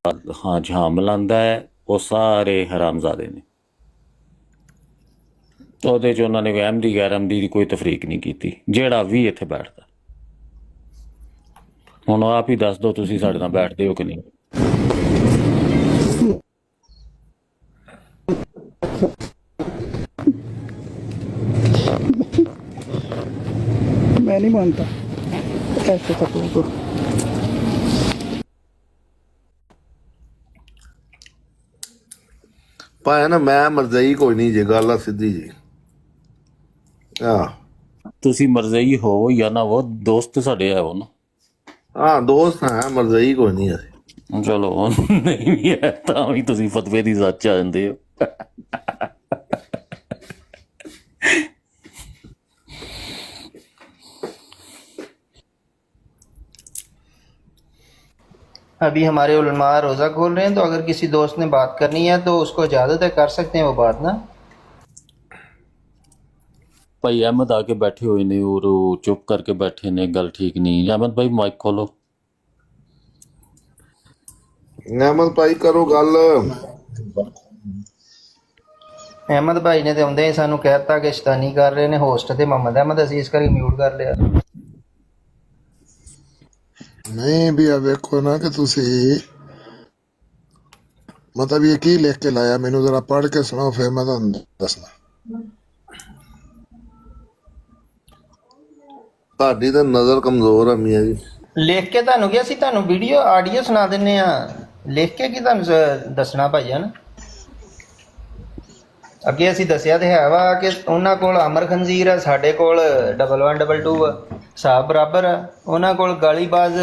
ਹਾਂ ਝਾਮ ਲਾਉਂਦਾ ਹੈ, ਉਹ ਸਾਰੇ ਹਰਾਮਜ਼ਾਦੇ ਨੇ। ਉਹਦੇ 'ਚ ਉਹਨਾਂ ਨੇ ਅਹਿਮਦੀ ਗੈਰ ਅਹਿਮਦੀ ਦੀ ਕੋਈ ਤਫਰੀਕ ਨਹੀਂ ਕੀਤੀ, ਜਿਹੜਾ ਵੀ ਇੱਥੇ ਬੈਠਦਾ। ਹੁਣ ਆਪ ਹੀ ਦੱਸ ਦਿਓ, ਤੁਸੀਂ ਸਾਡੇ ਨਾਲ ਬੈਠਦੇ ਹੋ ਕਿ ਨਹੀਂ? मैं नहीं मानता ऐसे खतरों को। ਭਾਇਆ ਨਾ ਮੈਂ ਮਰਜ਼ਈ ਕੋਈ ਨਹੀਂ ਜੀ, ਗੱਲ ਆ ਸਿੱਧੀ ਜੀ। ਤੁਸੀਂ ਮਰਜ਼ਈ ਹੋ ਜਾਂ ਨਾ ਹੋ, ਦੋਸਤ ਸਾਡੇ ਹੈ ਉਹ ਨਾ। ਹਾਂ ਦੋਸਤ ਹੈ, ਮਰਜ਼ਈ ਕੋਈ ਨਹੀਂ ਅਸੀਂ। ਚਲੋ ਨਹੀਂ ਵੀ ਹੈ ਤਾਂ ਵੀ ਤੁਸੀਂ ਫਤਵੇ ਦੀ ਸੱਚ ਆ ਜਾਂਦੇ ਹੋ। अभी हमारे उलमा रोज़ा खोल रहे हैं, तो अगर किसी दोस्त ने बात करनी है तो उसको इजाज़त है, कर सकते हैं वो बात ना। ਭਾਈ ਅਹਿਮਦ ਆ ਕੇ ਬੈਠੇ ਹੋਏ ਨੇ ਔਰ ਉਹ ਚੁੱਪ ਕਰਕੇ ਬੈਠੇ ਨੇ, ਗੱਲ ਠੀਕ ਨਹੀਂ। ਅਹਿਮਦ ਭਾਈ ਮਾਈਕ ਖੋਲੋ। ਅਹਿਮਦ ਭਾਈ ਕਰੋ ਗੱਲ। अहमद भाई ने तो आउंदे ही सानू कहता कि शैतानी कर रहे ने होस्ट ते मोहम्मद अहमद, असीं इस करके म्यूट कर लिया। ਨਹੀਂ ਵੀ ਆ ਵੇਖੋ ਨਾ ਕਿ ਤੁਸੀਂ ਮਤਲਬ ਇਹ ਕੀ ਲਿਖ ਕੇ ਲਾਇਆ, ਮੈਨੂੰ ਜ਼ਰਾ ਪੜ੍ਹ ਕੇ ਸੁਣਾਓ ਫਿਰ ਮੈਂ ਤੁਹਾਨੂੰ ਦੱਸਣਾ। ਤੁਹਾਡੀ ਤਾਂ ਨਜ਼ਰ ਕਮਜ਼ੋਰ ਆ ਮੀਆਂ ਜੀ। लिख के तुहानू कि असीं तुहानू वीडियो आडियो सुना दिंने आ, लिख के की तुहानू दसना भाईजान। ਅੱਗੇ ਅਸੀਂ ਦੱਸਿਆ ਤੇ ਹੈ ਵਾ ਕਿ ਉਹਨਾਂ ਕੋਲ ਅਮਰ ਖੰਜ਼ੀਰ ਆ, ਸਾਡੇ ਕੋਲ 1122 ਹਿਸਾਬ ਬਰਾਬਰ ਆ। ਉਹਨਾਂ ਕੋਲ ਗਾਲੀਬਾਜ਼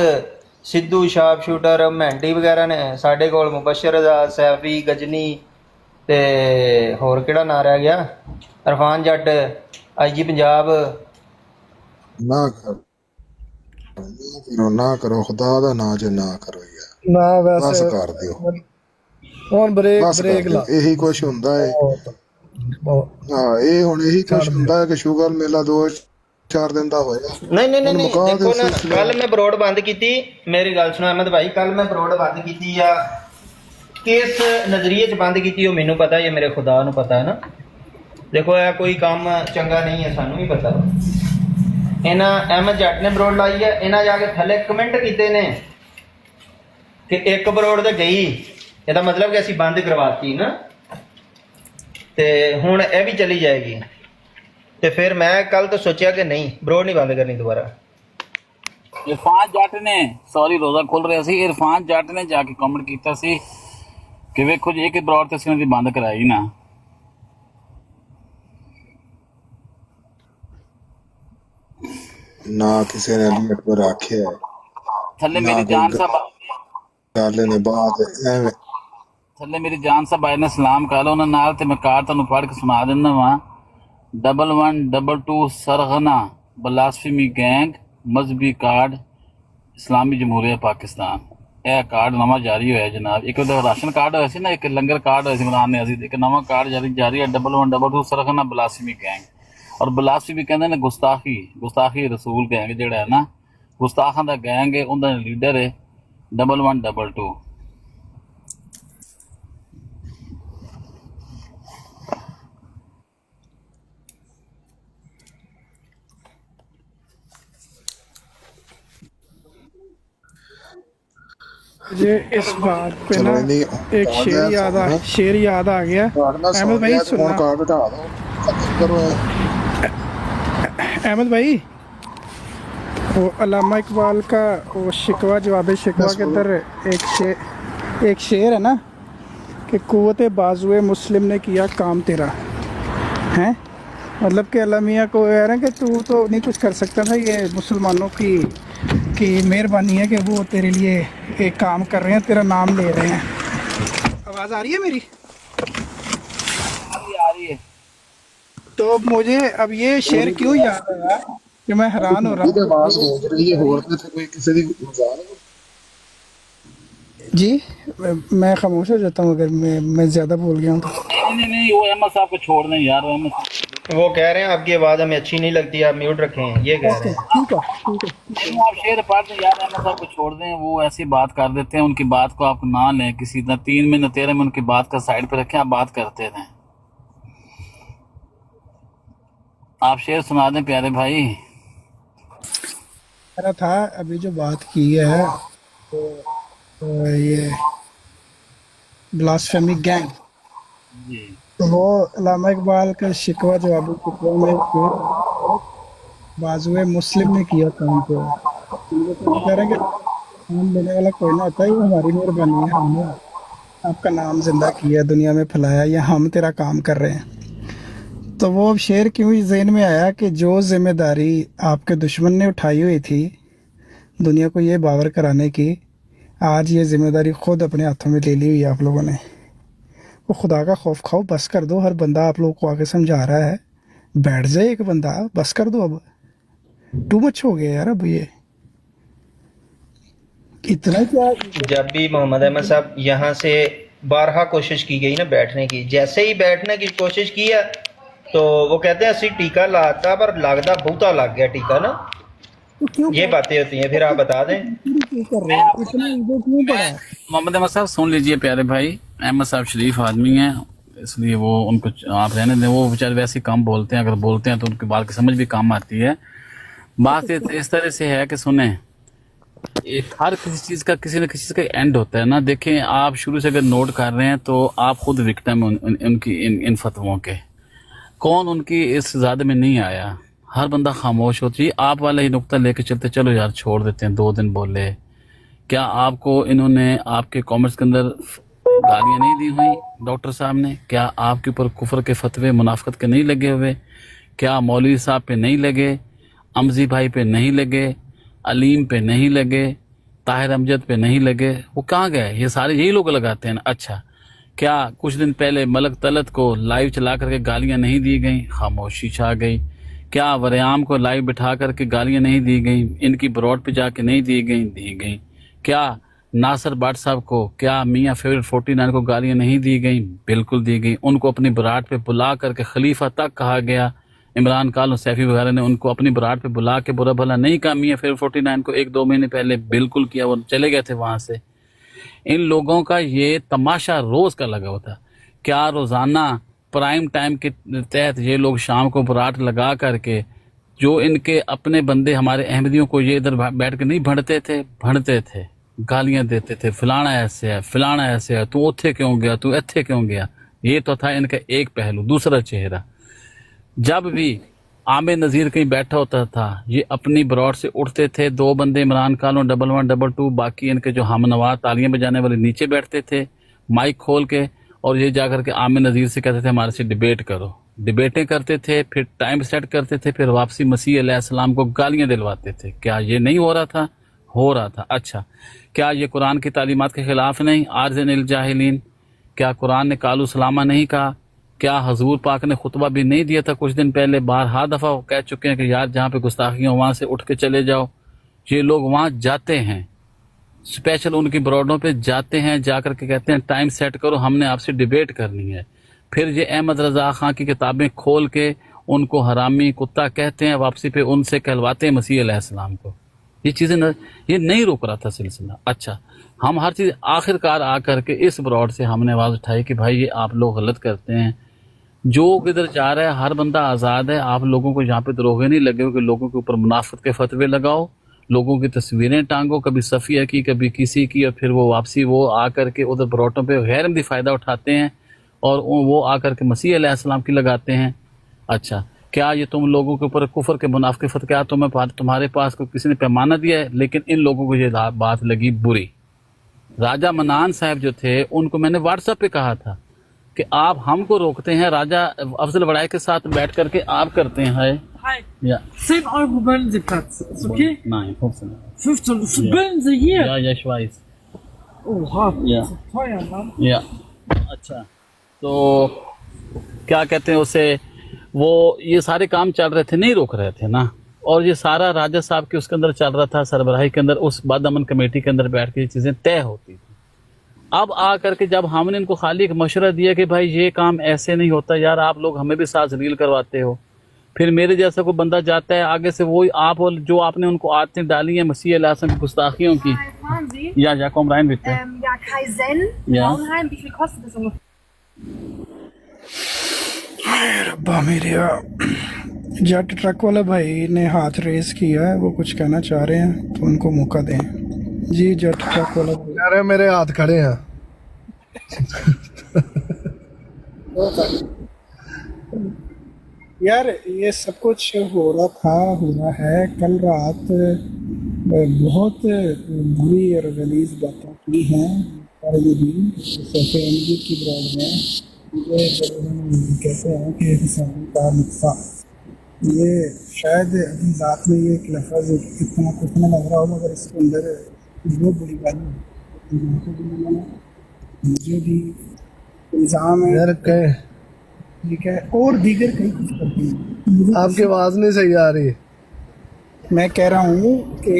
ਸਿੱਧੂ ਸ਼ਾਰਪ ਸ਼ੂਟਰ ਮਹਿੰਦੀ ਵਗੈਰਾ ਨੇ, ਸਾਡੇ ਕੋਲ ਮੁਬਸ਼ਰ ਆਜ਼ਾਦ, ਸੈਫੀ ਗਜਨੀ ਤੇ ਹੋਰ ਕਿਹੜਾ ਨਾਂ ਰਹਿ ਗਿਆ, ਇਰਫਾਨ ਜੱਟ, ਆਈਜੀ ਪੰਜਾਬ। ਨਾ ਕਰੋ ਨਾ ਕਰੋ, ਖੁਦਾ ਦਾ ਨਾਂ ਜੇ ਨਾ ਕਰੋ ਯਾਰ, ना ਬਸ वैसे ਕਰ ਦਿਓ, कौन ब्रेक ਬਸ ਕਰ ब्रेक ਦਿਓ। ला ਇਹੀ ਕੁਛ ਹੁੰਦਾ ਹੈ। ਹਾਂ ਇਹ ਹੁਣ ਇਹੀ ਕੁਛ ਹੁੰਦਾ ਹੈ ਕਿ ਸ਼ੂਗਰ ਮੇਲਾ 2-4 ਦਿਨ ਦਾ ਹੋਏਗਾ। ਨਹੀਂ ਨਹੀਂ ਨਹੀਂ ਹੁਣ ਨਹੀਂ, ਮੁਕਾ ਦਿਓ ਦੇਖੋ ਨਾ, ਸਿਲਸਿਲਾ। ਕੱਲ ਮੈਂ ਬਰੋਡ ਬੰਦ ਕੀਤੀ, ਮੇਰੀ ਗੱਲ ਸੁਣੋ ਅਹਿਮਦ ਭਾਈ, ਕੱਲ ਮੈਂ ਬਰੋਡ ਬੰਦ ਕੀਤੀ ਆ, ਕਿਸ ਨਜ਼ਰੀਏ 'ਚ ਬੰਦ ਕੀਤੀ ਉਹ ਮੈਨੂੰ ਪਤਾ ਹੈ, ਮੇਰੇ ਖੁਦਾ ਨੂੰ ਪਤਾ ਹੈ ਨਾ। ਦੇਖੋ ਇਹ ਕੋਈ ਕੰਮ ਚੰਗਾ ਨਹੀਂ ਹੈ, ਸਾਨੂੰ ਵੀ ਪਤਾ। ਇਹਨਾਂ ਅਹਿਮਦ ਜੱਟ ਨੇ ਬਰੋਡ ਲਾਈ ਹੈ, ਇਹਨਾਂ ਜਾ ਕੇ ਥੱਲੇ ਕਮੈਂਟ ਕੀਤੇ ਨੇ ਕਿ ਇੱਕ ਬਰੋਡ ਤੇ ਗਈ, ਇਹਦਾ ਮਤਲਬ ਕਿ ਅਸੀਂ ਬੰਦ ਕਰਵਾਤੀ ਨਾ, ਤੇ ਹੁਣ ਇਹ ਵੀ ਚਲੀ ਜਾਏਗੀ। ਤੇ ਫਿਰ ਮੈਂ ਕੱਲ ਤੋਂ ਸੋਚਿਆ ਕਿ ਨਹੀਂ, ਬਰੋਡ ਨਹੀਂ ਬੰਦ ਕਰਨੀ ਦੁਬਾਰਾ। ਇਰਫਾਨ ਜੱਟ ਨੇ ਸੌਰੀ ਰੋਜ਼ਾ ਖੋਲ ਰਿਹਾ ਸੀ, ਇਰਫਾਨ ਜੱਟ ਨੇ ਜਾ ਕੇ ਕਮੈਂਟ ਕੀਤਾ ਸੀ ਕਿ ਵੇਖੋ ਜੀ ਇੱਕ ਬਰੋਡ ਤੇ ਅਸੀਂ ਉਹਨਾਂ ਦੀ ਬੰਦ ਕਰਾਈ ਨਾ। ਨਾ ਕਿਸੇ ਨੇ ਲਿਖ ਕੇ ਰੱਖਿਆ ਥੱਲੇ ਮੇਰੀ ਜਾਨ ਸਾਹਿਬ, ਗੱਲ ਨੇ ਬਾਤ ਐਵੇਂ। ਥੱਲੇ ਮੇਰੀ ਜਾਨ ਸਾਹਿਬ ਆਏ ਨੇ, ਸਲਾਮ ਕਰ ਲਓ ਉਹਨਾਂ ਨਾਲ ਤੇ ਮੈਂ ਕਾਰ ਤੁਹਾਨੂੰ ਪੜ੍ਹ ਕੇ ਸੁਣਾ ਦਿੰਦਾ ਵਾਂ। 1122 ਸਰਗਨਾ ਬਲਾਸਫੀਮੀ ਗੈਂਗ ਮਜ਼ਹਬੀ ਕਾਰਡ ਇਸਲਾਮੀ ਜਮਹੂਰੀਆ ਪਾਕਿਸਤਾਨ। ਇਹ ਕਾਰਡ ਨਵਾਂ ਜਾਰੀ ਹੋਇਆ ਜਨਾਬ। ਇੱਕ ਉਹਦਾ ਰਾਸ਼ਨ ਕਾਰਡ ਹੋਇਆ ਸੀ ਨਾ, ਇੱਕ ਲੰਗਰ ਕਾਰਡ ਹੋਇਆ ਸੀ ਬਣਾਉਂਦੇ ਅਸੀਂ, ਇੱਕ ਨਵਾਂ ਕਾਰਡ ਜਾਰੀ ਹੈ 1122 ਸਰਗਨਾ ਬਲਾਸਫੀਮੀ ਗੈਂਗ। ਔਰ ਬਲਾਸਫੀਮੀ ਕਹਿੰਦੇ ਨੇ ਗੁਸਤਾਖੀ ਰਸੂਲ ਗੈਂਗ ਜਿਹੜਾ ਹੈ ਨਾ, ਗੁਸਤਾਖਾਂ ਦਾ ਗੈਂਗ ਹੈ, ਉਹਦਾ ਲੀਡਰ ਹੈ 1122। मुझे इस बात पे चलो ना नहीं, एक शेर याद आ गया। अहमद भाई सुनना, कार्ड हटा दो, खत्म करो। अहमद भाई वो अल्लामा इकबाल का वो शिकवा जवाब शिकवा के अंदर एक शेर है ना कि कुव्वत बाजुए मुस्लिम ने किया काम तेरा है, मतलब कि अल्लाह मियाँ को कह रहे हैं कि तू तो नहीं कुछ कर सकता था, ये मुसलमानों की मेहरबानी है कि वो तेरे लिए एक काम कर रहे हैं, तेरा नाम ले रहे हैं। आवाज़ आ रही है मेरी? आ रही है। तो मुझे अब ये शेर क्यों याद आया कि मैं हैरान हो रहा ਇਹਦੇ हूँ। ਬਾਅਦ ਸੋਚ ਰਹੀ ਹੈ ਹੋਰ ਤੇ ਕੋਈ ਕਿਸੇ ਦੀ ਮਜ਼ਾਕ ਨਹੀਂ। जी मैं खामोश हो जाता हूँ अगर मैं ज़्यादा बोल गया हूँ तो। नहीं वो अहमद साहब को छोड़ दें यार, वो अहमद वो कह रहे हैं आपकी आवाज़ हमें अच्छी नहीं लगती, आप म्यूट रखें, ये कह रहे हैं। ठीक है ठीक है। नहीं, आप शेर पढ़ दें यार, अहमद साहब को छोड़ दें, वो ऐसी बात कर देते हैं, उनकी बात को आप ना लें किसी न 3 में न 13 में, उनकी बात का साइड पे रखें, आप बात करते रहें। आप शेर सुना दें प्यारे भाई। कह रहा था अभी जो बात की है तो ये ब्लास्फेमी गैंग, जी तो वो अल्लामा इकबाल का शिकवा जवाबी शिकवा में बाजुए मुस्लिम ने किया काम पे, कह रहे हैं कि काम देने वाला कोई ना होता, ये हमारी मेहरबानी है, हमने आपका नाम जिंदा किया, दुनिया में फैलाया, या हम तेरा काम कर रहे हैं। तो वो अब शेर क्यों जहन में आया कि जो जिम्मेदारी आपके दुश्मन ने उठाई हुई थी दुनिया को ये बावर कराने की, आज ये जिम्मेदारी खुद अपने हाथों में ले ली हुई है आप लोगों ने। वो खुदा का खौफ खाओ, बस कर दो। हर बंदा आप लोगों को आके समझा रहा है, बैठ जाए एक बंदा, बस कर दो। अब टू मच हो गया यार, अब ये इतना क्या। जब भी मोहम्मद अहमद साहब यहाँ से बारहा कोशिश की गई ना बैठने की, जैसे ही बैठने की कोशिश की है तो वो कहते हैं असली टीका लाता पर लगता बहुता लग गया टीका ना, तो क्यों ये बातें होती हैं। फिर आप बता दें। क्यों कर रहे हैं, इतना ईगो क्यों पड़ा है? मोहम्मद अहमद साहब सुन लीजिए प्यारे भाई, अहमद साहब शरीफ आदमी हैं, इसलिए वो उनको आप रहने दें। वो बेचारे वैसे ही कम बोलते हैं, अगर बोलते हैं तो उनकी बात की समझ भी कम आती है। बात इस तरह से है कि सुने, एक हर किसी चीज़ का किसी न किसी चीज़ का एंड होता है ना। देखें, आप शुरू से अगर नोट कर रहे हैं तो आप खुद विक्टिम उनकी इन फतवों के। कौन उनकी इस ज़्यादा में नहीं आया, हर बंदा खामोश होती है। आप वाला ही नुक्ता लेके चलते, चलो यार छोड़ देते हैं, 2 दिन बोले। क्या आपको इन्होंने आपके कॉमेंट्स के अंदर गालियाँ नहीं दी हुई डॉक्टर साहब ने? क्या आपके ऊपर कुफर के फतवे मुनाफिकत के नहीं लगे हुए? क्या मौलवी साहब पे नहीं लगे, अमजी भाई पे नहीं लगे, अलीम पे नहीं लगे, ताहिर अमजद पे नहीं लगे? वो कहाँ गए? ये सारे यही लोग लगाते हैं ना। अच्छा, क्या कुछ दिन पहले मलक तलत को लाइव चला करके गालियां नहीं दी गई? खामोशी छा गई। क्या वरियाम को लाइव बिठा करके गालियां नहीं दी गई? इनकी ब्रॉड पे जाके नहीं दी गई? दी गई। क्या नासिर भट्ट साहब को, क्या मियाँ फेवरेट 49 को गालियां नहीं दी गई? बिल्कुल दी गई। उनको अपनी बरात पे बुला करके खलीफा तक कहा गया। इमरान खान और सैफी वगैरह ने उनको अपनी बरात पे बुला के बुरा भला नहीं कहा मियाँ फेवरेट 49 को 1-2 महीने पहले? बिल्कुल किया। वो चले गए थे वहां से। इन लोगों का ये तमाशा रोज का लगा होता। क्या रोजाना प्राइम टाइम के तहत ये लोग शाम को बरात लगा करके, जो इनके अपने बंदे हमारे अहमदियों को ये इधर बैठ के नहीं भंडते थे, गालियां देते थे, फलाना ऐसे है, फलाना ऐसे है, तू उत्थे क्यों गया, तू इत्थे क्यों गया। ये तो था इनका एक पहलू। दूसरा चेहरा, जब भी आमिर नज़ीर कहीं बैठा होता था, ये अपनी ब्रॉड से उठते थे। 2 बंदे इमरान खान और 11 22, बाकी इनके जो हमनवा तालियां बजाने वाले नीचे बैठते थे माइक खोल के, और ये जाकर के आमिर नज़ीर से कहते थे हमारे से डिबेट करो। डिबेटें करते थे, फिर टाइम सेट करते थे, फिर वापसी मसीह अलैहिस्सलाम को गालियां दिलवाते थे। क्या ये नहीं हो रहा था? हो रहा था। अच्छा, क्या ये कुरान की तालीमात के खिलाफ नहीं? आर्ज़निल जाहिलीन, क्या कुरान ने कालू सलामा नहीं कहा? क्या हजूर पाक ने खुतबा भी नहीं दिया था कुछ दिन पहले? बारहा दफ़ा कह चुके हैं कि यार जहाँ पे गुस्ताखियाँ वहाँ से उठ के चले जाओ। ये लोग वहाँ जाते हैं, स्पेशल उनकी ब्रॉडों पे जाते हैं, जाकर के कहते हैं टाइम सेट करो, हमने आपसे डिबेट करनी है। फिर ये अहमद रजा खां की किताबें खोल के उनको हरामी कुत्ता कहते हैं, वापसी पे उनसे कहलवाते हैं मसीह अलैहिस्सलाम को। ये चीज़ें ये नहीं रुक रहा था सिलसिला। अच्छा, हम हर चीज़ आखिरकार आकर के इस ब्रॉड से हमने आवाज़ उठाई कि भाई ये आप लोग गलत करते हैं। जो किधर जा रहा है हर बंदा आज़ाद है। आप लोगों को यहाँ पे दरोगे नहीं लगे हो कि लोगों के ऊपर मुनाफिक के फतवे लगाओ, लोगों की तस्वीरें टांगो, कभी सफ़िया की कभी किसी की, और फिर वो वापसी वो आकर के उधर ब्रॉटों पे गैर अमदी फ़ायदा उठाते हैं और वो आकर के मसीह अलैहिस्सलाम की लगाते हैं। अच्छा, क्या ये तुम लोगों के ऊपर कुफर के मुनाफिक फतवे, क्या तुम्हारे पास को किसी ने पैमाना दिया है? लेकिन इन लोगों को ये बात लगी बुरी। राजा मनान साहब जो थे उनको मैंने व्हाट्सएप पे कहा था कि आप हमको रोकते हैं, राजा अफजल वड़ाई के साथ बैठ करके आप करते हैं। Hi. Ja. 10 Euro Bändeplatz. Ist okay? Nein, 15. 15. Was bilden Sie hier? Ja, ich weiß. Oha, Ja. das ist teuer, Mann. Ja. अच्छा, तो क्या कहते हैं उसे, वो ये सारे काम चल रहे थे, नहीं रोक रहे थे ना। और ये सारा राजा साहब के उसके अंदर चल रहा था, सरबराही के अंदर, उस बाद अमन कमेटी के अंदर बैठ के ये चीज़ें तय होती थी। अब आ करके जब हमने इनको खाली एक मशवरा दिया कि भाई ये काम ऐसे नहीं होता यार, आप लोग हमें भी साथ रील करवाते हो, फिर मेरे जैसा कोई बंदा जाता है आगे से वही आप और जो आपने उनको आदतें डाली हैं मसीह अलैहिस्सलाम की गुस्ताखियों की। Fahren Sie? या komm rein bitte। Ja, Kaizen, Ja. Braunheim, wie viel kostet das ungefähr? रब्बा मेरे जट ट्रक वाले भाई ने हाथ रेस किया है, वो कुछ कहना चाह रहे हैं तो उनको मौका दें। जी जट ट्रक वाला भाई। कह रहे मेरे हाथ खड़े हैं। यार ये सब कुछ हो रहा है। कल रात बहुत बुरी और गलीज बातें की हैं एनजी की ब्रांड में। मुझे कहते हैं कि किसान का नुस्खा, ये शायद अपनी ज़ात में ये एक लफ्ज़ कितना कुछ न लग रहा हो, मगर इसके अंदर बहुत बड़ी बात है। मुझे भी इल्ज़ाम है यार कहे ठीक है, और दीगर कई कुछ करती हैं। आपकी आवाज नहीं सही आ रही। मैं कह रहा हूँ कि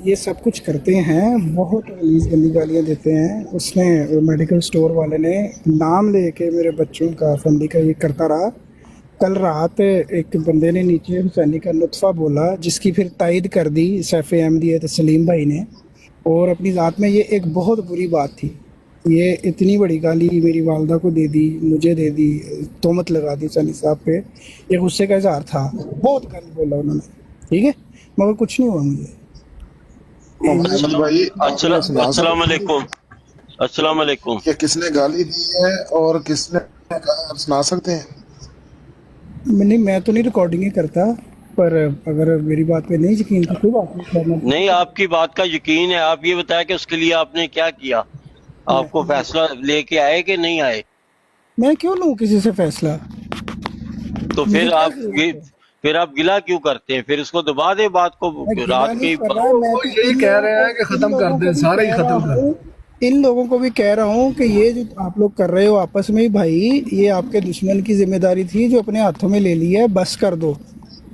ये सब कुछ करते हैं, बहुत गलीज़ गंदी गालियाँ देते हैं। उसने मेडिकल स्टोर वाले ने नाम लेके मेरे बच्चों का फैमिली का ये करता रहा। कल रात एक बंदे ने नीचे हुसैनी का नुत्फ़ा बोला, जिसकी फिर तायद कर दी सैफ़ अहमदी तस्लीम भाई ने, और अपनी ज़ात में ये एक बहुत बुरी बात थी। ये इतनी बड़ी गाली मेरी वालदा को दे दी, मुझे दे दी, तोहमत लगा दी सनी साहब पे। ये गुस्से का इजहार था, बहुत गाली बोला उन्होंने, ठीक है, मगर कुछ नहीं हुआ मुझे। भाई अस्सलाम वालेकुम। अस्सलाम वालेकुम। ये किसने गाली दी है और किसने आप सुना सकते हैं? मैं तो नहीं रिकॉर्डिंग ही करता, पर अगर मेरी बात पे नहीं यकीन तो कोई बात नहीं। नहीं, आपकी बात का यकीन है। आप ये बताया कि उसके लिए आपने क्या किया, आपको फैसला लेके आए कि नहीं आए? मैं क्यों लूँ किसी से फैसला? तो फिर आप गिला क्यों करते हैं? फिर उसको दबा दे बात को, रात के वो यही कह रहे हैं कि खत्म कर दें, सारे ही खत्म कर। इन लोगों को भी कह रहा हूँ कि ये जो आप लोग कर रहे हो आपस में ही भाई, ये आपके दुश्मन की जिम्मेदारी थी जो अपने हाथों में ले ली है, बस कर दो।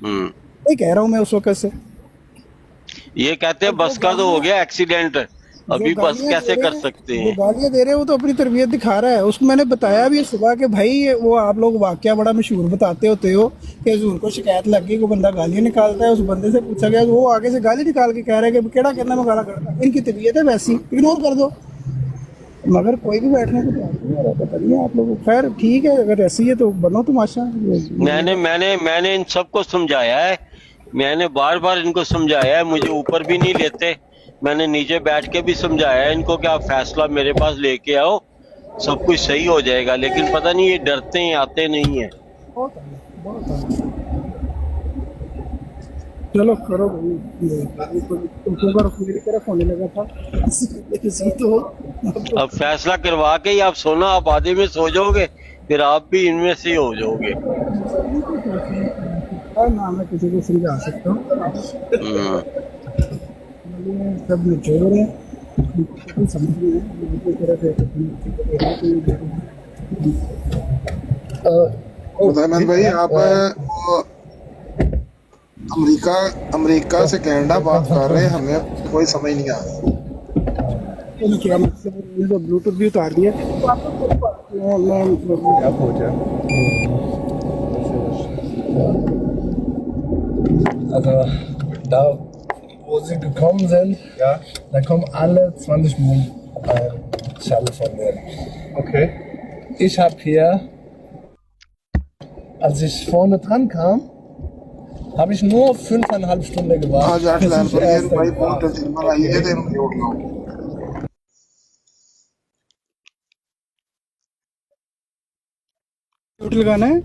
ये कह रहा हूँ मैं उस वक्त से। ये कहते हैं बस का तो हो गया एक्सीडेंट, अभी बस कैसे कर सकते हैं? गालियाँ दे रहे हो तो अपनी तरबियत दिखा रहा है। उसको मैंने बताया भी सुबह कि भाई वो आप लोग वाकया बड़ा मशहूर बताते होते हो कि हजूर को शिकायत लग गई, वो बंदा गालियाँ निकालता है। उस बंदे से पूछा गया, वो आगे से गाली निकाल के कह रहा है कि केड़ा करना में गाला करता, इनकी तबीयत है वैसी, इग्नोर कर दो। मगर कोई भी बैठने को तैयार नहीं हो रहा, पता नहीं आप लोग। खैर ठीक है, अगर ऐसी है तो बनो तमाशा। मैंने इन सबको समझाया है, मैंने बार बार इनको समझाया है, मुझे ऊपर भी नहीं लेते। मैंने नीचे बैठ के भी समझाया है इनको कि आप फैसला मेरे पास लेके आओ, सब कुछ सही हो जाएगा। लेकिन पता नहीं ये डरते हैं, आते नहीं है। चलो करो होने लगा था तो अब फैसला करवा के ही आप सोना, आप आधे में सो जाओगे, फिर आप भी इनमें से हो जाओगे। ना मैं किसी को समझा सकता हूँ, सब निचोड़ है, समझ अहमद भाई आप अमेरिका से कनाडा बात कर रहे हैं, हमें कोई समझ नहीं आ रहा। क्या मतलब, तो ब्लूटूथ भी उतार दिया हो जाए। Also da, wo sie gekommen sind, ja, da kommen alle 20 Minuten Schale von mir. Okay. Ich habe hier, als ich vorne dran kam, habe ich nur 5,5 Stunden gewartet. लगाना है।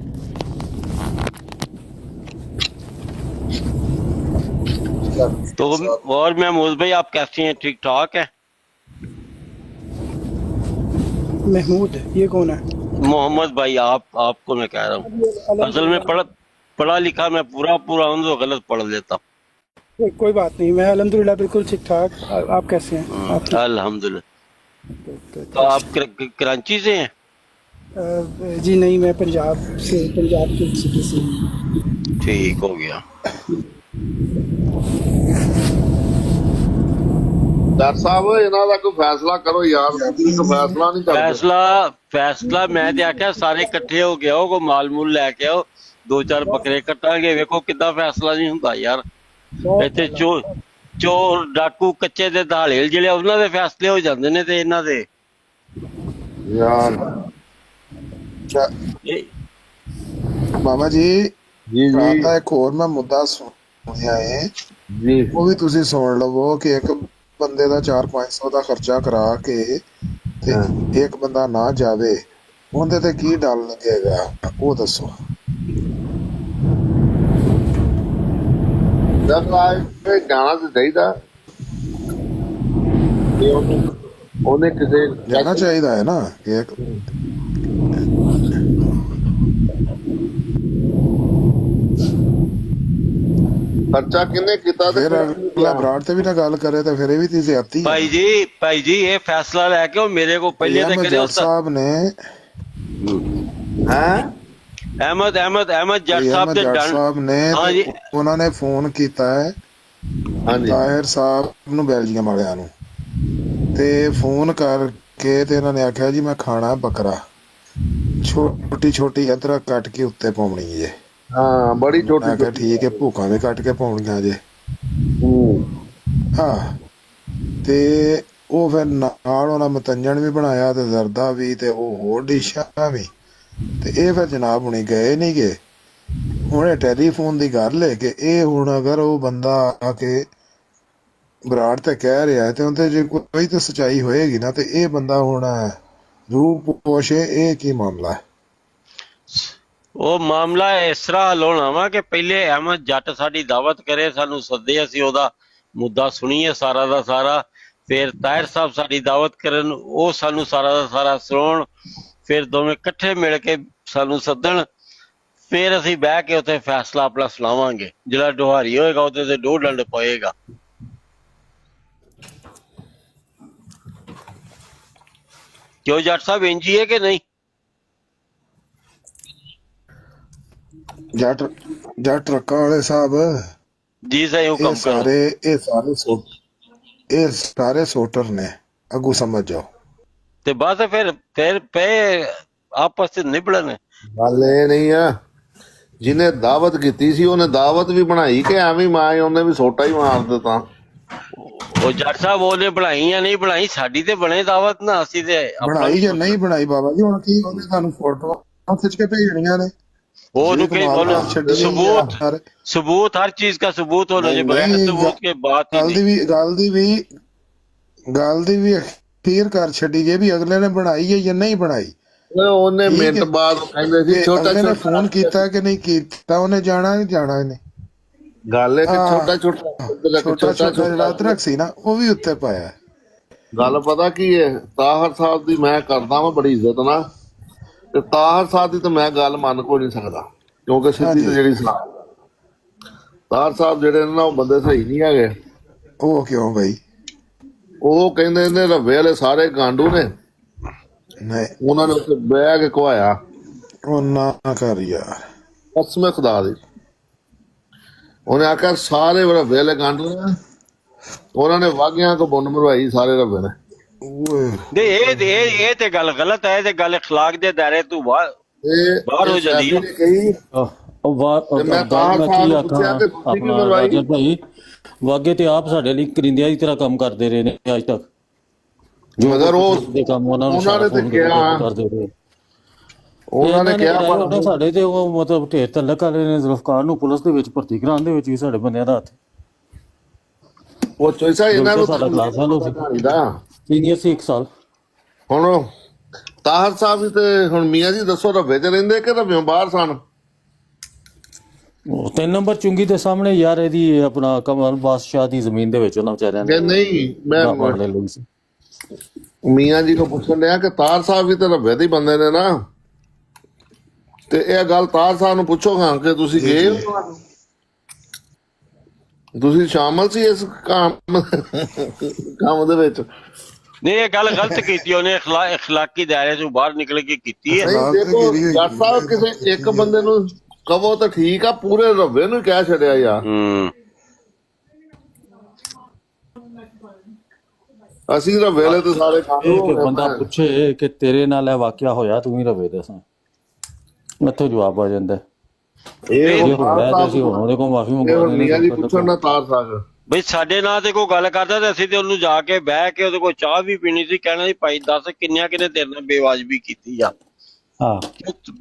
तो और महमूद भाई आप कैसे हैं? ठीक ठाक है? महमूद ये कौन है? मोहम्मद भाई आपको मैं कह रहा हूँ, असल में पढ़ा लिखा मैं पूरा हूँ, तो गलत पढ़ लेता। कोई बात नहीं, मैं अल्हम्दुलिल्लाह बिल्कुल ठीक ठाक। आप कैसे हैं? अल्हम्दुलिल्लाह। तो आप कराची से हैं? जी नहीं, मैं पंजाब की सिटी से। ठीक हो गया। ਡਾਕਟਰ ਸਾਹਿਬ ਇਹਨਾਂ ਦਾ ਕੋਈ ਫੈਸਲਾ ਕਰੋ ਯਾਰ, ਤੁਸੀਂ ਕੋਈ ਫੈਸਲਾ ਨਹੀਂ ਕਰਦੇ। ਫੈਸਲਾ ਮੈਂ ਤੇ ਆਖਿਆ ਸਾਰੇ ਇਕੱਠੇ ਹੋ ਕੇ ਆਓ, ਕੋਈ ਮਾਲ ਮੂਲ ਲੈ ਕੇ ਆਓ, 2-4 ਬੱਕਰੇ ਕੱਟਾਂਗੇ। ਵੇਖੋ ਕਿੱਦਾਂ ਫੈਸਲਾ ਨਹੀਂ ਹੁੰਦਾ ਯਾਰ। ਇੱਥੇ ਚੋਰ ਡਾਕੂ ਕੱਚੇ ਦੇ ਦਹਾੜੇਲ ਜਿਹੜੇ ਉਹਨਾਂ ਦੇ ਫੈਸਲੇ ਹੋ ਜਾਂਦੇ ਨੇ ਤੇ ਇਹਨਾਂ ਦੇ ਯਾਰ ਮਾਮਾ ਜੀ ਜੀ ਰਾਤ ਜੀ ਦਾ ਇੱਕ ਹੋਰ ਮੈਂ ਮੁੱਦਾ ਸੁਣਿਆ ਹੈ, ਜੀ ਉਹ ਵੀ ਤੁਸੀਂ ਸੁਣ ਲਵੋ ਕਿ ਇੱਕ ਬੰਦੇ ਦਾ 400-500 ਦਾ ਖਰਚਾ ਕਰਾ ਕੇ ਤੇ ਇੱਕ ਬੰਦਾ ਨਾ ਜਾਵੇ, ਉਹਦੇ ਤੇ ਕੀ ਡਰ ਲੱਗੇਗਾ ਉਹ ਦੱਸੋ। ਜਾਣਾ ਤਾਂ ਚਾਹੀਦਾ, ਉਹਨੇ ਕਿਸੇ ਜਾਣਾ ਚਾਹੀਦਾ ਹੈ ਨਾ ਕਿ ਇੱਕ ਖਰਚਾ ਕਿੰਨੇ ਕੀਤਾ ਤੇ ਫਿਰ ਅਗਲਾ ਬਰਾੜ ਤੇ ਵੀ ਨਾ ਗੱਲ ਕਰੇ ਤੇ ਫਿਰ ਇਹ ਵੀ ਚੀਜ਼ ਆਤੀ ਹੈ। ਭਾਈ ਜੀ ਇਹ ਫੈਸਲਾ ਲੈ ਕੇ ਉਹ ਮੇਰੇ ਕੋ ਪਹਿਲੇ ਤੇ ਕਰੇ ਜੱਟ ਸਾਹਿਬ ਨੇ ਹੈ ਅਹਿਮਦ ਜੱਟ ਸਾਹਿਬ ਦੇ ਜੱਟ ਡਨ ਸਾਹਿਬ ਨੇ ਹਾਂ ਜੀ। ਉਹਨਾਂ ਨੇ ਫੋਨ ਕੀਤਾ ਹੈ ਹਾਂਜੀ ਤਾਹਿਰ ਸਾਹਿਬ ਨੂੰ, ਬੈਲਜੀਅਮ ਵਾਲਿਆਂ ਨੂੰ, ਤੇ ਫੋਨ ਕਰਕੇ ਤੇ ਇਹਨਾਂ ਨੇ ਆਖਿਆ ਜੀ ਮੈਂ ਖਾਣਾ ਬੱਕਰਾ, ਛੋਟੀ ਅਦਰਕ ਕੱਟ ਕੇ ਉੱਤੇ ਪਾਉਣੀ ਜੇ। ਹਾਂ ਬੜੀ ਛੋਟੀ। ਮੈਂ ਕਿਹਾ ਠੀਕ ਹੈ, ਭੂਖਾਂ ਵੀ ਕੱਟ ਕੇ ਪਾਉਣੀਆਂ ਜੇ। ਹਾਂ ਤੇ ਉਹ ਫਿਰ ਨਾਲ ਉਹਨਾਂ ਮਤੰਜਣ ਵੀ ਬਣਾਇਆ ਤੇ ਜ਼ਰਦਾ ਵੀ ਤੇ ਉਹ ਹੋਰ ਡਿਸ਼ਾਂ ਵੀ, ਤੇ ਇਹ ਫਿਰ ਜਨਾਬ ਹੁਣੇ ਗਏ ਨਹੀਂ ਗਏ। ਹੁਣ ਇਹ ਟੈਲੀਫੋਨ ਦੀ ਗੱਲ ਹੈ ਕਿ ਇਹ ਹੁਣ ਅਗਰ ਉਹ ਬੰਦਾ ਆ ਕੇ ਬਰਾੜ ਤੇ ਕਹਿ ਰਿਹਾ ਤੇ ਉਹਦੇ ਜੇ ਕੋਈ ਤਾਂ ਸੱਚਾਈ ਹੋਏਗੀ ਨਾ, ਤੇ ਇਹ ਬੰਦਾ ਹੁਣ ਰੂਪ ਪੋਸ਼ੇ, ਇਹ ਕੀ ਮਾਮਲਾ ਹੈ? ਉਹ ਮਾਮਲਾ ਇਸ ਤਰ੍ਹਾਂ ਹੱਲ ਹੋਣਾ ਵਾ ਕਿ ਪਹਿਲੇ ਅਹਿਮਦ ਜੱਟ ਸਾਡੀ ਦਾਵਤ ਕਰੇ, ਸਾਨੂੰ ਸੱਦੇ, ਅਸੀਂ ਉਹਦਾ ਮੁੱਦਾ ਸੁਣੀਏ ਸਾਰਾ ਦਾ ਸਾਰਾ। ਫਿਰ ਤਾਹਿਰ ਸਾਹਿਬ ਸਾਡੀ ਦਾਵਤ ਕਰਨ, ਉਹ ਸਾਨੂੰ ਸਾਰਾ ਦਾ ਸਾਰਾ ਸੁਣਾਉਣ। ਫਿਰ ਦੋਵੇਂ ਇਕੱਠੇ ਮਿਲ ਕੇ ਸਾਨੂੰ ਸੱਦਣ, ਫਿਰ ਅਸੀਂ ਬਹਿ ਕੇ ਉੱਥੇ ਫੈਸਲਾ ਆਪਣਾ ਸੁਣਾਵਾਂਗੇ। ਜਿਹੜਾ ਡੁਹਾਰੀ ਹੋਏਗਾ ਉਹਦੇ ਤੇ 2 ਡੰਡ ਪਏਗਾ। ਕਿਉਂ ਜੱਟ ਸਾਹਿਬ ਇੰਝ ਹੀ ਹੈ ਕਿ ਨਹੀਂ? ਜੱਟ ਟਰੱਕਾਂ ਵਾਲੇ ਸਾਹਿਬ, ਜੀ ਸਹੀ ਹੁਕਮ ਕਰੋ। ਇਹ ਸਾਰੇ ਸੋਟਰ ਨੇ, ਅੱਗੂ ਸਮਝ ਜਾਓ। ਤੇ ਬਸ ਫਿਰ ਪਏ ਆਪਸ ਚ ਨਿਬੜਨ। ਗੱਲ ਇਹ ਨਹੀਂ ਆ, ਜਿਹਨੇ ਦਾਵਤ ਕੀਤੀ ਸੀ ਉਹਨੇ ਦਾਵਤ ਵੀ ਬਣਾਈ ਕਿ ਐਵੇਂ ਮਾਂ ਉਹਨੇ ਵੀ ਸੋਟਾ ਹੀ ਮਾਰ ਦਿੱਤਾ। ਉਹ ਜੱਟ ਸਾਹਿਬ ਉਹਨੇ ਬਣਾਈ ਜਾਂ ਨਹੀਂ ਬਣਾਈ, ਸਾਡੀ ਤੇ ਬਣੇ ਦਾਵਤ ਨਾ, ਅਸੀਂ ਤੇ ਬਣਾਈ ਜਾਂ ਨਹੀਂ ਬਣਾਈ ਬਾਬਾ ਜੀ, ਹੁਣ ਕੀ ਉਹਨੇ ਤੁਹਾਨੂੰ ਫੋਟੋ ਖਿੱਚ ਕੇ ਭੇਜਣੀਆਂ ਨੇ। ਉਹਨੂੰ सबूत हर चीज का सबूत होना चाहिए, बगैर सबूत के बात ही नहीं। ਗੱਲ ਦੀ ਵੀ ਅਖੀਰ ਕਰ ਛੱਡੀ ਜੇ ਵੀ ਅਗਲੇ ਨੇ ਬਣਾਈ ਹੈ ਜਾਂ ਨਹੀਂ ਬਣਾਈ। ਉਹਨੇ ਮਿੰਟ ਬਾਅਦ ਕਹਿੰਦੇ ਸੀ ਛੋਟਾ ਫੋਨ ਕੀਤਾ ਕਿ ਨਹੀਂ ਕੀਤਾ, ਉਹਨੇ ਜਾਣਾ ਇਹਨੇ। ਗੱਲ ਹੈ ਕਿ ਛੋਟਾ ਜਿਹੜਾ ਅਦਰਕ ਸੀ ਨਾ ਉਹ ਵੀ ਉੱਤੇ ਪਾਇਆ। ਗੱਲ ਪਤਾ ਕੀ ਹੈ, ਤਾਹਰ ਸਾਹਿਬ ਦੀ ਮੈਂ ਕਰਦਾ ਵਾਂ ਬੜੀ ਇੱਜ਼ਤ ਨਾ, ਤੇ ਤਾਹਰ ਸਾਹਿਬ ਦੀ ਤਾਂ ਮੈਂ ਗੱਲ ਮੰਨ ਕੋ ਨਹੀਂ ਸਕਦਾ, ਕਿਉਂਕਿ ਸਿੱਧੀ ਜਿਹੜੀ ਸਲਾਹ ਤਾਹਰ ਸਾਹਿਬ ਜਿਹੜੇ ਨੇ ਨਾ ਉਹ ਬੰਦੇ ਸਹੀ ਨਹੀਂ ਹੈਗੇ। ਉਹ ਕਿਉਂ ਬਈ? ਉਹ ਕਹਿੰਦੇ ਨੇ ਰੱਵੇ ਵਾਲੇ ਸਾਰੇ ਗਾਂਡੂ ਨੇ, ਨਹੀਂ ਉਹਨਾਂ ਨੇ ਉੱਥੇ ਬਹਿ ਕੇ ਘਵਾਇਆ। ਉਹ ਨਾ ਕਰ ਯਾਰ, ਕਸਮ ਖੁਦਾ ਦੀ। ਉਹਨੇ ਆਖਿਆ ਸਾਰੇ ਰੱਵੇ ਵਾਲੇ ਗਾਂਡੂ ਨੇ, ਉਹਨਾਂ ਨੇ ਵਾਗਿਆਂ ਕੋ ਬੁੰਨ ਮਰਵਾਈ ਸਾਰੇ ਰੱਵੇ ਨੇ। ਇਹ ਤੇ ਗੱਲ ਗਲਤ ਹੈ, ਤੇ ਗੱਲ ਅਖਲਾਕ ਦੇ ਦਾਇਰੇ ਤੋਂ ਬਾਹਰ ਹੋ ਜਾਂਦੀ ਹੈ। ਭਾਈ ਵਾਗੇ ਤੇ ਆਪ ਸਾਡੇ ਲਈ ਕਰਿੰਦਿਆਂ ਦੀ ਤਰ੍ਹਾਂ ਕੰਮ ਕਰਦੇ ਰਹੇ ਨੇ ਅੱਜ ਤੱਕ। ਮਗਰ ਉਹ ਕੰਮ ਉਹਨਾਂ ਨੇ ਤੇ ਕਿਹਾ, ਕਰਦੇ ਰਹੇ। ਉਹਨਾਂ ਨੇ ਕਿਹਾ ਸਾਡੇ ਤੇ ਉਹ ਮਤਲਬ ਢੇਰ ਤਲਕ ਵਾਲੇ ਨੇ ਜ਼ੁਲਫਕਾਰ ਨੂੰ ਪੁਲਿਸ ਦੇ ਵਿੱਚ ਭਰਤੀ ਕਰਾਉਣ ਦੇ ਵਿੱਚ ਵੀ ਸਾਡੇ ਬੰਦਿਆਂ ਦਾ ਹੱਥ। ਉਹ ਚੋਇਸਾ ਇਹਨਾਂ ਨੂੰ ਸਾਡਾ ਕਲਾਸ ਵਾਲੋ ਸੀਨੀਅਰ ਸੀ 1 ਸਾਲ। ਹੁਣ ਤਾਹਰ ਸਾਹਿਬ ਵੀ ਤੇ ਹੁਣ ਮੀਆਂ ਜੀ ਦੱਸੋ ਰੱਵੇ ਚ ਰਹਿੰਦੇ ਕਿ ਰੱਵਿਓਂ ਬਾਹਰ ਸਨ? ਉਹ 3 ਨੰਬਰ ਚੁੰਗੀ ਦੇ ਸਾਹਮਣੇ ਯਾਰ ਇਹਦੀ ਆਪਣਾ ਕਮਲ ਬਾਦਸ਼ਾਹ ਦੀ ਜ਼ਮੀਨ ਦੇ ਵਿੱਚ ਉਹਨਾਂ ਵਿਚਾਰਿਆਂ ਨੇ ਨਹੀਂ। ਮੈਂ ਸੀ ਮੀਆਂ ਜੀ ਨੂੰ ਪੁੱਛਣ ਡਿਆ ਕਿ ਤਾਰ ਸਾਹਿਬ ਵੀ ਤੇ ਰੱਵੇ ਦੇ ਬੰਦੇ ਨੇ ਨਾ, ਤੇ ਇਹ ਗੱਲ ਤਾਰ ਸਾਹਿਬ ਨੂੰ ਪੁੱਛੋਗਾ ਕਿ ਤੁਸੀਂ ਗਏ ਹੋ, ਤੁਸੀਂ ਸ਼ਾਮਲ ਸੀ ਇਸ ਕੰਮ ਦੇ ਵਿੱਚ? ਨਹੀਂ, ਇਹ ਗੱਲ ਗਲਤ ਕੀਤੀ ਉਹਨੇ, ਅਖਲਾਕੀ ਦਾਇਰੇ ਤੋਂ ਬਾਹਰ ਨਿਕਲ ਕੇ ਕੀਤੀ ਹੈ। ਦੇਖੋ ਜੱਟ ਸਾਹਿਬ ਕਿਸੇ ਇੱਕ ਬੰਦੇ ਨੂੰ ਕਹੋ ਤਾਂ ਠੀਕ ਆ, ਪੂਰੇ ਰੱਵੇ ਨੂੰ ਕਹਿ ਛੱਡਿਆ ਯਾਰ। ਅਸੀਂ ਤਾਂ ਵੇਲੇ ਤੇ ਸਾਰੇ ਕੰਮ ਇਹ ਹੋ ਕਿ ਗਏ ਬੰਦਾ ਮੈਂ। ਪੁੱਛੇ ਕਿ ਤੇਰੇ ਨਾਲ ਇਹ ਵਾਕਿਆ ਹੋਇਆ, ਤੂੰ ਹੀ ਰਵੇ ਦੱਸਾਂ, ਇੱਥੋਂ ਜਵਾਬ ਆ ਜਾਂਦਾ। ਇਹ ਜੇ ਹੁਣ ਹੋਇਆ ਤੇ ਅਸੀਂ ਹੁਣ ਉਹਦੇ ਕੋਲ ਮਾਫੀ ਇਹ ਮੰਗਵਾ ਹੁਣ ਲੈਣੀ। ਮੀਆਂ ਜੀ ਪੁੱਛਣ ਨਾ ਤਾਰ ਸਾਗ। ਬਈ ਸਾਡੇ ਨਾਲ ਤੇ ਕੋਈ ਗੱਲ ਕਰਦਾ ਤੇ ਅਸੀਂ ਤੇ ਉਹਨੂੰ ਜਾ ਕੇ ਬਹਿ ਕੇ ਉਹਦੇ ਕੋਲ ਚਾਹ ਵੀ ਪੀਣੀ ਸੀ, ਕਹਿਣਾ ਸੀ ਭਾਈ ਦੱਸ ਕਿੰਨਿਆਂ ਕਿਨੇ ਤੇਰੇ ਨਾਲ ਬੇਵਾਜਬੀ ਕੀਤੀ ਆ। ਹਾਂ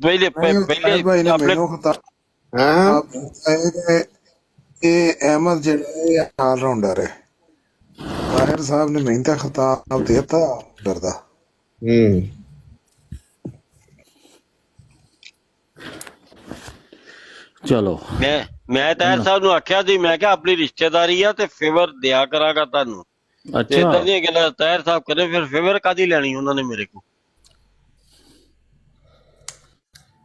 ਪਹਿਲੇ ਤਾਹਿਰ ਭਾਈ ਨੇ ਆਪਣੇ ਮੈਨੂੰ ਖਤਾ ਹੈਂ ਇਹ ਅਹਿਮਦ ਜਿਹੜੇ ਆਲ ਰਾਉਂਡਰ ਹੈ, ਤਾਹਿਰ ਸਾਹਿਬ ਨੇ ਮੈਨੂੰ ਤਾਂ ਖਿਤਾਬ ਦੇਤਾ ਡਰਦਾ। ਚਲੋ ਮੈਂ ਤਾਹਿਰ ਸਾਹਿਬ ਨੂੰ ਆਖਿਆ ਸੀ, ਮੈਂ ਕਿਹਾ ਆਪਣੀ ਰਿਸ਼ਤੇਦਾਰੀ ਆ ਤੇ ਫੇਵਰ ਦਿਆ ਕਰਾਂਗਾ ਤੁਹਾਨੂੰ, ਤੇ ਅੱਛਾ ਇਦਾਂ ਦੀਆਂ ਗੱਲਾਂ ਤਾਹਿਰ ਸਾਹਿਬ ਕਰੇ, ਫਿਰ ਫੇਵਰ ਕਾਦੀ ਲੈਣੀ ਉਹਨਾਂ ਨੇ ਮੇਰੇ ਕੋਲ।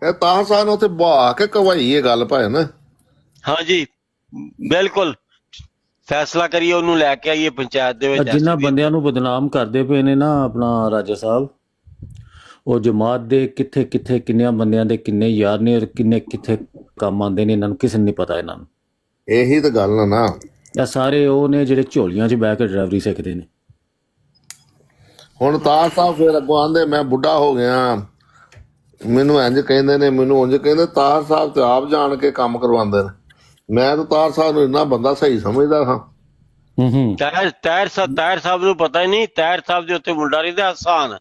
ਇਹ ਤਾਰ ਸਾਗ ਨੂੰ ਉੱਥੇ ਬਹਾ ਕੇ ਕਵਾਈ ਇਹ ਗੱਲ ਭਾਏ ਨਾ। ਹਾਂਜੀ ਬਿਲਕੁਲ, ਫੈਸਲਾ ਕਰੀਏ ਉਹਨੂੰ ਲੈ ਕੇ ਆਈਏ ਪੰਚਾਇਤ ਦੇ ਵਿੱਚ। ਜਿਨ੍ਹਾਂ ਬੰਦਿਆਂ ਨੂੰ ਬਦਨਾਮ ਕਰਦੇ ਪਏ ਨੇ ਨਾ ਆਪਣਾ ਰਾਜਾ ਸਾਹਿਬ, ਉਹ ਜਮਾਤ ਦੇ ਕਿੱਥੇ ਕਿੱਥੇ ਕਿੰਨਿਆਂ ਬੰਦਿਆਂ ਦੇ ਕਿੰਨੇ ਯਾਰ ਨੇ ਔਰ ਕਿੰਨੇ ਕਿੱਥੇ ਕੰਮ ਆਉਂਦੇ ਨੇ, ਇਹਨਾਂ ਨੂੰ ਕਿਸੇ ਨੂੰ ਨਹੀਂ ਪਤਾ। ਇਹਨਾਂ ਨੂੰ ਇਹੀ ਤਾਂ ਗੱਲ ਆ ਨਾ। ਇਹ ਸਾਰੇ ਉਹ ਨੇ ਜਿਹੜੇ ਝੋਲੀਆਂ 'ਚ ਬਹਿ ਕੇ ਡਰਾਈਵਰੀ ਸਿੱਖਦੇ ਨੇ। ਹੁਣ ਤਾਰ ਸਾਹਿਬ ਫਿਰ ਅੱਗੋਂ ਆਂਦੇ ਮੈਂ ਬੁੱਢਾ ਹੋ ਗਿਆ, ਮੈਨੂੰ ਇੰਜ ਕਹਿੰਦੇ ਨੇ, ਮੈਨੂੰ ਉਂਝ ਕਹਿੰਦੇ। ਤਾਰ ਸਾਹਿਬ ਤੇ ਆਪ ਜਾਣ ਕੇ ਕੰਮ ਕਰਵਾਉਂਦੇ ਨੇ। ਮੈਂ ਤਾਂ ਤਾਰ ਸਾਹਿਬ ਨੂੰ ਇੰਨਾ ਬੰਦਾ ਸਹੀ ਸਮਝਦਾ ਹਾਂ। ਤਾਹਿਰ ਸਾਹਿਬ ਨੂੰ ਪਤਾ ਹੀ ਨਹੀਂ। ਤਾਹਿਰ ਸਾਹਿਬ ਦੇ ਉੱਤੇ ਮੁੰਡਾ ਰਹਿੰਦਾ ਹਸਾਨ,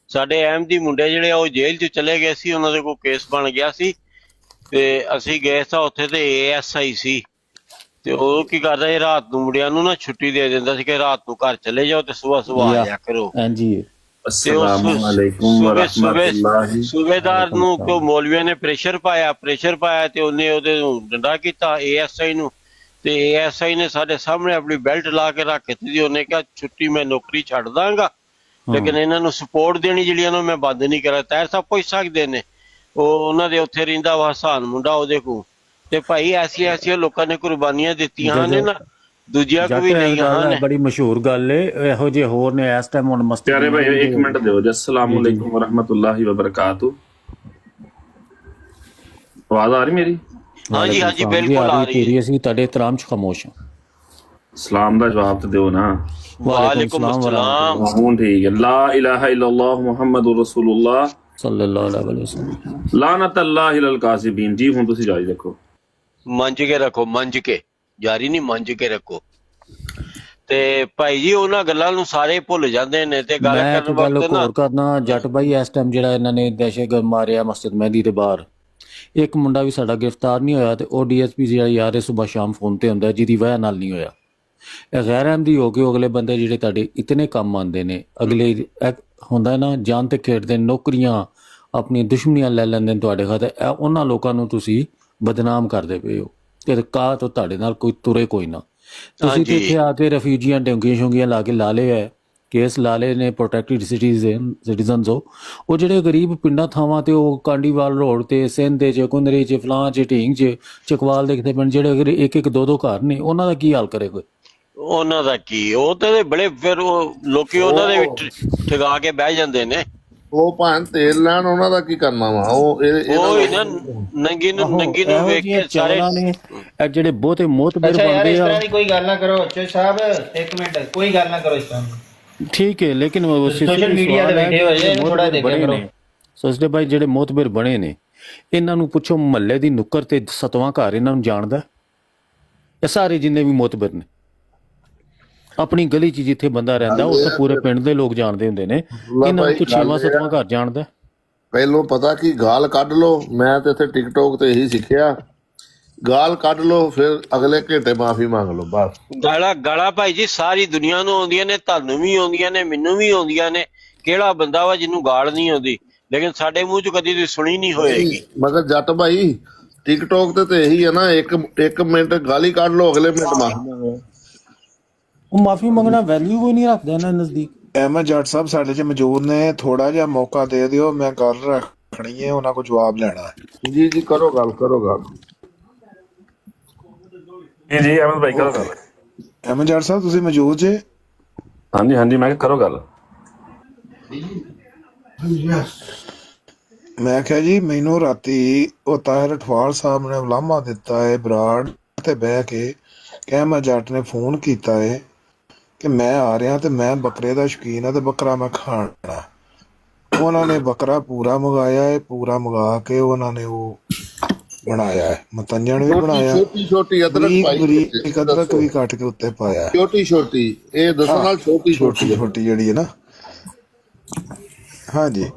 ਸਾਡੇ ਅਹਿਮਦੀ ਮੁੰਡੇ ਜਿਹੜੇ ਉਹ ਜੇਲ੍ਹ 'ਚ ਚਲੇ ਗਏ ਸੀ, ਉਹਨਾਂ ਦੇ ਕੋਲ ਕੇਸ ਬਣ ਗਿਆ ਸੀ ਤੇ ਅਸੀਂ ਗਏ ਸਾਂ ਉੱਥੇ ਤੇ ASI ਸੀ, ਤੇ ਉਹ ਕੀ ਕਰਦਾ ਸੀ, ਰਾਤ ਨੂੰ ਮੁੰਡਿਆਂ ਨੂੰ ਨਾ ਛੁੱਟੀ ਦੇ ਦਿੰਦਾ ਸੀ ਕਿ ਰਾਤ ਨੂੰ ਘਰ ਚਲੇ ਜਾਓ ਤੇ ਸਵੇਰ ਆ ਜਾਇਆ ਕਰੋ। ਹਾਂਜੀ ਸੂਬੇਦਾਰ ਨੂੰ ਕਿਉਂ ਮੌਲਵੀਆਂ ਨੇ ਪ੍ਰੈਸ਼ਰ ਪਾਇਆ ਤੇ ਉਹਨੇ ਉਹਦੇ ਨੂੰ ਡੰਡਾ ਕੀਤਾ ASI ਨੂੰ, ਤੇ ASI ਨੇ ਸਾਡੇ ਸਾਹਮਣੇ ਆਪਣੀ ਬੈਲਟ ਲਾ ਕੇ ਰੱਖ ਦਿੱਤੀ ਸੀ। ਉਹਨੇ ਕਿਹਾ ਛੁੱਟੀ ਮੈਂ ਨੌਕਰੀ ਛੱਡ ਦਾਂਗਾ, ਲੇਕਿਨ ਇਹਨਾਂ ਨੂੰ ਸਪੋਰਟ ਦੇਣੀ ਜਿਹੜੀਆਂ ਨੂੰ ਮੈਂ ਬੰਦ ਨਹੀਂ ਕਰਾਂ। ਤਾਹਿਰ ਸਾਹਿਬ ਪੁੱਛ ਸਕਦੇ ਨੇ, ਉਹ ਉਹਨਾਂ ਦੇ ਉੱਥੇ ਰਹਿੰਦਾ ਵਾ ਹਸਾਨ ਮੁੰਡਾ ਉਹਦੇ ਕੋਲ। ਤੇ ਭਾਈ ਐਸੀਆਂ ਲੋਕਾਂ ਨੇ ਕੁਰਬਾਨੀਆਂ ਦਿੱਤੀਆਂ ਨੇ ਨਾ, ਦੂਜਿਆਂ ਕੋ ਵੀ ਲਈਆਂ ਨੇ। ਬੜੀ ਮਸ਼ਹੂਰ ਗੱਲ ਏ, ਇਹੋ ਜਿਹੇ ਹੋਰ ਨੇ ਇਸ ਟਾਈਮ ਹੁਣ ਮਸਤੀ। ਪਿਆਰੇ ਭਾਈ 1 ਮਿੰਟ ਦਿਓ ਜੀ। अस्सलाम वालेकुम व रहमतुल्लाहि व बरकातहू। आवाज आ रही मेरी? ਹਾਂਜੀ ਹਾਂਜੀ ਬਿਲकुल ਆ ਰਹੀ ਹੈ। ਅਸੀਂ ਤੁਹਾਡੇ ਇਤਰਾਮ 'ਚ ਖਾਮੋਸ਼ ਹਾਂ। सलाम ਦਾ ਜਵਾਬ ਤੇ ਦਿਓ ਨਾ। ਵਾਲੇकुम अस्सलाम। ਹੁਣ ਠੀਕ ਹੈ। ਲਾ ਇਲਾਹਾ ਇल्लल्लाह मुहम्मदुर रसूलुल्लाह ਸੱਲੱਲਾਹੁ ਅਲੈहि ਵਸੱਲਮ। ਲਾਨਤ ਅੱਲਾਹ ਅਲਲ ਕਾਸਿਬੀਨ। ਜੀ ਹੁਣ ਤੁਸੀਂ ਜਾਰੀ ਰੱਖੋ। ਮੰਜ ਕੇ ਰੱਖੋ, ਮੰਜ ਕੇ, ਜਾਰੀ ਨਹੀਂ, ਮੰਜ ਕੇ ਰੱਖੋ। ਤੇ ਭਾਈ ਜੀ ਉਹਨਾਂ ਗੱਲਾਂ ਨੂੰ ਸਾਰੇ ਭੁੱਲ ਜਾਂਦੇ ਨੇ ਤੇ ਗੱਲ ਮੈਂ ਕਰਨ ਗੱਲ ਵਕਤ ਨਾ ਹੋਰ ਕਰਨਾ ਜੱਟ ਬਾਈ, ਇਸ ਟਾਈਮ ਜਿਹੜਾ ਇਹਨਾਂ ਨੇ ਦਹਿਸ਼ਤਗਰਦ ਮਾਰਿਆ ਮਸਜਿਦ ਮਹਿਦੀ ਦੇ ਬਾਹਰ, ਇੱਕ ਮੁੰਡਾ ਵੀ ਸਾਡਾ ਗ੍ਰਿਫਤਾਰ ਨਹੀਂ ਹੋਇਆ, ਤੇ ਉਹ DSP ਜਿਹੜਾ ਯਾਰ ਇਹ ਸੁਬਾਹ ਸ਼ਾਮ ਫੋਨ ਤੇ ਹੁੰਦਾ, ਜਿਹਦੀ ਵਜ੍ਹਾ ਨਾਲ ਨਹੀਂ ਹੋਇਆ। ਇਹ ਗੈਰ ਅਹਿਮਦੀ ਹੋ ਕੇ ਅਗਲੇ ਬੰਦੇ ਜਿਹੜੇ ਤੁਹਾਡੇ ਇਤਨੇ ਕੰਮ ਆਉਂਦੇ ਨੇ, ਅਗਲੇ ਹੁੰਦਾ ਨਾ ਜਾਨ ਤੇ ਖੇਡਦੇ, ਨੌਕਰੀਆਂ ਆਪਣੀਆਂ ਦੁਸ਼ਮਣੀਆਂ ਲੈ ਲੈਂਦੇ ਨੇ ਤੁਹਾਡੇ ਖਾਤੇ। ਉਹਨਾਂ ਲੋਕਾਂ ਨੂੰ ਤੁਸੀਂ ਬਦਨਾਮ ਕਰਦੇ ਪਏ ਹੋ, ਤੇ ਕਾਹ ਤੋਂ ਤੁਹਾਡੇ ਨਾਲ ਕੋਈ ਤੁਰੇ ਕੋਈ ਨਾ। ਤੁਸੀਂ ਤੇ ਇੱਥੇ ਆ ਕੇ ਰਫਿਊਜੀਆਂ ਡਿਊਗੀਆਂ ਸ਼ੁੰਗੀਆਂ ਲਾ ਕੇ ਲਾ ਲਏ ਹੈ, ਕੇਸ ਲਾ ਲਏ ਨੇ ਪ੍ਰੋਟੈਕਟਿਡ ਸਿਟੀਜ਼ਨਸ। ਉਹ ਜਿਹੜੇ ਗਰੀਬ ਪਿੰਡਾਂ ਥਾਵਾਂ ਤੇ ਉਹ ਕਾਂਡੀਵਾਲ ਰੋਡ ਤੇ, ਸਿੰਧ ਦੇ 'ਚ, ਕੁੰਦਰੀ 'ਚ, ਫਲਾਂ 'ਚ, ਢੀਂਗ 'ਚ, ਚਕਵਾਲ ਦੇ ਕਿਤੇ ਪਿੰਡ ਜਿਹੜੇ ਅਗਰ ਇੱਕ ਇੱਕ ਦੋ ਘਰ ਨੇ, ਉਹਨਾਂ ਦਾ ਕੀ ਹਾਲ ਕਰੇ ਕੋਈ? ਉਹਨਾਂ ਦਾ ਕੀ, ਉਹ ਤੇ ਬੜੇ ਫਿਰ ਉਹ ਲੋਕੀ ਉਹਨਾਂ ਦੇ ਵਿੱਚ ਠਗਾ ਕੇ ਬਹਿ ਜਾਂਦੇ ਨੇ। ਉਹ ਭਾਂ ਤੇਲ ਲੈਣ, ਉਹਨਾਂ ਦਾ ਕੀ ਕਰਨਾ ਵਾ? ਉਹ ਨਾ ਨੰਗੀ ਨੂੰ ਵੇਖ ਕੇ ਸਾਰੇ ਨੇ ਇਹ ਜਿਹੜੇ ਬਹੁਤੇ ਮੋਤਬਰ ਅੱਛਾ ਯਾਰ, ਬਣਦੇ ਇਸ ਆ। ਤਰ੍ਹਾਂ ਦੀ ਕੋਈ ਗੱਲ ਨਾ ਕਰੋ ਸਾਹਿਬ, ਇੱਕ ਮਿੰਟ, ਕੋਈ ਗੱਲ ਨਾ ਕਰੋ ਇਸ ਤਰ੍ਹਾਂ ਦੀ। ਠੀਕ ਹੈ, ਲੇਕਿਨ ਸੋਸ਼ਲ ਮੀਡੀਆ ਤੇ ਬੈਠੇ ਹੋਏ ਜੇ ਥੋੜਾ ਦੇਖਿਆ ਕਰੋ। ਸੋਚਦੇ ਭਾਈ ਜਿਹੜੇ ਮੋਤਬਰ ਬਣੇ ਨੇ, ਇਹਨਾਂ ਨੂੰ ਪੁੱਛੋ ਮਹੱਲੇ ਦੀ ਨੁੱਕਰ ਤੇ 7ਵਾਂ ਘਰ ਇਹਨਾਂ ਨੂੰ ਜਾਣਦਾ। ਇਹ ਸਾਰੇ ਜਿੰਨੇ ਵੀ ਮੋਤਬਰ ਨੇ ਆਪਣੀ ਗਲੀ 'ਚ ਜਿੱਥੇ ਬੰਦਾ ਰਹਿੰਦਾ, ਉਹ ਤਾਂ ਪੂਰੇ ਪਿੰਡ ਦੇ ਲੋਕ ਜਾਣਦੇ ਹੁੰਦੇ ਨੇ। ਇਹਨਾਂ ਨੂੰ ਤਾਂ 6ਵਾਂ 7ਵਾਂ ਘਰ ਜਾਣਦਾ। ਪਹਿਲੋਂ ਪਤਾ ਕੀ ਗਾਲ ਕੱਢ ਲੋ। ਮੈਂ ਤੇ ਇੱਥੇ ਟਿਕਟੋਕ ਤੇ ਇਹੀ ਸਿੱਖਿਆ, ਗਾਲ ਕੱਢ ਲੋ, ਫਿਰ ਅਗਲੇ ਘੰਟੇ ਮਾਫੀ ਮੰਗ ਲਓ ਬਸ। ਗਾਲਾਂ ਭਾਈ ਜੀ ਸਾਰੀ ਦੁਨੀਆ ਨੂੰ ਆਉਂਦੀਆਂ ਨੇ, ਤੁਹਾਨੂੰ ਵੀ ਆਉਂਦੀਆਂ ਨੇ, ਮੈਨੂੰ ਵੀ ਆਉਂਦੀਆਂ ਨੇ। ਕਿਹੜਾ ਬੰਦਾ ਵਾ ਜਿਹਨੂੰ ਗਾਲ ਨਹੀਂ ਆਉਂਦੀ? ਲੇਕਿਨ ਸਾਡੇ ਮੂੰਹ 'ਚ ਕਦੀ ਸੁਣੀ ਨਹੀਂ ਹੋਏਗੀ। ਮਗਰ ਜੱਟ ਭਾਈ ਟਿਕਟੋਕ ਤੇ ਇਹੀ ਹੈ ਨਾ, ਇੱਕ ਮਿੰਟ ਗਾਲੀ ਕੱਢ ਲੋ, ਅਗਲੇ ਮਿੰਟ ਮਾਫੀ ਮੰਗੋ। ਉਹ ਮਾਫੀ ਮੰਗਣਾ ਵੈਲਿਊ ਕੋਈ ਨਹੀਂ ਰੱਖਦਾ ਇਹਨਾਂ ਨਜ਼ਦੀਕ। ਅਹਿਮਦ ਜੱਟ ਸਾਹਿਬ ਸਾਡੇ 'ਚ ਮੌਜੂਦ ਨੇ, ਥੋੜਾ ਜਿਹਾ ਮੌਕਾ ਦੇ ਦਿਓ, ਮੈਂ ਗੱਲ ਰੱਖਣੀ ਹੈ, ਉਹਨਾਂ ਕੋਲ ਜਵਾਬ ਲੈਣਾ ਹੈ। ਜੀ ਜੀ ਕਰੋ ਗੱਲ, ਕਰੋ ਗੱਲ। ਜੀ ਅਹਿਮਦ ਭਾਈ ਕਰੋ ਗੱਲ। ਅਹਿਮਦ ਜੱਟ ਸਾਹਿਬ ਤੁਸੀਂ ਮੌਜੂਦ ਜੇ? ਹਾਂਜੀ ਹਾਂਜੀ, ਮੈਂ ਕਿਹਾ ਕਰੋ ਗੱਲ। ਮੈਂ ਕਿਹਾ ਜੀ ਮੈਨੂੰ ਰਾਤੀ ਉਹ ਤਾਹਿਰ ਅਠਵਾਲ ਸਾਹਿਬ ਨੇ ਉਲਾਮਾ ਦਿੱਤਾ ਹੈ ਬਰਾੜ ਤੇ ਬਹਿ ਕੇ ਕਿ ਅਹਿਮਦ ਜੱਟ ਨੇ ਫੋਨ ਕੀਤਾ ਹੈ ਕਿ ਮੈਂ ਆ ਰਿਹਾ ਤੇ ਮੈਂ ਬੱਕਰੇ ਦਾ ਸ਼ੌਕੀਨ ਆ ਤੇ ਬੱਕਰਾ ਮੈਂ ਖਾਣਾ। ਉਹਨਾਂ ਨੇ ਬੱਕਰਾ ਪੂਰਾ ਮੰਗਾਇਆ ਹੈ, ਪੂਰਾ ਮੰਗਾ ਕੇ ਉਹਨਾਂ ਨੇ ਉਹ ਬਣਾਇਆ ਹੈ, ਮਤੰਜਣ ਵੀ ਬਣਾਇਆ, ਛੋਟੀ ਛੋਟੀ ਅਦਰਕ ਬਰੀਕ ਪਾਈ ਬਰੀਕ ਅਦਰਕ ਵੀ ਕੱਟ ਕੇ ਉੱਤੇ ਪਾਇਆ ਹੈ। ਛੋਟੀ ਛੋਟੀ, ਇਹ ਦੱਸਣ ਨਾਲ ਛੋਟੀ ਛੋਟੀ ਛੋਟੀ ਜਿਹੜੀ ਹੈ ਨਾ, ਹਾਂਜੀ।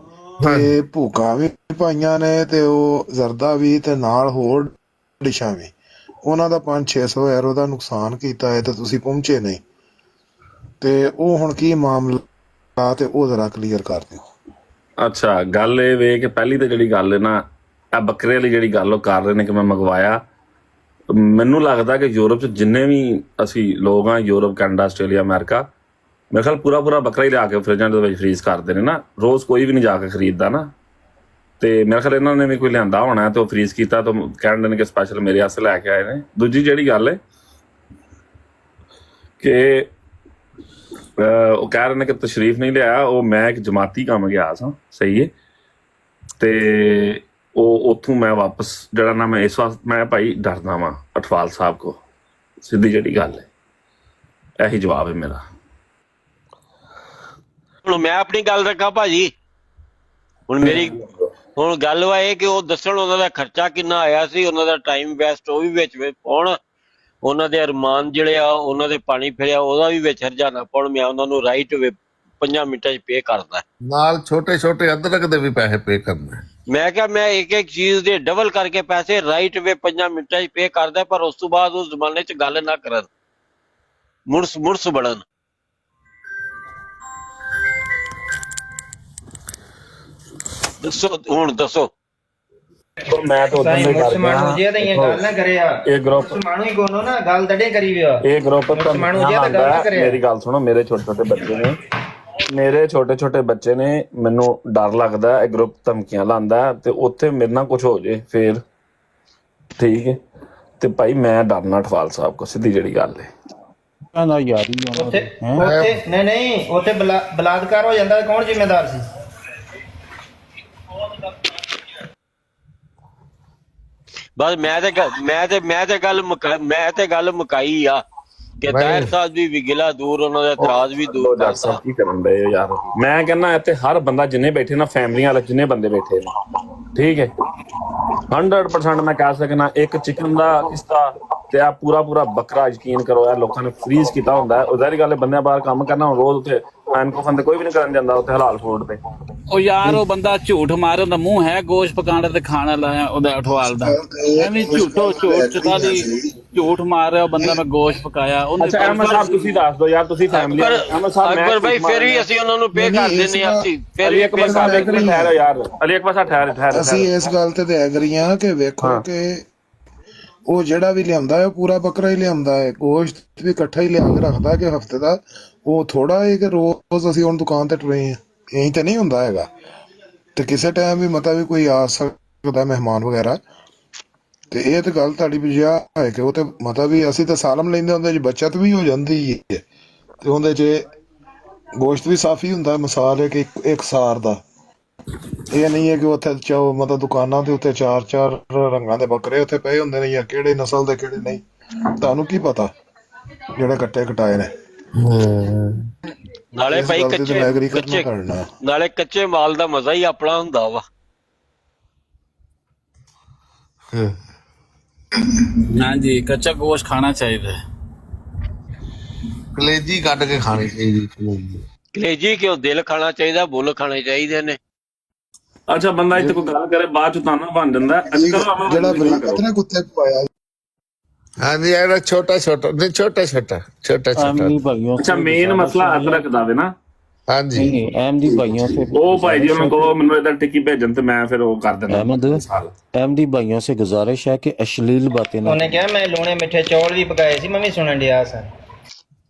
ਤੇ ਭੂਕਾਂ ਵੀ ਪਾਈਆਂ ਨੇ ਤੇ ਉਹ ਜ਼ਰਦਾ ਵੀ ਤੇ ਨਾਲ ਹੋਰ ਡਿਸ਼ਾਂ ਵੀ। ਉਹਨਾਂ ਦਾ 500-600 ਯੂਰੋ ਦਾ ਨੁਕਸਾਨ ਕੀਤਾ ਹੈ ਤੇ ਤੁਸੀਂ ਪਹੁੰਚੇ ਨਹੀਂ। ਤੇ ਉਹ ਹੁਣ ਕੀ ਮਾਮਲਾ ਤੇ ਉਹ ਜ਼ਰਾ ਕਲੀਅਰ ਕਰ ਦਿਓ। ਅੱਛਾ, ਗੱਲ ਇਹ ਵੇ ਕਿ ਪਹਿਲੀ ਤਾਂ ਜਿਹੜੀ ਗੱਲ ਹੈ ਨਾ, ਆ ਬੱਕਰੇ ਵਾਲੀ ਜਿਹੜੀ ਗੱਲ ਉਹ ਕਰ ਰਹੇ ਨੇ ਕਿ ਮੈਂ ਮੰਗਵਾਇਆ। ਮੈਨੂੰ ਲੱਗਦਾ ਕਿ ਯੂਰਪ 'ਚ ਜਿੰਨੇ ਵੀ ਅਸੀਂ ਲੋਕ ਆ, ਯੂਰਪ, ਕੈਨੇਡਾ, ਆਸਟ੍ਰੇਲੀਆ, ਅਮਰੀਕਾ, ਮੇਰੇ ਖਿਆਲ ਪੂਰਾ ਬੱਕਰਾ ਹੀ ਲਿਆ ਕੇ ਫਰਿੱਜਾਂ ਦੇ ਵਿੱਚ ਫਰੀਜ਼ ਕਰਦੇ ਨੇ ਨਾ। ਰੋਜ਼ ਕੋਈ ਵੀ ਨਹੀਂ ਜਾ ਕੇ ਖਰੀਦਦਾ ਨਾ। ਤੇ ਮੇਰੇ ਖਿਆਲ ਇਹਨਾਂ ਨੇ ਵੀ ਕੋਈ ਲਿਆਂਦਾ ਹੋਣਾ ਤੇ ਉਹ ਫਰੀਜ਼ ਕੀਤਾ ਤਾਂ ਕਹਿੰਦੇ ਨੇ ਕਿ ਸਪੈਸ਼ਲ ਮੇਰੇ ਵਾਸਤੇ ਲੈ ਕੇ ਆਏ ਨੇ। ਦੂਜੀ ਜਿਹੜੀ ਗੱਲ ਹੈ ਕਿ ਉਹ ਕਹਿ ਰਹੇ ਨੇ ਕਿ ਤਸ਼ਰੀਫ ਨਹੀਂ ਲਿਆਇਆ। ਉਹ ਮੈਂ ਇੱਕ ਜਮਾਤੀ ਕੰਮ ਗਿਆ ਸਾਂ, ਸਹੀ ਹੈ। ਤੇ ਉਹ ਉੱਥੋਂ ਮੈਂ ਵਾਪਸ ਜਿਹੜਾ ਨਾ, ਮੈਂ ਇਸ ਵਾਸਤੇ ਮੈਂ ਭਾਈ ਡਰਦਾ ਵਾਂ ਅਠਵਾਲ ਸਾਹਿਬ ਕੋ। ਸਿੱਧੀ ਜਿਹੜੀ ਗੱਲ ਹੈ, ਇਹੀ ਜਵਾਬ ਹੈ ਮੇਰਾ। ਹੁਣ ਮੈਂ ਆਪਣੀ ਗੱਲ ਰੱਖਾਂ ਭਾਜੀ। ਹੁਣ ਗੱਲ ਵਾ ਇਹ ਕਿ ਉਹ ਦੱਸਣ ਉਹਨਾਂ ਦਾ ਖਰਚਾ ਕਿੰਨਾ ਆਇਆ ਸੀ, ਉਹਨਾਂ ਦਾ ਟਾਈਮ ਵੇਸਟ ਉਹ ਵੀ ਵਿੱਚ ਪਾਉਣ, ਉਹਨਾਂ ਦੇ ਅਰਮਾਨ ਜਿਹੜੇ ਆ ਉਹਨਾਂ ਦੇ ਪਾਣੀ ਫਿਰਿਆ ਉਹਦਾ ਵੀ ਵਿੱਚ ਹਰਜਾਨਾ ਪਾਉਣ। ਮੈਂ ਉਹਨਾਂ ਨੂੰ ਰਾਈਟ 5 ਮਿੰਟਾਂ 'ਚ ਪੇ ਕਰਦਾ। ਨਾਲ ਛੋਟੇ ਛੋਟੇ ਅਦਰਕ ਦੇ ਵੀ ਪੈਸੇ ਪੇ ਕਰਨੇ। ਮੈਂ ਕਿਹਾ ਮੈਂ ਇੱਕ ਚੀਜ਼ ਦੇ ਡਬਲ ਕਰਕੇ ਪੈਸੇ ਰਾਈਟ 5 ਮਿੰਟਾਂ 'ਚ ਪੇ ਕਰਦਾ, ਪਰ ਉਸ ਤੋਂ ਬਾਅਦ ਉਸ ਜ਼ਮਾਨੇ 'ਚ ਗੱਲ ਨਾ ਕਰਨ, ਮੁਰਸ ਬਣਨ। ਦੱਸੋ ਹੁਣ ਦੱਸੋ। ਮੈਂ ਤਾਂ ਉਦੋਂ ਦੇ ਕਰ ਮਾਣੂ ਜੇ ਤਾਂ ਇਹ ਗੱਲ ਨਾ ਕਰਿਆ, ਇਹ ਗਰੁੱਪ ਮਾਣੂ ਹੀ ਕੋਨੋ ਨਾ ਗੱਲ ਦੜੇ ਕਰੀ ਵਿਆ। ਇਹ ਗਰੁੱਪ ਤਾਂ ਮੇਰੀ ਗੱਲ ਸੁਣੋ, ਮੇਰੇ ਛੋਟੇ ਛੋਟੇ ਬੱਚੇ ਨੇ, ਮੈਨੂੰ ਡਰ ਲੱਗਦਾ ਇਹ ਗਰੁੱਪ ਧਮਕੀਆਂ ਲਾਉਂਦਾ ਤੇ ਉੱਥੇ ਮੇਰੇ ਨਾਲ ਕੁਝ ਹੋ ਜੇ ਫੇਰ, ਠੀਕ ਹੈ। ਤੇ ਭਾਈ ਮੈਂ ਡਰਨਾ ਅਠਵਾਲ ਸਾਹਿਬ ਕੋ, ਸਿੱਧੀ ਜਿਹੜੀ ਗੱਲ ਹੈ। ਨਾ ਯਾਰੀ ਉੱਥੇ ਨਹੀਂ ਉੱਥੇ ਬਲਾਤਕਾਰ ਹੋ ਜਾਂਦਾ, ਕੌਣ ਜ਼ਿੰਮੇਦਾਰ ਸੀ? ਬਸ ਮੈਂ ਤੇ ਗੱਲ ਮੁਕਾਈ ਆ ਕਿ ਤਾਹਿਰ ਸਾਹਿਬ ਦੀ ਵੀ ਗਿਲਾ ਦੂਰ, ਉਹਨਾਂ ਦਾ ਇਤਰਾਜ਼ ਵੀ ਦੂਰ ਕਰਤਾ। ਕੀ ਕਰਨ ਦੇ ਯਾਰ, ਮੈਂ ਕਹਿੰਦਾ ਇੱਥੇ ਹਰ ਬੰਦਾ ਜਿੰਨੇ ਬੈਠੇ ਨਾ, ਫੈਮਲੀਆਂ ਵਾਲੇ ਜਿੰਨੇ ਬੰਦੇ ਬੈਠੇ ਨੇ, ਠੀਕ ਹੈ, 100% ਮੈਂ ਕਹਿ ਸਕਣਾ ਇੱਕ ਚਿਕਨ ਦਾ ਕਿਸਤਾ ਤੇ ਆ ਪੂਰਾ ਬੱਕਰਾ, ਯਕੀਨ ਕਰੋ ਯਾਰ, ਲੋਕਾਂ ਨੇ ਫਰੀਜ਼ ਕੀਤਾ ਹੁੰਦਾ। ਉਹ ਜ਼ਾਹਿਰ ਗੱਲ ਹੈ, ਬੰਦਿਆਂ ਬਾਹਰ ਕੰਮ ਕਰਨਾ, ਹੁਣ ਰੋਜ਼ ਉੱਥੇ ਐਨਕੋਫਨ ਤੇ ਕੋਈ ਵੀ ਨਹੀਂ ਕਰਨ ਜਾਂਦਾ ਉੱਥੇ ਹਲਾਲ ਫੂਡ ਤੇ। ਉਹ ਯਾਰ ਉਹ ਬੰਦਾ ਝੂਠ ਮਾਰੇ, ਉਹਦਾ ਮੂੰਹ ਹੈ ਗੋਸ਼ਤ ਪਕਾਉਣ ਤੇ ਖਾਣ ਵਾਲਾ ਉਹਦਾ ਅਠਵਾਲ ਦਾ, ਐਵੇਂ ਝੂਠ ਝੂਠ ਮਾਰ ਰਿਹਾ ਉਹ ਬੰਦਾ, ਮੈਂ ਗੋਸ਼ਤ ਪਕਾਇਆ। ਅੱਛਾ ਅਹਿਮਦ ਸਾਹਿਬ ਤੁਸੀਂ ਦੱਸ ਦਿਓ ਯਾਰ, ਤੁਸੀਂ ਫੈਮਿਲੀ ਅਹਿਮਦ ਸਾਹਿਬ ਅਕਬਰ ਭਾਈ ਫਿਰ ਵੀ ਅਸੀਂ ਉਹਨਾਂ ਨੂੰ ਪੇ ਕਰ ਦਿੰਦੇ ਆ। ਅਸੀਂ ਫਿਰ ਵੀ ਅਕਬਰ ਸਾਹਿਬ ਇੱਕ ਮਿੰਟ ਠਹਿਰੋ ਯਾਰ, ਅਲੀ ਅਕਬਰ ਸਾਹਿਬ ਠਹਿਰ। ਅਸੀਂ ਇਸ ਗੱਲ ਤੇ ਐਗਰੀ ਹਾਂ ਕਿ ਵੇਖੋ ਕਿ ਉਹ ਜਿਹੜਾ ਵੀ ਲਿਆਉਂਦਾ ਹੈ ਉਹ ਪੂਰਾ ਬੱਕਰਾ ਹੀ ਲਿਆਉਂਦਾ ਹੈ, ਗੋਸ਼ਤ ਵੀ ਇਕੱਠਾ ਹੀ ਲਿਆ ਕੇ ਰੱਖਦਾ ਕਿ ਹਫਤੇ ਦਾ। ਉਹ ਥੋੜਾ ਹੈ ਕਿ ਰੋਜ਼ ਅਸੀਂ ਹੁਣ ਦੁਕਾਨ ਤੇ ਟਰੇ ਹਾਂ, ਇਹੀ ਤਾਂ ਨਹੀਂ ਹੁੰਦਾ ਹੈਗਾ। ਤੇ ਕਿਸੇ ਟਾਈਮ ਵੀ ਮਤਾ ਵੀ ਕੋਈ ਆ ਸਕਦਾ ਮਹਿਮਾਨ ਵਗੈਰਾ, ਤੇ ਇਹ ਤਾਂ ਗੱਲ ਤੁਹਾਡੀ ਬਜਾ ਹੈ ਕਿ ਉਹ ਤੇ ਮਤਾ ਵੀ ਅਸੀਂ ਤਾਂ ਸਾਲਮ ਲੈਂਦੇ, ਉਹਦੇ 'ਚ ਬੱਚਤ ਵੀ ਹੋ ਜਾਂਦੀ ਹੈ ਤੇ ਉਹਦੇ 'ਚ ਗੋਸ਼ਤ ਵੀ ਸਾਫ਼ੀ ਹੁੰਦਾ। ਮਿਸਾਲ ਹੈ ਕਿ ਇੱਕ ਸਾਰ ਦਾ, ਇਹ ਨਹੀਂ ਹੈ ਕਿ ਉੱਥੇ ਮਤਲਬ ਦੁਕਾਨਾਂ ਦੇ ਉੱਤੇ 4 ਰੰਗਾਂ ਦੇ ਬੱਕਰੇ ਉੱਥੇ ਪਏ ਹੁੰਦੇ ਨੇ, ਜਾਂ ਕਿਹੜੇ ਨਸਲ ਦੇ ਕਿਹੜੇ ਨਹੀਂ, ਤੁਹਾਨੂੰ ਕੀ ਪਤਾ ਜਿਹੜੇ ਕੱਟੇ ਕਟਾਏ ਨੇ। ਨਾਲੇ ਭਾਈ ਕੱਚੇ ਮਾਲ ਦਾ ਮਜ਼ਾ ਹੀ ਆਪਣਾ ਹੁੰਦਾ ਵਾ। ਹਾਂਜੀ, ਕੱਚਾ ਗੋਸ਼ਤ ਖਾਣਾ ਚਾਹੀਦਾ। ਕਲੇਜੀ ਕੱਢ ਕੇ ਖਾਣੀ ਚਾਹੀਦੀ। ਕਲੇਜੀ ਕਿਉਂ, ਦਿਲ ਖਾਣਾ ਚਾਹੀਦਾ, ਬੁੱਲ ਖਾਣੇ ਚਾਹੀਦੇ ਨੇ। ਅੱਛਾ ਬੰਦਾ ਇੱਥੇ ਕੋਈ ਗੱਲ ਕਰੇ ਬਾਅਦ ਚ ਤਾਨਾ ਬਣ ਜਾਂਦਾ। ਜਿਹੜਾ ਬਰੀਕ ਨਾ ਕੁੱਤੇ ਪਾਇਆ, ਹਾਂਜੀ ਇਹਦਾ ਛੋਟਾ ਅੱਛਾ ਮੇਨ ਮਸਲਾ ਅਦਰਕ ਦਾ ਵੇ ਨਾ। ਹਾਂਜੀ अहमदी भाइयों से ਉਹ ਭਾਈ ਜੀ ਉਹਨੂੰ ਕਹੋ ਮੈਨੂੰ ਇਧਰ ਟਿੱਕੀ ਭੇਜਣ ਤੇ ਮੈਂ ਫਿਰ ਉਹ ਕਰ ਦਿੰਦਾ। अहमदी भाइयों से गुजारिश है कि अश्लील बातें ना ਉਹਨੇ ਕਿਹਾ ਮੈਂ ਲੂਣੇ ਮਿੱਠੇ ਚੌਲ ਵੀ ਪਕਾਏ ਸੀ, ਮੈਂ ਵੀ ਸੁਣਨ ਡਿਆ ਸਾਂ।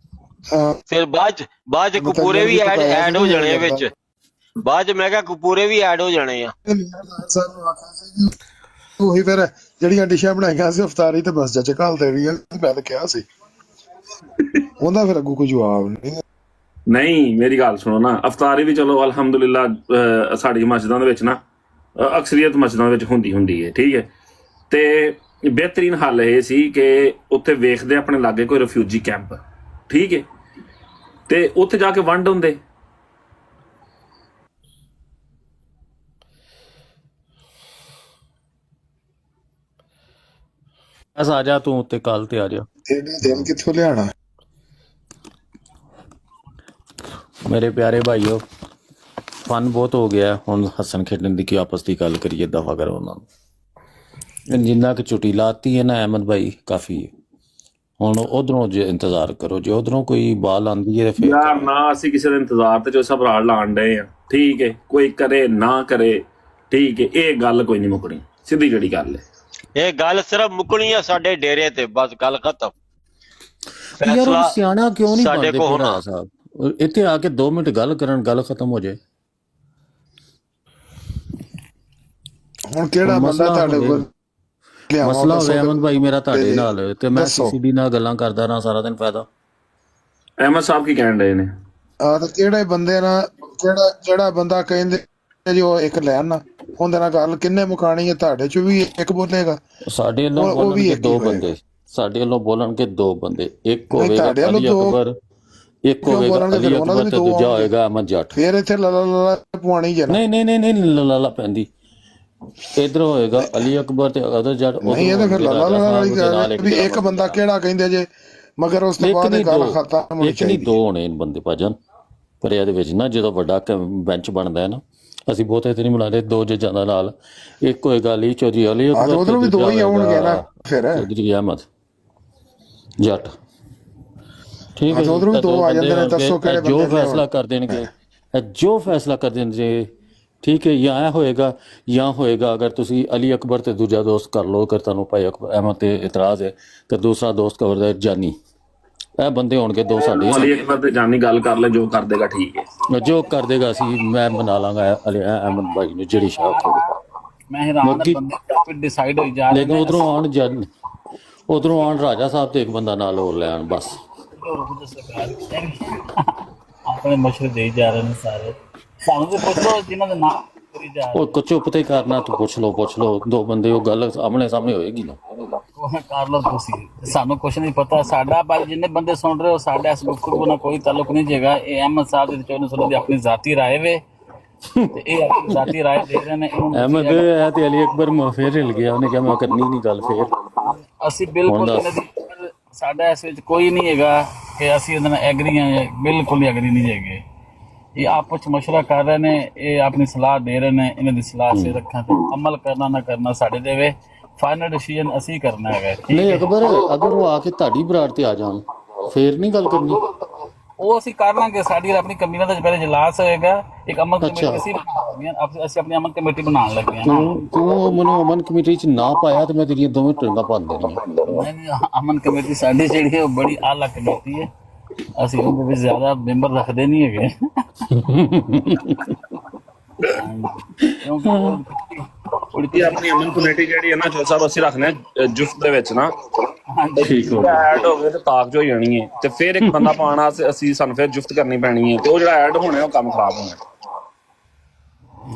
ਫਿਰ ਬਾਅਦ ਚ ਕਪੂਰੇ ਵੀ ਐਡ ਹੋ ਜਾਣੇ ਵਿੱਚ, ਬਾਅਦ ਚ ਮੈਂ ਕਿਹਾ ਕਪੂਰੇ ਵੀ ਐਡ ਹੋ ਜਾਣੇ ਆ। ਉਹੀ ਫਿਰ ਜਿਹੜੀਆਂ ਡਿਸ਼ਾਂ ਬਣਾਈਆਂ ਸੀ ਅਫਤਾਰੀ ਤੇ ਬਸ ਚ ਘਾਲਦੇ ਵੀ ਆ, ਮੈਂ ਤਾਂ ਕਿਹਾ ਸੀ ਉਹਦਾ ਫਿਰ ਅੱਗੋਂ ਕੋਈ ਜਵਾਬ ਨਹੀਂ। ਮੇਰੀ ਗੱਲ ਸੁਣੋ ਨਾ, ਅਫਤਾਰੀ ਵੀ ਚਲੋ ਅਲਹਮਦੁਲਿਲਾ ਸਾਡੀ ਮਸਜਿਦਾਂ ਦੇ ਵਿੱਚ ਨਾ, ਅਕਸਰੀਅਤ ਮਸਜਿਦਾਂ ਵਿੱਚ ਹੁੰਦੀ ਹੈ, ਠੀਕ ਹੈ। ਤੇ ਬਿਹਤਰੀਨ ਹੱਲ ਇਹ ਸੀ ਕਿ ਉੱਥੇ ਵੇਖਦੇ ਆਪਣੇ ਲਾਗੇ ਕੋਈ ਰਿਫਿਊਜੀ ਕੈਂਪ, ਠੀਕ ਹੈ, ਤੇ ਉੱਥੇ ਜਾ ਕੇ ਵੰਡ ਹੁੰਦੇ। ਬਸ ਆ ਜਾ ਤੂੰ ਉੱਤੇ ਕੱਲ ਤੇ ਆ ਜਾ। ਇਹਨੇ ਦਿਨ ਕਿੱਥੋਂ ਲਿਆਣਾ? ਮੇਰੇ ਪਿਆਰੇ ਭਾਈਓ, ਫਨ ਬਹੁਤ ਹੋ ਗਿਆ ਹੁਣ, ਹੱਸਣ ਖੇਡਣ ਦੀ ਕੀ ਆਪਸ ਦੀ ਗੱਲ ਕਰੀਏ, ਦਫਾ ਕਰੋ ਉਹਨਾਂ ਨੂੰ। ਜਿੰਨਾ ਕਿ ਛੁੱਟੀ ਲਾਤੀ ਹੈ ਨਾ ਅਹਿਮਦ ਭਾਈ, ਕਾਫੀ ਹੈ। ਹੁਣ ਉਧਰੋਂ ਜੇ ਇੰਤਜ਼ਾਰ ਕਰੋ, ਜੇ ਉਧਰੋਂ ਕੋਈ ਬਾਲ ਆਂਦੀ ਹੈ ਫਿਰ ਯਾਰ ਨਾ ਅਸੀਂ ਕਿਸੇ ਦੇ ਇੰਤਜ਼ਾਰ ਤੇ ਜੋ ਸਭ ਰਾੜ ਲਾਣ ਡਏ ਆ, ਠੀਕ ਹੈ, ਕੋਈ ਕਰੇ ਨਾ ਕਰੇ, ਠੀਕ ਹੈ, ਇਹ ਗੱਲ ਕੋਈ ਨਹੀਂ ਮੁੱਕਣੀ, ਸਿੱਧੀ ਜਿਹੜੀ ਗੱਲ ਹੈ। ये गल सिर्फ मुकनी है साडे डेरे ते, बस गल खत्म। ਯਾਰ ਉਹ फैसला ਸਿਆਣਾ ਕਿਉਂ ਨਹੀਂ ਸਾਡੇ ਬਣਦੇ ਕੋਲ ਹੋਣਾ। ਭਰਾ ਸਾਹਿਬ? ਇੱਥੇ ਆ ਕੇ 2 ਮਿੰਟ ਗੱਲ ਕਰਨ, ਗੱਲ ਖਤਮ ਹੋ ਜਾਏ। ਹੁਣ ਕਿਹੜਾ ਬੰਦਾ ਮਸਲਾ ਤੁਹਾਡੇ ਹੋਵੇ- ਕੋਲ ਲਿਆਵਾਂ? ਮਸਲਾ ਦੱਸੋ ਹੋਵੇ ਅਹਿਮਦ ਭਾਈ ਮੇਰਾ ਤੁਹਾਡੇ ਨਾਲ, ਤੇ ਮੈਂ ਦੱਸੋ। ਸੀਸੀਡੀ ਨਾਲ ਗੱਲਾਂ ਕਰਦਾ ਰਹਾਂ ਸਾਰਾ ਦਿਨ, ਫਾਇਦਾ? ਅਹਿਮਦ ਸਾਹਿਬ ਕੀ ਕਹਿਣ ਡਏ ਨੇ? ਆ ਤਾਂ ਕਿਹੜੇ ਬੰਦੇ ਨਾਲ, ਜਿਹੜਾ ਬੰਦਾ ਕਹਿੰਦੇ ਜੀ ਉਹ ਇੱਕ ਲੈਣ ਨਾ, ਉਹਦੇ ਨਾਲ ਗੱਲ ਕਿੰਨੇ ਮੁਕਾਣੀ ਹੈ? ਤੁਹਾਡੇ ਚ ਵੀ ਇੱਕ ਬੋਲੇਗਾ, ਸਾਡੇ ਵੱਲੋਂ ਉਹ ਵੀ ਬੋਲਣਗੇ ਇੱਕ ਹੀ 2 ਹੋਏਗਾ। ਬੰਦੇ, ਸਾਡੇ ਵੱਲੋਂ ਬੋਲਣਗੇ 2 ਬੰਦੇ, ਇੱਕ ਨਹੀਂ, ਹੋਵੇਗਾ ਤੁਹਾਡੇ ਵੱਲੋਂ ਅਲੀ 2 ਅਕਬਰ, ਇੱਕ ਕਿਉਂ ਹੋਵੇਗਾ ਬੋਲਣਗੇ? ਅਲੀ ਫਿਰ ਉਹਨਾਂ ਦੇ ਅਕਬਰ ਵੀ ਤੇ 2 ਦੂਜਾ ਆਉਣਗੇ। ਹੋਏਗਾ ਅਹਿਮਦ ਜੱਟ। ਫਿਰ ਇੱਥੇ ਲਾ ਪਵਾਣੀ ਜੇ ਨਾ। ਨਹੀਂ ਲਾਲਾ ਪੈਂਦੀ, ਇਧਰ ਹੋਏਗਾ ਅਲੀ ਅਕਬਰ ਤੇ ਅਦਰ ਜੱਟ। ਨਹੀਂ ਇਹ ਤਾਂ ਫਿਰ ਲਾ ਵਾਲੀ ਗੱਲ ਹੈ ਵੀ ਇੱਕ ਬੰਦਾ ਕਿਹੜਾ ਕਹਿੰਦੇ ਜੇ, ਮਗਰ ਉਸ ਤੋਂ ਇੱਕ ਬਾਅਦ ਨਹੀਂ ਇਹ ਗੱਲ 2, ਖਤਮ ਹੋਣੀ ਇੱਕ ਨਹੀਂ ਚਾਹੀਦੀ। 2 ਹੋਣੇ ਨੇ ਬੰਦੇ ਭਾਜਨ, ਪਰ ਇਹਦੇ ਵਿੱਚ ਨਾ ਜਦੋਂ ਵੱਡਾ ਬੈਂਚ ਬਣਦਾ ਹੈ ਨਾ, ਅਸੀਂ ਬਹੁਤੇ ਤੇ ਨਹੀਂ ਬਣਾਦੇ, 2 ਜੱਜਾਂ ਦਾ ਨਾਲ, ਇੱਕ ਹੋਏਗਾ ਅਲੀ ਚੌਧਰੀ ਅਲੀ ਹਾਂ, ਅਕਬਰ, ਉਧਰੋਂ ਵੀ 2 ਹੀ ਆਉਣਗੇ ਨਾ ਫਿਰ। ਚੌਧਰੀ ਅਹਿਮਦ ਜੱਟ, ਠੀਕ ਹੈ। ਹਾਂ, ਉਧਰੋਂ ਵੀ 2 ਆ ਜਾਂਦੇ ਨੇ। ਦੱਸੋ ਕਿਹੜੇ ਜੋ ਬੰਦੇ ਫੈਸਲਾ ਕਰ ਦੇਣਗੇ, ਜੋ ਫੈਸਲਾ ਕਰ ਦੇਣਗੇ, ਠੀਕ ਹੈ। ਜਾਂ ਹੋਏਗਾ ਅਗਰ ਤੁਸੀਂ ਅਲੀ ਅਕਬਰ ਤੇ ਦੂਜਾ ਦੋਸਤ ਕਰ ਲਓ, ਅਗਰ ਤੁਹਾਨੂੰ ਭਾਈ ਅਹਿਮਦ ਤੇ ਇਤਰਾਜ਼ ਹੈ, ਤੇ ਦੂਸਰਾ ਦੋਸਤ ਕਰਦਾ ਜਾਨੀ, ਇਹ ਬੰਦੇ ਹੋਣਗੇ 2 ਸਾਡੇ। ਅਲੀ ਅਕਬਰ ਤੇ ਜਾਨੀ ਗੱਲ ਕਰ ਲੈ, ਜੋ ਕਰ ਦੇਗਾ ਠੀਕ ਹੈ, ਜੋ ਕਰ ਦੇਗਾ ਅਸੀਂ, ਮੈਂ ਬਣਾ ਲਾਂਗਾ ਅਹਿਮਦ ਭਾਈ ਨੂੰ ਜਿਹੜੀ ਸ਼ਾਹ ਹੋਵੇ। ਮੈਂ ਹੈਰਾਨ ਆ ਬੰਦੇ ਕਾਫੀ ਡਿਸਾਈਡ ਹੋਈ ਜਾ ਰਹੇ ਲੇਕਿਨ ਉਧਰੋਂ ਆਉਣ ਰਾਜਾ ਸਾਹਿਬ ਤੇ ਇੱਕ ਬੰਦਾ ਨਾਲ ਹੋਰ ਲੈ ਆਉਣ, ਬਸ। ਆਪਣੇ ਮਸ਼ਵਰੇ ਦੇ ਜਾ ਰਹੇ ਨੇ ਸਾਰੇ। ਸਾਨੂੰ ਤੇ ਪੁੱਛ ਲਓ ਜਿਨ੍ਹਾਂ ਦੇ ਨਾਮ ਕਰੀ ਜਾ ਰਹੇ, ਉਹ ਚੁੱਪ ਤੇ ਕਰਨਾ, ਤੂੰ ਪੁੱਛ ਲਓ 2 ਬੰਦੇ, ਉਹ ਗੱਲ ਆਮਣੇ ਸਾਹਮਣੇ ਹੋਏਗੀ ਨਾ। ਉਹ ਕਰ ਲਓ ਤੁਸੀਂ, ਸਾਨੂੰ ਕੁਛ ਨਹੀਂ ਪਤਾ। ਸਾਡਾ ਭਾਈ ਜਿੰਨੇ ਬੰਦੇ ਸੁਣ ਰਹੇ ਹੋ, ਸਾਡਾ ਇਸ ਗੁਫ਼ਤਗੂ ਨਾਲ ਕੋਈ ਤਾਲੁਕ ਨਹੀਂ ਜੇਗਾ। ਇਹ ਅਹਿਮਦ ਸਾਹਿਬ ਦੇ ਚੋਣ ਸੁਣਨ ਦੀ ਆਪਣੀ ਜ਼ਾਤੀ ਰਾਏ ਵੇ, ਤੇ ਇਹ ਆਪਣੀ ਜ਼ਾਤੀ ਰਾਏ ਦੇ ਰਹੇ ਨੇ। ਅਹਿਮਦ ਹੈ ਤੇ ਅਲੀ ਅਕਬਰ ਫੇਰ ਹਿਲ ਗਿਆ, ਉਹਨੇ ਕਿਹਾ ਮੈਂ ਕਰਨੀ ਨਹੀਂ ਗੱਲ ਫੇਰ। ਅਸੀਂ ਬਿਲਕੁਲ ਇਹਨਾਂ ਦੀ, ਸਾਡਾ ਇਸ ਵਿੱਚ ਕੋਈ ਨਹੀਂ ਹੈਗਾ ਕਿ ਅਸੀਂ ਇਹਨਾਂ ਨਾਲ ਐਗਰੀ ਹਾਂ, ਬਿਲਕੁਲ ਐਗਰੀ ਨਹੀਂ ਹੈਗੇ। ਇਹ ਆਪਸ ਵਿੱਚ ਮਸ਼ਵਰਾ ਕਰ ਰਹੇ ਨੇ, ਇਹ ਆਪਣੀ ਸਲਾਹ ਦੇ ਰਹੇ ਨੇ। ਇਹਨਾਂ ਦੀ ਸਲਾਹ ਸੇ ਰੱਖਾਂ ਤੇ ਅਮਲ ਕਰਨਾ ਨਾ ਕਰਨਾ ਸਾਡੇ ਦੇ ਵੇ, ਫਾਈਨਲ ਡਿਸੀਜਨ ਅਸੀਂ ਕਰਨਾ ਹੈਗਾ। ਨਹੀਂ ਅਕਬਰ, ਅਗਰ ਉਹ ਆ ਕੇ ਤੁਹਾਡੀ ਬਰਾੜ ਤੇ ਆ ਜਾਣ, ਫੇਰ ਨਹੀਂ ਗੱਲ ਕਰਨੀ। ਉਹ ਅਸੀਂ ਕਰ ਲਾਂਗੇ। ਸਾਡੀ ਆਪਣੀ ਕਮੀਨਾ ਦਾ ਪਹਿਲੇ ਇਜਲਾਸ ਹੋਏਗਾ, ਇੱਕ ਅਮਨ ਕਮੇਟੀ ਅਸੀਂ ਆਪਣੀ ਅਮਨ ਕਮੇਟੀ ਬਣਾਉਣ ਲੱਗੇ ਹਾਂ। ਤੂੰ ਮੈਨੂੰ ਅਮਨ ਕਮੇਟੀ ਚ ਨਾ ਪਾਇਆ ਤੇ ਮੈਂ ਤੇਰੀਆਂ 2 ਟਰੰਗਾਂ ਭੰਨ ਦੇਣੀਆਂ। ਨਹੀਂ, ਅਮਨ ਕਮੇਟੀ ਸਾਡੀ ਜਿਹੜੀ ਹੈ ਉਹ ਬੜੀ ਆਲਾ ਕਮੇਟੀ ਹੈ, ਅਸੀਂ ਉਹਦੇ ਵਿੱਚ ਜ਼ਿਆਦਾ ਮੈਂਬਰ ਰੱਖਦੇ ਨਹੀਂ ਹੈਗੇ। ਉਲਟੀ ਆਪਣੀ ਅਮਨ ਕਮੇਟੀ ਜਿਹੜੀ ਹੈ ਨਾ ਜੋ ਸਾਹਿਬ ਅਸੀਂ ਰੱਖਨੇ ਆ ਜੁਫਤ ਦੇ ਵਿੱਚ ਨਾ, ਠੀਕ ਹੋ ਐਡ ਹੋ ਗਏ ਤੇ ਤਾਕ ਜੋ ਹੋ ਜਾਣੀ ਹੈ, ਤੇ ਫਿਰ ਇੱਕ ਬੰਦਾ ਪਾਣਾ ਅਸੀਂ ਸਾਨੂੰ ਫਿਰ ਜੁਫਤ ਕਰਨੀ ਪੈਣੀ ਹੈ, ਤੇ ਉਹ ਜਿਹੜਾ ਐਡ ਹੋਣਾ ਉਹ ਕੰਮ ਖਰਾਬ ਹੋਣਾ।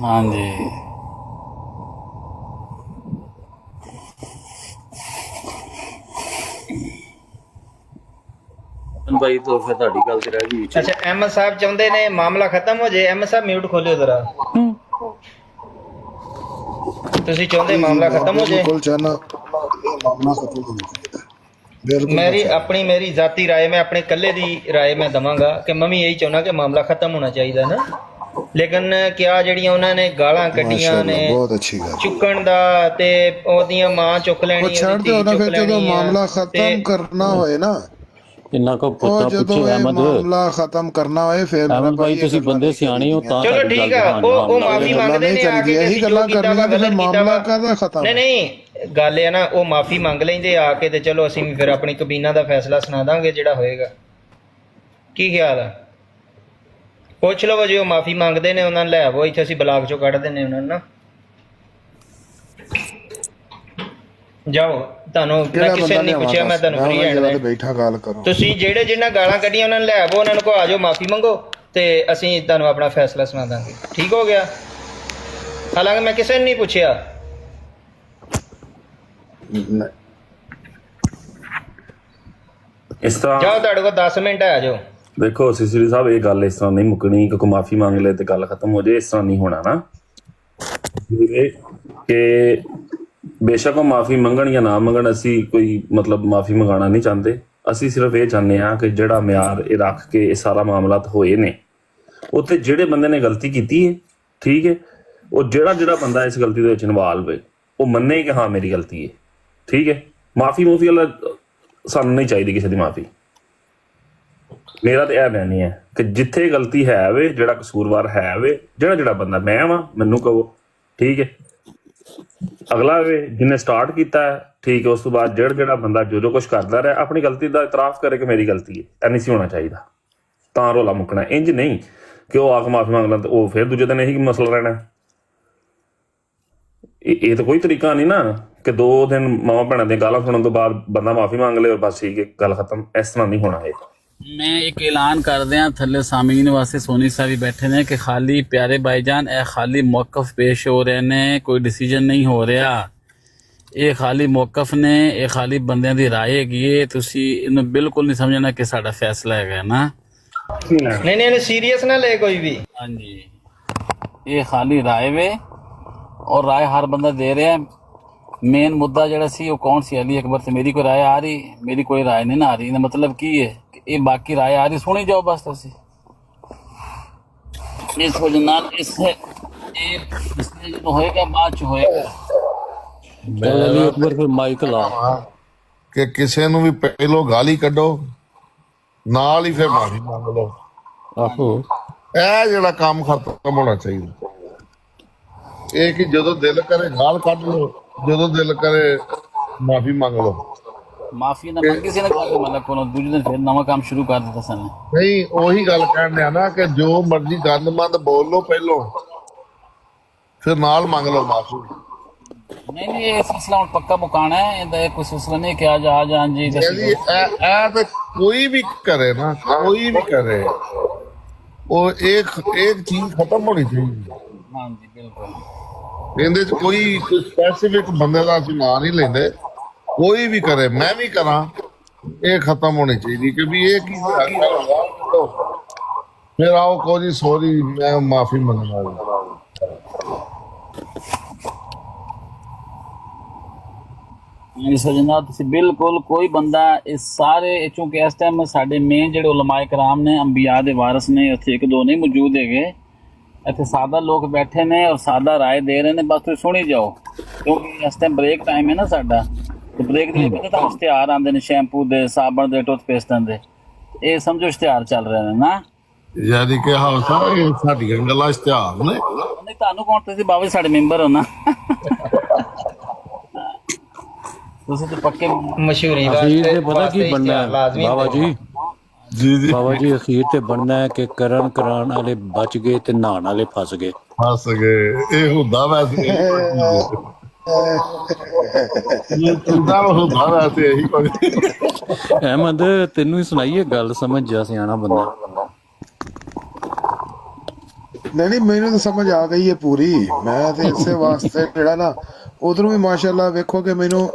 ਹਾਂਜੀ ਭਾਈ, ਤੋਂ ਫਿਰ ਤੁਹਾਡੀ ਗੱਲ ਤੇ ਰਹਿ ਗਈ ਵਿੱਚ। ਅੱਛਾ, ਅਹਿਮਦ ਸਾਹਿਬ ਚਾਹੁੰਦੇ ਨੇ ਮਾਮਲਾ ਖਤਮ ਹੋ ਜਾਏ। ਅਹਿਮਦ ਸਾਹਿਬ ਮਿਊਟ ਖੋਲਿਓ ਜ਼ਰਾ। ਤੁਸੀਂ ਚਾਹੁੰਦੇ ਮਾਮਲਾ ਖਤਮ ਹੋ ਜਾਏ? ਬਿਲਕੁਲ ਚਾਹਨਾ ਇਹ ਮਾਮਲਾ ਖਤਮ ਹੋਣਾ ਚਾਹੀਦਾ। ਬਿਲਕੁਲ ਮੇਰੀ ਜ਼ਾਤੀ ਰਾਏ, ਮੈਂ ਆਪਣੇ ਇਕੱਲੇ ਦੀ ਰਾਏ ਮੈਂ ਦਵਾਂਗਾ ਕਿ ਮੈਂ ਵੀ ਇਹੀ ਚਾਹੁੰਦਾ ਕਿ ਮਾਮਲਾ ਖਤਮ ਹੋਣਾ ਚਾਹੀਦਾ ਨਾ। ਲੇਕਿਨ ਕਿਆ ਜਿਹੜੀਆਂ ਉਹਨਾਂ ਨੇ ਗਾਲਾਂ ਕੱਢੀਆਂ ਨੇ, ਬਹੁਤ ਅੱਛੀ ਗੱਲ। ਚੁੱਕਣ ਦਾ ਤੇ ਉਹਦੀਆਂ ਮਾਂ ਚੁੱਕ ਲੈਣੀ, ਉਹ ਛੱਡ ਦਿਓ ਨਾ, ਫਿਰ ਜਦੋਂ ਮਾਮਲਾ ਖਤਮ ਕਰਨਾ ਹੋਏ ਨਾ, ਇੰਨਾ ਕੋ ਉਹ ਪੁੱਛੇ ਜਦੋਂ ਇਹ ਅਹਿਮਦ। ਮਾਮਲਾ ਖਤਮ ਕਰਨਾ ਹੋਏ ਫਿਰ ਅਹਿਮਦ ਭਾਈ ਤੁਸੀਂ ਬੰਦੇ ਸਿਆਣੇ ਹੋ ਤਾਂ ਚਲੋ ਠੀਕ ਆ, ਉਹ ਮਾਫੀ ਮੰਗਦੇ ਨੇ ਆ ਕੇ, ਇਹੀ ਗੱਲਾਂ ਕਰਨੀਆਂ ਤੇ ਫਿਰ ਮਾਮਲਾ ਕਾਹਦਾ ਖਤਮ? ਨਹੀਂ ਗੱਲ ਇਹ ਨਾ, ਉਹ ਮਾਫੀ ਮੰਗ ਲੈਂਦੇ ਆ ਕੇ, ਤੇ ਚਲੋ ਅਸੀਂ ਵੀ ਫਿਰ ਆਪਣੀ ਕਬੀਨਾ ਦਾ ਫੈਸਲਾ ਸੁਣਾ ਦਾਂਗੇ ਜਿਹੜਾ ਹੋਏਗਾ। ਕੀ ਖਿਆਲ ਆ? ਪੁੱਛ ਲਓ, ਜੇ ਉਹ ਮਾਫੀ ਮੰਗਦੇ ਨੇ ਉਹਨਾਂ ਨੂੰ ਲੈ ਆਵੋ ਇੱਥੇ, ਅਸੀਂ ਬਲਾਕ ਚੋਂ ਕੱਢ ਦਿੰਨੇ ਉਹਨਾਂ ਨੂੰ ਨਾ। ਜਾਓ, ਤੁਹਾਨੂੰ ਮੈਂ ਕਿਸੇ ਨੇ ਨਹੀਂ ਪੁੱਛਿਆ, ਮੈਂ ਤੁਹਾਨੂੰ ਫ੍ਰੀ ਹੈਂਡ ਬੈਠਾ ਗੱਲ ਕਰੋ। ਤੁਸੀਂ ਜਿਹੜੇ ਜਿਹਨਾਂ ਗਾਲਾਂ ਕੱਢੀਆਂ ਉਹਨਾਂ ਨੂੰ ਲੈ ਆਵੋ, ਉਹਨਾਂ ਨੂੰ ਕਹੋ ਆਜੋ ਮਾਫੀ ਮੰਗੋ, ਤੇ ਅਸੀਂ ਤੁਹਾਨੂੰ ਆਪਣਾ ਫੈਸਲਾ ਸੁਣਾ ਦਾਂਗੇ। ਠੀਕ ਹੋ ਗਿਆ? ਹਾਲਾਂਕਿ ਮੈਂ ਕਿਸੇ ਨੂੰ ਨਹੀਂ ਪੁੱਛਿਆ। ਇਸ ਤਰ੍ਹਾਂ ਜਾਓ, ਤੁਹਾਡੇ ਕੋਲ 10 ਮਿੰਟ ਆ ਜਾਓ। ਦੇਖੋ ਸਿਸਰੀ ਸਾਹਿਬ, ਇਹ ਗੱਲ ਇਸ ਤਰ੍ਹਾਂ ਨਹੀਂ ਮੁੱਕਣੀ ਕਿ ਕੋਈ ਮਾਫੀ ਮੰਗ ਲੈ ਤੇ ਗੱਲ ਖਤਮ ਹੋ ਜਾਏ। ਇਸ ਤਰ੍ਹਾਂ ਨਹੀਂ ਹੋਣਾ ਨਾ। ਇਹ ਕਿ ਬੇਸ਼ੱਕ ਉਹ ਮਾਫੀ ਮੰਗਣ ਜਾਂ ਨਾ ਮੰਗਣ, ਅਸੀਂ ਕੋਈ ਮਤਲਬ ਮਾਫੀ ਮੰਗਾਉਣਾ ਨਹੀਂ ਚਾਹੁੰਦੇ। ਅਸੀਂ ਸਿਰਫ ਇਹ ਚਾਹੁੰਦੇ ਹਾਂ ਕਿ ਜਿਹੜਾ ਮਿਆਰ ਇਹ ਰੱਖ ਕੇ ਇਹ ਸਾਰਾ ਮਾਮਲਾਤ ਹੋਏ ਨੇ, ਉੱਥੇ ਜਿਹੜੇ ਬੰਦੇ ਨੇ ਗਲਤੀ ਕੀਤੀ ਹੈ, ਠੀਕ ਹੈ, ਉਹ ਜਿਹੜਾ ਬੰਦਾ ਇਸ ਗਲਤੀ ਦੇ ਵਿੱਚ ਇਨਵਾਲਵ ਹੈ ਉਹ ਮੰਨੇ ਕਿ ਹਾਂ ਮੇਰੀ ਗਲਤੀ ਹੈ, ਠੀਕ ਹੈ। ਮਾਫੀ ਵਾਲਾ ਸਾਨੂੰ ਨਹੀਂ ਚਾਹੀਦੀ ਕਿਸੇ ਦੀ ਮਾਫੀ। ਮੇਰਾ ਤਾਂ ਇਹ ਬਿਆਨ ਹੈ ਕਿ ਜਿੱਥੇ ਗਲਤੀ ਹੈ ਵੇ, ਜਿਹੜਾ ਕਸੂਰਵਾਰ ਹੈ ਵੇ, ਜਿਹੜਾ ਬੰਦਾ ਮੈਂ ਵਾਂ, ਮੈਨੂੰ ਕਹੋ, ਠੀਕ ਹੈ। ਅਗਲਾ ਵੇ ਜਿਹਨੇ ਸਟਾਰਟ ਕੀਤਾ ਹੈ, ਠੀਕ ਹੈ, ਉਸ ਤੋਂ ਬਾਅਦ ਜਿਹੜਾ ਬੰਦਾ ਜੋ ਕੁਝ ਕਰਦਾ ਰਿਹਾ ਆਪਣੀ ਗਲਤੀ ਦਾ ਇਤਰਾਫ ਕਰੇ ਕਿ ਮੇਰੀ ਗਲਤੀ ਹੈ। ਇਹ ਨਹੀਂ ਸੀ ਹੋਣਾ ਚਾਹੀਦਾ, ਤਾਂ ਰੌਲਾ ਮੁੱਕਣਾ। ਇੰਜ ਨਹੀਂ ਕਿ ਉਹ ਆ ਕੇ ਮਾਫੀ ਮੰਗ ਲੈਣ ਤੇ ਉਹ ਫਿਰ ਦੂਜੇ ਦਿਨ ਇਹੀ ਮਸਲਾ ਰਹਿਣਾ। ਇਹ ਤਾਂ ਕੋਈ ਤਰੀਕਾ ਨਹੀਂ ਨਾ ਕਿ 2 ਦਿਨ ਮਾਵਾਂ ਭੈਣਾਂ ਦੀਆਂ ਗਾਲਾਂ ਸੁਣਨ ਤੋਂ ਬਾਅਦ ਬੰਦਾ ਮਾਫੀ ਮੰਗ ਲੇ ਔਰ ਬਸ ਠੀਕ ਹੈ, ਗੱਲ ਖਤਮ। ਇਸ ਤਰ੍ਹਾਂ ਨਹੀਂ ਹੋਣਾ। ਇਹ ਮੈਂ ਇੱਕ ਐਲਾਨ ਕਰ ਦਿਆਂ ਥੱਲੇ ਸਾਮੀਨ ਵਾਸਤੇ, ਸੋਨੀ ਸਾਹਿਬ ਵੀ ਬੈਠੇ ਨੇ, ਕਿ ਖਾਲੀ ਪਿਆਰੇ ਭਾਈਜਾਨ ਇਹ ਖਾਲੀ ਮੌਕਫ ਪੇਸ਼ ਹੋ ਰਹੇ ਨੇ, ਕੋਈ ਡਿਸੀਜਨ ਨਹੀਂ ਹੋ ਰਿਹਾ। ਇਹ ਖਾਲੀ ਮੌਕਫ ਨੇ, ਇਹ ਖਾਲੀ ਬੰਦਿਆਂ ਦੀ ਰਾਏ ਹੈਗੀ ਹੈ। ਤੁਸੀਂ ਇਹਨੂੰ ਬਿਲਕੁਲ ਨਹੀਂ ਸਮਝਣਾ ਕਿ ਸਾਡਾ ਫੈਸਲਾ ਹੈਗਾ ਨਾ। ਨਹੀਂ ਇਹਨੂੰ ਸੀਰੀਅਸ ਨਾ ਲੈ ਕੋਈ ਵੀ। ਹਾਂਜੀ, ਇਹ ਖਾਲੀ ਰਾਏ ਵੇ ਔਰ ਰਾਏ ਹਰ ਬੰਦਾ ਦੇ ਰਿਹਾ। ਮੇਨ ਮੁੱਦਾ ਜਿਹੜਾ ਸੀ ਉਹ ਕੌਣ ਸੀ? ਅਲੀ ਅਕਬਰ ਤੇ ਮੇਰੀ ਕੋਈ ਰਾਏ ਆ ਰਹੀ? ਮੇਰੀ ਕੋਈ ਰਾਏ ਨਹੀਂ ਨਾ ਆ ਰਹੀ। ਇਹਦਾ ਮਤਲਬ ਕੀ ਹੈ? ਇਹ ਬਾਕੀ ਰਾਏ ਆ ਰਹੀ ਸੁਣੀ ਜਾਓ ਬਸ। ਤੁਸੀਂ ਇਸ ਵਜ੍ਹਾ ਨਾਲ ਇਹ ਜਦੋਂ ਹੋਏਗਾ ਬਾਅਦ ਚ ਹੋਏਗਾ। ਅਲੀ ਅਕਬਰ ਫਿਰ ਮਾਈਕ ਲਾ ਕਿ ਕਿਸੇ ਨੂੰ ਵੀ ਪਹਿਲੋਂ ਗਾਲੀ ਕੱਢੋ, ਨਾਲ ਹੀ ਫਿਰ ਮਾਫੀ ਮੰਗ ਲਓ। ਆਹੋ, ਇਹ ਜਿਹੜਾ ਕੰਮ ਖਤਮ ਹੋਣਾ ਚਾਹੀਦਾ। ਇਹ ਕਿ ਜਦੋਂ ਦਿਲ ਕਰੇ ਗਾਲ ਕੱਢ ਲਓ, ਜਦੋਂ ਦਿਲ ਕਰੇ ਮਾਫੀ ਮੰਗ ਲਓ। ਮਾਫੀ ਨਾ ਮੰਗੀ ਸੀ ਨਾ, ਮਤਲਬ ਕੋਲੋਂ ਦੂਜੇ ਦਿਨ ਫਿਰ ਨਵਾਂ ਕੰਮ ਸ਼ੁਰੂ ਕਰ ਦਿੱਤਾ ਸਨ। ਨਹੀਂ, ਉਹੀ ਗੱਲ ਕਹਿਣ ਡਿਆ ਨਾ ਕਿ ਜੋ ਮਰਜ਼ੀ ਗੰਦਮੰਦ ਬੋਲ ਲਓ ਪਹਿਲੋਂ, ਫਿਰ ਨਾਲ ਮੰਗ ਲਓ ਮਾਫੀ। ਨਹੀਂ ਇਹ ਸਿਲਸਿਲਾ ਹੁਣ ਪੱਕਾ ਮੁਕਾਣਾ ਹੈ। ਇਹਦਾ ਕੋਈ ਸਿਲਸਿਲਾ ਨਹੀਂ ਕਿ ਅੱਜ ਆ ਜਾਣ ਜੀ। ਇਹ ਤੇ ਕੋਈ ਵੀ ਕਰੇ ਨਾ, ਕੋਈ ਵੀ ਕਰੇ, ਉਹ ਇੱਕ ਚੀਜ਼ ਖਤਮ ਹੋਣੀ ਚਾਹੀਦੀ। ਹਾਂਜੀ ਬਿਲਕੁਲ। ਇਹਦੇ ਚ ਕੋਈ ਸਪੈਸੀਫਿਕ ਬੰਦੇ ਦਾ ਅਸੀਂ ਨਾਂ ਨਹੀਂ ਲੈਂਦੇ। ਕੋਈ ਵੀ ਕਰੇ, ਮੈਂ ਵੀ ਕਰਾਂ, ਇਹ ਖਤਮ ਹੋਣੀ ਚਾਹੀਦੀ ਕਿ ਵੀ ਇਹ ਕੀ ਫਿਰ ਆਓ ਕਹੋ ਜੀ ਸੌਰੀ, ਮੈਂ ਮਾਫੀ ਮੰਗਦਾ। ਸਜਣਾ ਤੁਸੀਂ ਬਿਲਕੁਲ ਕੋਈ ਬੰਦਾ ਇਸ ਸਾਰੇ, ਚੂੰਕਿ ਇਸ ਟਾਈਮ ਸਾਡੇ ਮੇਨ ਜਿਹੜੇ ਉਲਮਾਏ ਕਰਾਮ ਨੇ, ਅੰਬੀਆ ਦੇ ਵਾਰਿਸ ਨੇ, ਉੱਥੇ 1-2 ਨਹੀਂ ਮੌਜੂਦ ਹੈਗੇ। ਇੱਥੇ ਸਾਦਾ ਲੋਕ ਬੈਠੇ ਨੇ ਔਰ ਸਾਦਾ ਰਾਏ ਦੇ ਰਹੇ ਨੇ, ਬਸ ਤੁਸੀਂ ਸੁਣੀ ਜਾਓ। ਕਿਉਂਕਿ ਇਸ ਟਾਈਮ ਬ੍ਰੇਕ ਟਾਈਮ ਹੈ ਨਾ ਸਾਡਾ, ਤੇ ਬ੍ਰੇਕ ਦੇ ਵਿੱਚ ਤਾਂ ਇਸ਼ਤਿਹਾਰ ਆਉਂਦੇ ਨੇ, ਸ਼ੈਂਪੂ ਦੇ, ਸਾਬਣ ਦੇ, ਟੂਥਪੇਸਟਾਂ ਦੇ। ਇਹ ਸਮਝੋ ਇਸ਼ਤਿਹਾਰ ਚੱਲ ਰਹੇ ਨੇ ਨਾ। ਯਾਨੀ ਕਿ ਹੌਸਾ ਇਹ ਸਾਡੀਆਂ ਗੱਲਾਂ ਇਸ਼ਤਿਹਾਰ ਨੇ। ਨਹੀਂ ਤੁਹਾਨੂੰ ਕੌਣ? ਤੁਸੀਂ ਬਾਬਾ ਜੀ ਸਾਡੇ ਮੈਂਬਰ ਹੋ ਨਾ। ਤੁਸੀਂ ਤਾਂ ਪੱਕੇ ਮਸ਼ਹੂਰੀ ਅਖੀਰ ਤੇ ਪਤਾ ਕੀ ਬਣਨਾ ਹੈ ਬਾਬਾ ਜੀ? ਜੀ ਬਾਬਾ ਜੀ ਅਖੀਰ ਤੇ ਬਣਨਾ ਹੈ ਕਿ ਕਰਾਉਣ ਵਾਲੇ ਬਚ ਗਏ ਤੇ ਨਹਾਉਣ ਵਾਲੇ ਫਸ ਗਏ। ਫਸ ਗਏ। ਇਹ ਹੁੰਦਾ ਵੈਸੇ, ਹੁੰਦਾ ਵੈਸੇ ਇਹੀ ਕੁਝ। ਅਹਿਮਦ ਤੈਨੂੰ ਹੀ ਸੁਣਾਈਏ ਗੱਲ, ਸਮਝ ਜਾ ਸਿਆਣਾ ਬੰਦਾ। ਨਹੀਂ ਮੈਨੂੰ ਤਾਂ ਸਮਝ ਆ ਗਈ ਹੈ ਪੂਰੀ। ਮੈਂ ਤੇ ਇਸੇ ਵਾਸਤੇ ਜਿਹੜਾ ਨਾ ਉਧਰੋਂ ਵੀ ਮਾਸ਼ਾਅੱਲਾ ਵੇਖੋ ਕਿ ਮੈਨੂੰ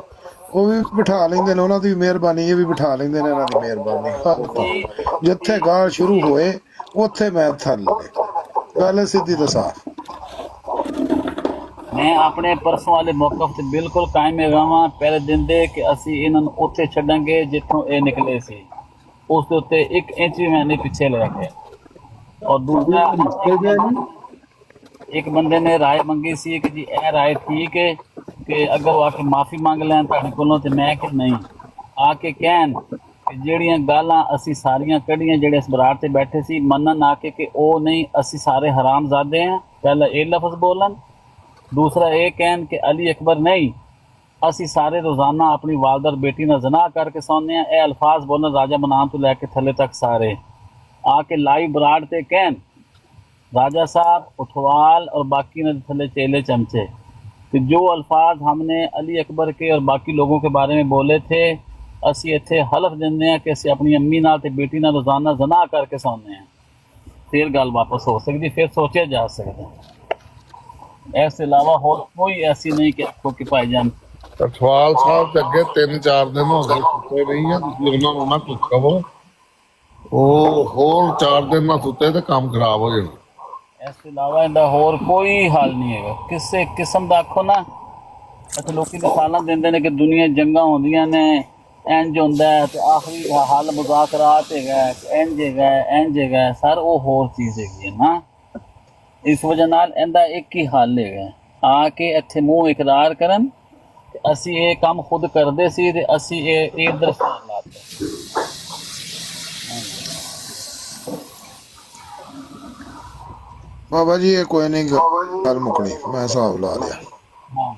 ਉਹ ਵੀ ਬਿਠਾ ਲੈਂਦੇ ਨੇ, ਉਹਨਾਂ ਦੀ ਮਿਹਰਬਾਨੀ, ਇਹ ਵੀ ਬਿਠਾ ਲੈਂਦੇ ਨੇ, ਇਹਨਾਂ ਦੀ ਮਿਹਰਬਾਨੀ। ਜਿੱਥੇ ਗਾਲ ਸ਼ੁਰੂ ਹੋਏ ਉੱਥੇ ਮੈਂ ਥੱਲੇ ਗੱਲ ਸਿੱਧੀ ਤੇ ਸਾਫ਼। ਮੈਂ ਆਪਣੇ ਪਰਸੋਂ ਵਾਲੇ ਮੌਕਫ ਤੇ ਬਿਲਕੁਲ ਕਾਇਮ ਹੈਗਾ। ਪਹਿਲੇ ਦਿਨ ਦੇ ਕਿ ਅਸੀਂ ਇਹਨਾਂ ਨੂੰ ਉੱਥੇ ਛੱਡਾਂਗੇ ਜਿੱਥੋਂ ਇਹ ਨਿਕਲੇ ਸੀ, ਉਸ ਦੇ ਉੱਤੇ 1 ਇੰਚ ਵੀ ਮੈਂ ਨਹੀਂ ਪਿੱਛੇ ਲੈ ਕੇ। ਔਰ ਦੂਸਰਾ, ਇੱਕ ਬੰਦੇ ਨੇ ਰਾਏ ਮੰਗੀ ਸੀ ਕਿ ਜੀ ਇਹ ਰਾਏ ਠੀਕ ਹੈ ਕਿ ਅਗਰ ਉਹ ਆ ਕੇ ਮਾਫੀ ਮੰਗ ਲੈਣ ਤੁਹਾਡੇ ਕੋਲੋਂ, ਤੇ ਮੈਂ ਕਿ ਨਹੀਂ, ਆ ਕੇ ਕਹਿਣ ਕਿ ਜਿਹੜੀਆਂ ਗਾਲਾਂ ਅਸੀਂ ਸਾਰੀਆਂ ਕੱਢੀਆਂ ਜਿਹੜੇ ਇਸ ਬਰਾਤ ਤੇ ਬੈਠੇ ਸੀ, ਮੰਨਣ ਆ ਕੇ ਕਿ ਉਹ ਨਹੀਂ, ਅਸੀਂ ਸਾਰੇ ਹਰਾਮਜ਼ਾਦੇ ਹਾਂ। ਪਹਿਲਾਂ ਇਹ ਲਫ਼ਜ਼ ਬੋਲਣ। ਦੂਸਰਾ ਇਹ ਕਹਿਣ ਕਿ ਅਲੀ ਅਕਬਰ ਨਹੀਂ, ਅਸੀਂ ਸਾਰੇ ਰੋਜ਼ਾਨਾ ਆਪਣੀ ਵਾਲਦਾ ਬੇਟੀ ਨਾਲ ਜ਼ਨਾ ਕਰਕੇ ਸੌਂਦੇ ਹਾਂ। ਇਹ ਅਲਫਾਜ਼ ਬੋਲਣ ਰਾਜਾ ਮਨਾਮ ਤੋਂ ਲੈ ਕੇ ਥੱਲੇ ਤੱਕ ਸਾਰੇ। ਆ ਕੇ ਲਾਈਵ ਬਰਾੜ ਤੇ ਕਹਿਣ राजा साहब, उठवाल और बाकी ने थले चेले चमचे, तो जो अल्फाज हमने अली अकबर के और बाकी लोगों के बारे में बोले थे, असी इत्थे हलफ देंगे हैं कि असी अपनी अम्मी नाल ते बेटी नाल रोजाना जना करके सौंने हैं, फिर गल वापस हो सकती, फिर सोचा जा सकता। इसके अलावा और कोई ऐसी नहीं कि आपको कि भाईजान ਅਠਵਾਲ ਸਾਹਿਬ ਤੇ ਅੱਗੇ 3-4 ਦਿਨ ਹੋ ਗਏ ਸੁੱਤੇ ਨਹੀਂ ਆ। ਤੁਸੀਂ ਉਹਨਾਂ ਨੂੰ ਨਾ ਕੁਝ ਕਹੋ। ਉਹ ਹੋਰ 4 ਦਿਨ ਨਾ ਸੁੱਤੇ ਤੇ ਕੰਮ ਖਰਾਬ ਹੋ ਜਾਣਾ। ਇਸ ਤੋਂ ਇਲਾਵਾ ਇਹਦਾ ਹੋਰ ਕੋਈ ਹੱਲ ਨਹੀਂ ਹੈਗਾ ਕਿਸੇ ਕਿਸਮ ਦਾ। ਆਖੋ ਨਾ ਇੱਥੇ ਲੋਕੀ ਮਿਸਾਲਾਂ ਦਿੰਦੇ ਨੇ ਕਿ ਦੁਨੀਆ 'ਚ ਜੰਗਾਂ ਹੁੰਦੀਆਂ ਨੇ, ਇੰਜ ਹੁੰਦਾ ਹੈ ਤੇ ਆਖਰੀ ਹੱਲ ਮੁਜ਼ਾਕਰਾਤ ਹੈਗਾ, ਇੰਜ ਹੈਗਾ ਇੰਜ ਹੈਗਾ। ਸਰ ਉਹ ਹੋਰ ਚੀਜ਼ ਹੈਗੀ ਹੈ ਨਾ। ਇਸ ਵਜ੍ਹਾ ਨਾਲ ਇਹਦਾ ਇੱਕ ਹੀ ਹੱਲ ਹੈਗਾ, ਆ ਕੇ ਇੱਥੇ ਮੂੰਹ ਇਕਰਾਰ ਕਰਨ ਤੇ ਅਸੀਂ ਇਹ ਕੰਮ ਖੁਦ ਕਰਦੇ ਸੀ ਤੇ ਅਸੀਂ ਇਹ ਦਰਸਾਨ ਲਾਤੇ। ਬਾਬਾ ਜੀ ਇਹ ਕੋਈ ਨਹੀਂ ਗੱਲ ਮੁੱਕਣੀ, ਮੈਂ ਹਿਸਾਬ ਲਾ ਲਿਆ। ਹਾਂ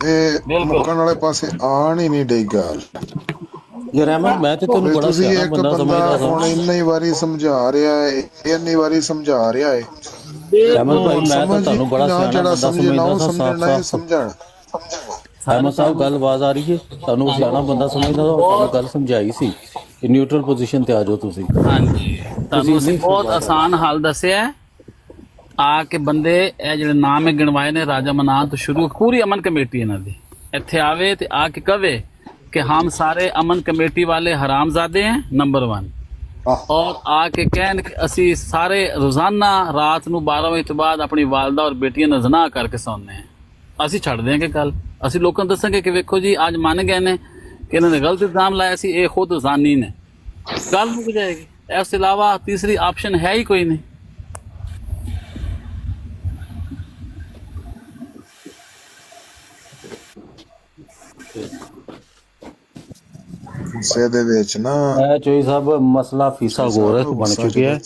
ਇਹ ਬਿਲਕੁਲ। ਮੁੱਕਣ ਵਾਲੇ ਪਾਸੇ ਆਣ ਹੀ ਨਹੀਂ ਡਈ ਗੱਲ। ਯਾਰ ਅਹਿਮਦ, ਮੈਂ ਤੇ ਤੈਨੂੰ ਵੀ ਬੜਾ ਤੁਸੀਂ ਸਿਆਣਾ ਇੱਕ ਬੰਦਾ ਬੰਦਾ ਸਮਝਦਾ ਹੁਣ ਸਾਂ। ਇੰਨੀ ਵਾਰੀ ਸਮਝਾ ਰਿਹਾ ਹੈ, ਇੰਨੀ ਵਾਰੀ ਸਮਝਾ ਰਿਹਾ ਹੈ, ਅਹਿਮਦ ਭਾਈ, ਮੈਂ ਤਾਂ ਸਮਝ ਤੁਹਾਨੂੰ ਬੜਾ ਨਾ ਸਿਆਣਾ ਜਿਹੜਾ ਬੰਦਾ ਸਮਝੇ ਨਾ ਉਹ ਸਮਝਦਾ ਸਾਂ, ਸਮਝਣ ਨਾ ਇਹ ਸਾਫ਼-ਸਾਫ਼। ਸਮਝਣ। ਅਹਿਮਦ ਸਾਹਿਬ, ਗੱਲ ਆਵਾਜ਼ ਆ ਰਹੀ ਹੈ? ਤੁਹਾਨੂੰ ਸਿਆਣਾ ਬੰਦਾ ਸਮਝਦਾ ਤਾਂ ਤੁਹਾਨੂੰ ਗੱਲ ਸਮਝਾਈ ਸੀ ਕਿ ਨਿਊਟਰਲ ਪੋਜੀਸ਼ਨ ਤੇ ਆ ਜਾਓ ਤੁਸੀਂ। ਹਾਂਜੀ, ਤੁਹਾਨੂੰ ਅਸੀਂ ਨਹੀਂ ਬਹੁਤ ਸਮਝਾ ਆਸਾਨ ਹੱਲ ਦੱਸਿਆ ਹੈ। ਆ ਕੇ ਬੰਦੇ ਇਹ ਜਿਹੜੇ ਨਾਮ ਹੈ ਗਿਣਵਾਏ ਨੇ ਰਾਜਾ ਮਨਾਨ ਤੋਂ ਸ਼ੁਰੂ, ਪੂਰੀ ਅਮਨ ਕਮੇਟੀ ਇਹਨਾਂ ਦੀ ਇੱਥੇ ਆਵੇ ਤੇ ਆ ਕੇ ਕਵੇ कि हम सारे अमन कमेटी वाले हरामजादे हैं नंबर 1, और आके कहन कि असी सारे रोजाना रात नू 12 बजे तो बाद अपनी वालदा और बेटियां ना ज़ना करके सौंने हैं। असी छड़ देंगे कल, असी लोगों को दसांगे कि वेखो जी आज मान गए ने कि इन्होंने गलत इल्जाम लाया सी, ये खुद जानी ने, गल मुक जाएगी। इसके अलावा तीसरी ऑप्शन है ही कोई नहीं। ਗੁੱਸੇ ਦੇ ਵਿੱਚ ਨਾ ਇਹ ਚੋਈ ਸਾਹਿਬ ਮਸਲਾ ਫੀਸਾ ਗੋਰਖ ਬਣ ਚੁੱਕਿਆ ਹੈ।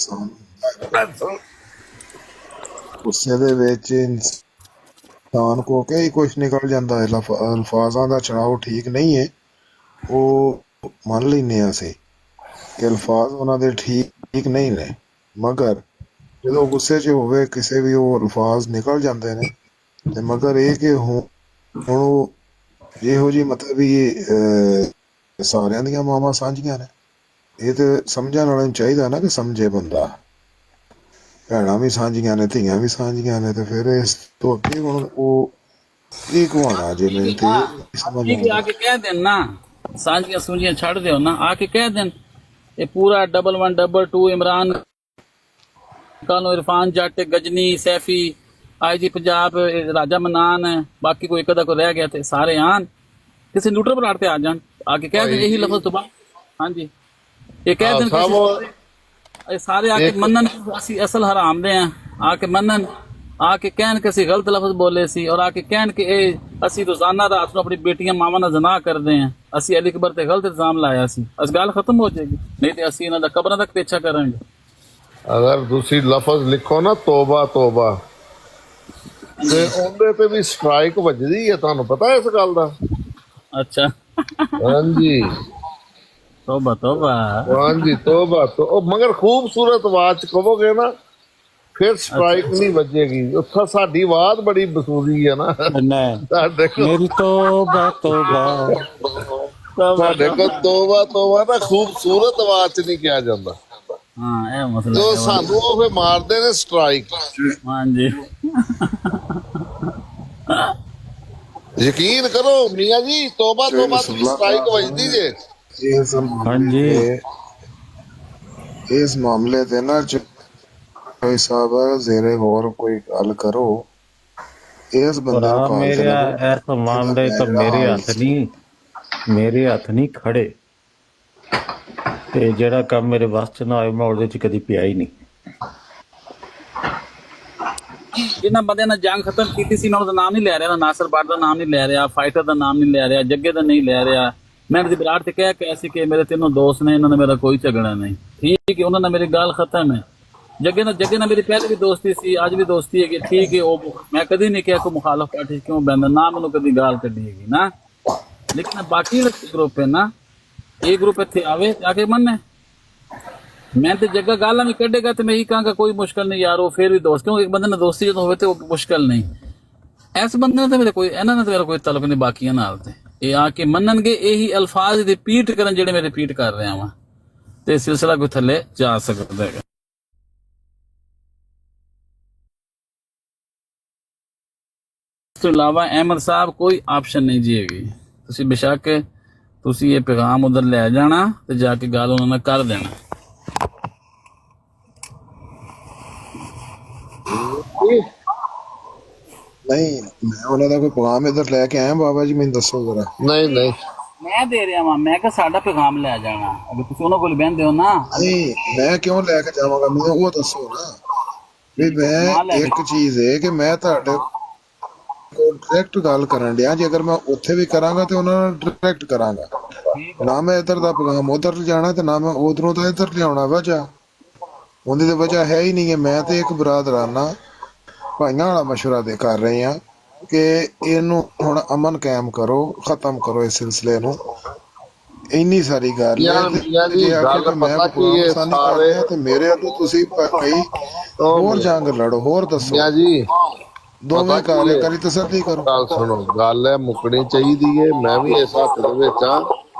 ਗੁੱਸੇ ਦੇ ਵਿੱਚ ਇਨਸਾਨ ਕੋ ਕਈ ਕੁਛ ਨਿਕਲ ਜਾਂਦਾ ਹੈ। ਅਲਫਾਜ਼ਾਂ ਦਾ ਚੁਣਾਵ ਠੀਕ ਨਹੀਂ ਹੈ, ਉਹ ਮੰਨ ਲੈਂਦੇ ਹਾਂ ਅਸੀਂ ਕਿ ਅਲਫਾਜ਼ ਉਹਨਾਂ ਦੇ ਠੀਕ ਨਹੀਂ ਨੇ, ਮਗਰ ਜਦੋਂ ਗੁੱਸੇ 'ਚ ਹੋਵੇ ਕਿਸੇ ਵੀ ਉਹ ਅਲਫਾਜ਼ ਨਿਕਲ ਜਾਂਦੇ ਨੇ। ਤੇ ਮਗਰ ਇਹ ਕਿ ਹੁਣ ਉਹ ਇਹੋ ਜਿਹੀ ਮਤਲਬ ਵੀ ਸਾਰਿਆਂ ਦੀਆਂ ਮਾਵਾਂ ਸਾਂਝੀਆਂ ਨੇ, ਇਹ ਤੇ ਸਮਝਣ ਵਾਲੇ ਨੂੰ ਚਾਹੀਦਾ ਨਾ ਕਿ ਸਮਝੇ ਬੰਦਾ। ਭੈਣਾਂ ਵੀ ਸਾਂਝੀਆਂ ਨੇ, ਧੀਆਂ ਵੀ ਸਾਂਝੀਆਂ ਨੇ, ਤੇ ਫਿਰ ਇਸ ਤੋਂ ਅੱਗੇ ਹੁਣ ਉਹ ਕੀ ਕਹਾਣਾ ਜੇ ਮੈਨੂੰ ਤੇ ਸਮਝ ठीक है, आके कह देन ना, सांझियां सूझियां छड़ दो ना, आके कह देन ये पूरा 1122 इमरान कानो इरफान जट गजनी सैफी आई जी पंजाब राजा मनान है, बाकी कोई एक अदा को रह गया थे, सारे आन किसी न्यूट्रल प्लाट पे आ जान, आके कह दें यही लफ्ज तो हाँ जी, ये कह दें ये सारे आके मनन असी असल हराम दे हैं, आके मनन आके कहन कि असी गलत लफ्ज बोले सी, और आके कहन कि असी रोजाना रात को अपनी बेटियां मावा ना जना करते हैं, असी अली अकबर ते गलत इल्जाम लाया सी, अस गल खत्म हो जाएगी। नहीं तो असी इन्हां दा कब्रां तक पीछा करांगे। अगर दूसरी लफज लिखो ना तोबा तोबा, ਤੇ ਉਹਦੇ ਤੇ ਵੀ ਸਟ੍ਰਾਈਕ ਵੱਜਦੀ ਹੈ, ਤੁਹਾਨੂੰ ਪਤਾ ਇਸ ਗੱਲ ਦਾ? अच्छा ਹਾਂਜੀ तौबा तौबा। ਹਾਂਜੀ ਤੋਬਾ ਤੋ ਉਹ ਮਗਰ ਖੂਬਸੂਰਤ ਆਵਾਜ਼ ਚ ਕਹੋਗੇ ਨਾ ਫਿਰ ਸਟ੍ਰਾਈਕ ਨਹੀਂ ਵੱਜੇਗੀ। ਉੱਥੇ ਸਾਡੀ ਆਵਾਜ਼ ਬੜੀ ਬਸੂਰੀ ਹੈ ਨਾ, नहीं, ਸਾਡੇ ਕੋਲ मेरी तौबा तौबा। ਸਾਡੇ ਕੋਲ ਤੋਬਾ ਤੋਬਾ ਨਾ ਖੂਬਸੂਰਤ ਆਵਾਜ਼ ਚ ਨਹੀਂ ਕਿਹਾ ਜਾਂਦਾ। हाँ ये मसला ਜੋ है। ਸਾਨੂੰ ਉਹ ਫਿਰ ਮਾਰਦੇ ਨੇ ਸਟ੍ਰਾਈਕ। हाँ जी ਯਕੀਨ ਕਰੋ ਮੀਆਂ ਜੀ, ਤੋਬਾ ਤੋਬਾ ਦੀ ਸਟ੍ਰਾਈਕ ਵੱਜਦੀ ਜੇ। ਇਸ ਮਾਮਲੇ ਇਸ ਮਾਮਲੇ ਤੇ ਨਾ ਕੋਈ ਸਾਹਿਬ ਜ਼ੇਰੇ ਹੋਰ ਕੋਈ ਗੱਲ ਕਰੋ। ਇਸ ਬੰਦੇ ਨੂੰ ਕਾਲ मेरे ਕਰੋ। ऐसा मामले तो मेरे हथ नहीं खड़े, ਤੇ ਜਿਹੜਾ ਕੰਮ ਮੇਰੇ ਵੱਸ ਚ ਨਾ ਆਏ ਮੈਂ ਉਹਦੇ ਚ ਕਦੀ ਪਿਆ ਹੀ ਨਹੀਂ। ਜਿਨ੍ਹਾਂ ਬੰਦਿਆਂ ਨੇ ਜੰਗ ਖਤਮ ਕੀਤੀ ਸੀ, ਮੈਂ ਉਹਦਾ ਨਾਮ ਨਹੀਂ ਲੈ ਰਿਹਾ, ਨਾਸਰ ਬਾਟ ਦਾ ਨਾਮ ਨਹੀਂ ਲੈ ਰਿਹਾ, ਫਾਈਟਰ ਦਾ ਨਾਮ ਨਹੀਂ ਲੈ ਰਿਹਾ, ਜੱਗੇ ਦਾ ਨਹੀਂ ਲੈ ਰਿਹਾ। ਮੈਂ ਦੀ ਬਰਾੜ ਤੇ ਕਹਿ ਕੇ ਸੀ ਕਿ ਮੇਰੇ ਤਿੰਨੋਂ ਦੋਸਤ ਨੇ, ਇਹਨਾਂ ਨਾਲ ਮੇਰਾ ਕੋਈ ਝਗੜਾ ਨਹੀਂ, ਠੀਕ ਹੈ, ਉਹਨਾਂ ਨਾਲ ਮੇਰੀ ਗੱਲ ਖਤਮ ਹੈ। ਜੱਗੇ ਨਾਲ ਮੇਰੀ ਪਹਿਲੇ ਵੀ ਦੋਸਤੀ ਸੀ, ਅੱਜ ਵੀ ਦੋਸਤੀ ਹੈਗੀ, ਠੀਕ ਹੈ। ਉਹ ਮੈਂ ਕਦੀ ਨਹੀਂ ਕਿਹਾ ਕੋਈ ਮੁਖਾਲਫ ਪਾਰਟੀ ਕਿਉਂ ਬੈਂਦਾ, ਨਾ ਮੈਨੂੰ ਕਦੀ ਗਾਲ ਕੱਢੀ ਹੈਗੀ ਨਾ। ਲੇਕਿਨ ਬਾਕੀ ਗਰੁੱਪ ਹੈ ਨਾ, ਇਹ ਗਰੁੱਪ ਇੱਥੇ ਆਵੇ ਆ ਕੇ ਮੰਨੇ। मैं तो जगह गाला में कटेगा तो मैं यही कहूँगा कोई मुश्किल नहीं यार, वो फिर भी दोस्त, क्यों एक बंदे ने दोस्ती जो होवे तो वो मुश्किल नहीं। ऐसे बंदे ने तो मेरे कोई इन्हां ने तो मेरा कोई तलक नहीं, बाकी नाल ते ये आके मनणगे यही अल्फाज रिपीट करन जेड़े मैं रिपीट कर रहा हां, ते सिलसिला कोई थल्ले जा सकदा है। इस तो इलावा अहमद साहब कोई ऑप्शन नहीं जी हैगी, तुसीं बेशक ਤੁਸੀਂ ਇਹ ਪੈਗਾਮ ਉਧਰ ਲੈ ਜਾਣਾ ਤੇ ਜਾ ਕੇ ਗੱਲ ਉਹਨਾਂ ਨਾਲ ਕਰ ਦੇਣਾ। ਨਹੀਂ ਮੈਂ ਉਹਨਾਂ ਦਾ ਕੋਈ ਪੈਗਾਮ ਇੱਧਰ ਲੈ ਕੇ ਆਇਆ ਬਾਬਾ ਜੀ, ਮੈਨੂੰ ਦੱਸੋ ਜ਼ਰਾ। ਨਹੀਂ ਨਹੀਂ ਮੈਂ ਦੇ ਰਿਹਾ ਵਾਂ, ਮੈਂ ਕਿਹਾ ਸਾਡਾ ਪੈਗਾਮ ਲੈ ਜਾਣਾ। ਅਗਰ ਤੁਸੀਂ ਉਹਨਾਂ ਕੋਲ ਬਹਿੰਦੇ ਹੋ ਨਾ, ਨਹੀਂ ਮੈਂ ਕਿਉਂ ਲੈ ਕੇ ਜਾਵਾਂਗਾ, ਮੈਨੂੰ ਉਹ ਦੱਸੋ ਨਾ ਵੀ ਮੈਂ ਇੱਕ ਚੀਜ਼ ਹੈ ਕਿ ਮੈਂ ਤੁਹਾਡੇ ਕੋਲ ਡਾਇਰੈਕਟ ਗੱਲ ਕਰਨ ਡਿਆ, ਜੇ ਅਗਰ ਮੈਂ ਉੱਥੇ ਵੀ ਕਰਾਂਗਾ ਤੇ ਉਹਨਾਂ ਨਾਲ ਡਾਇਰੈਕਟ ਕਰਾਂਗਾ, ਨਾ ਮੈਂ ਇੱਧਰ ਦਾ ਪੈਗਾਮ ਉੱਧਰ ਲਿਜਾਣਾ ਤੇ ਨਾ ਮੈਂ ਉਧਰੋਂ ਤਾਂ ਇੱਧਰ ਲਿਆਉਣਾ। ਵਜ੍ਹਾ ਉਹਦੀ ਤਾਂ ਵਜ੍ਹਾ ਹੈ ਹੀ ਨਹੀਂ ਹੈ। ਮੈਂ ਤੇ ਇੱਕ ਬਰਾਦਰਾਨਾ ਭਾਈਆਂ ਵਾਲਾ ਮਸ਼ਵਰਾ ਦੇ ਕਰ ਰਹੇ ਆ ਕਿ ਇਹਨੂੰ ਹੁਣ ਅਮਨ ਕਾਇਮ ਕਰੋ, ਖਤਮ ਕਰੋ ਇਸ ਸਿਲਸਿਲੇ ਨੂੰ। ਇੰਨੀ ਸਾਰੀ ਗੱਲ ਹੈ ਕਿ ਮੈਂ ਸਾਰੇ ਤੇ ਮੇਰੇ ਵੱਲੋਂ ਤੁਸੀਂ ਭਾਈ ਹੋਰ ਜੰਗ ਲੜੋ, ਹੋਰ ਦੱਸੋ ਜੀ। ਦੋਵੇਂ ਕਾਰਜਕਾਰੀ ਤਸੱਲੀ ਕਰੋ। ਗੱਲ ਸੁਣੋ, ਗੱਲ ਹੈ ਮੁੱਕਣੀ ਚਾਹੀਦੀ ਹੈ। ਮੈਂ ਵੀ ਇਸ ਹੱਥ ਦੇ ਵਿੱਚ ਆ।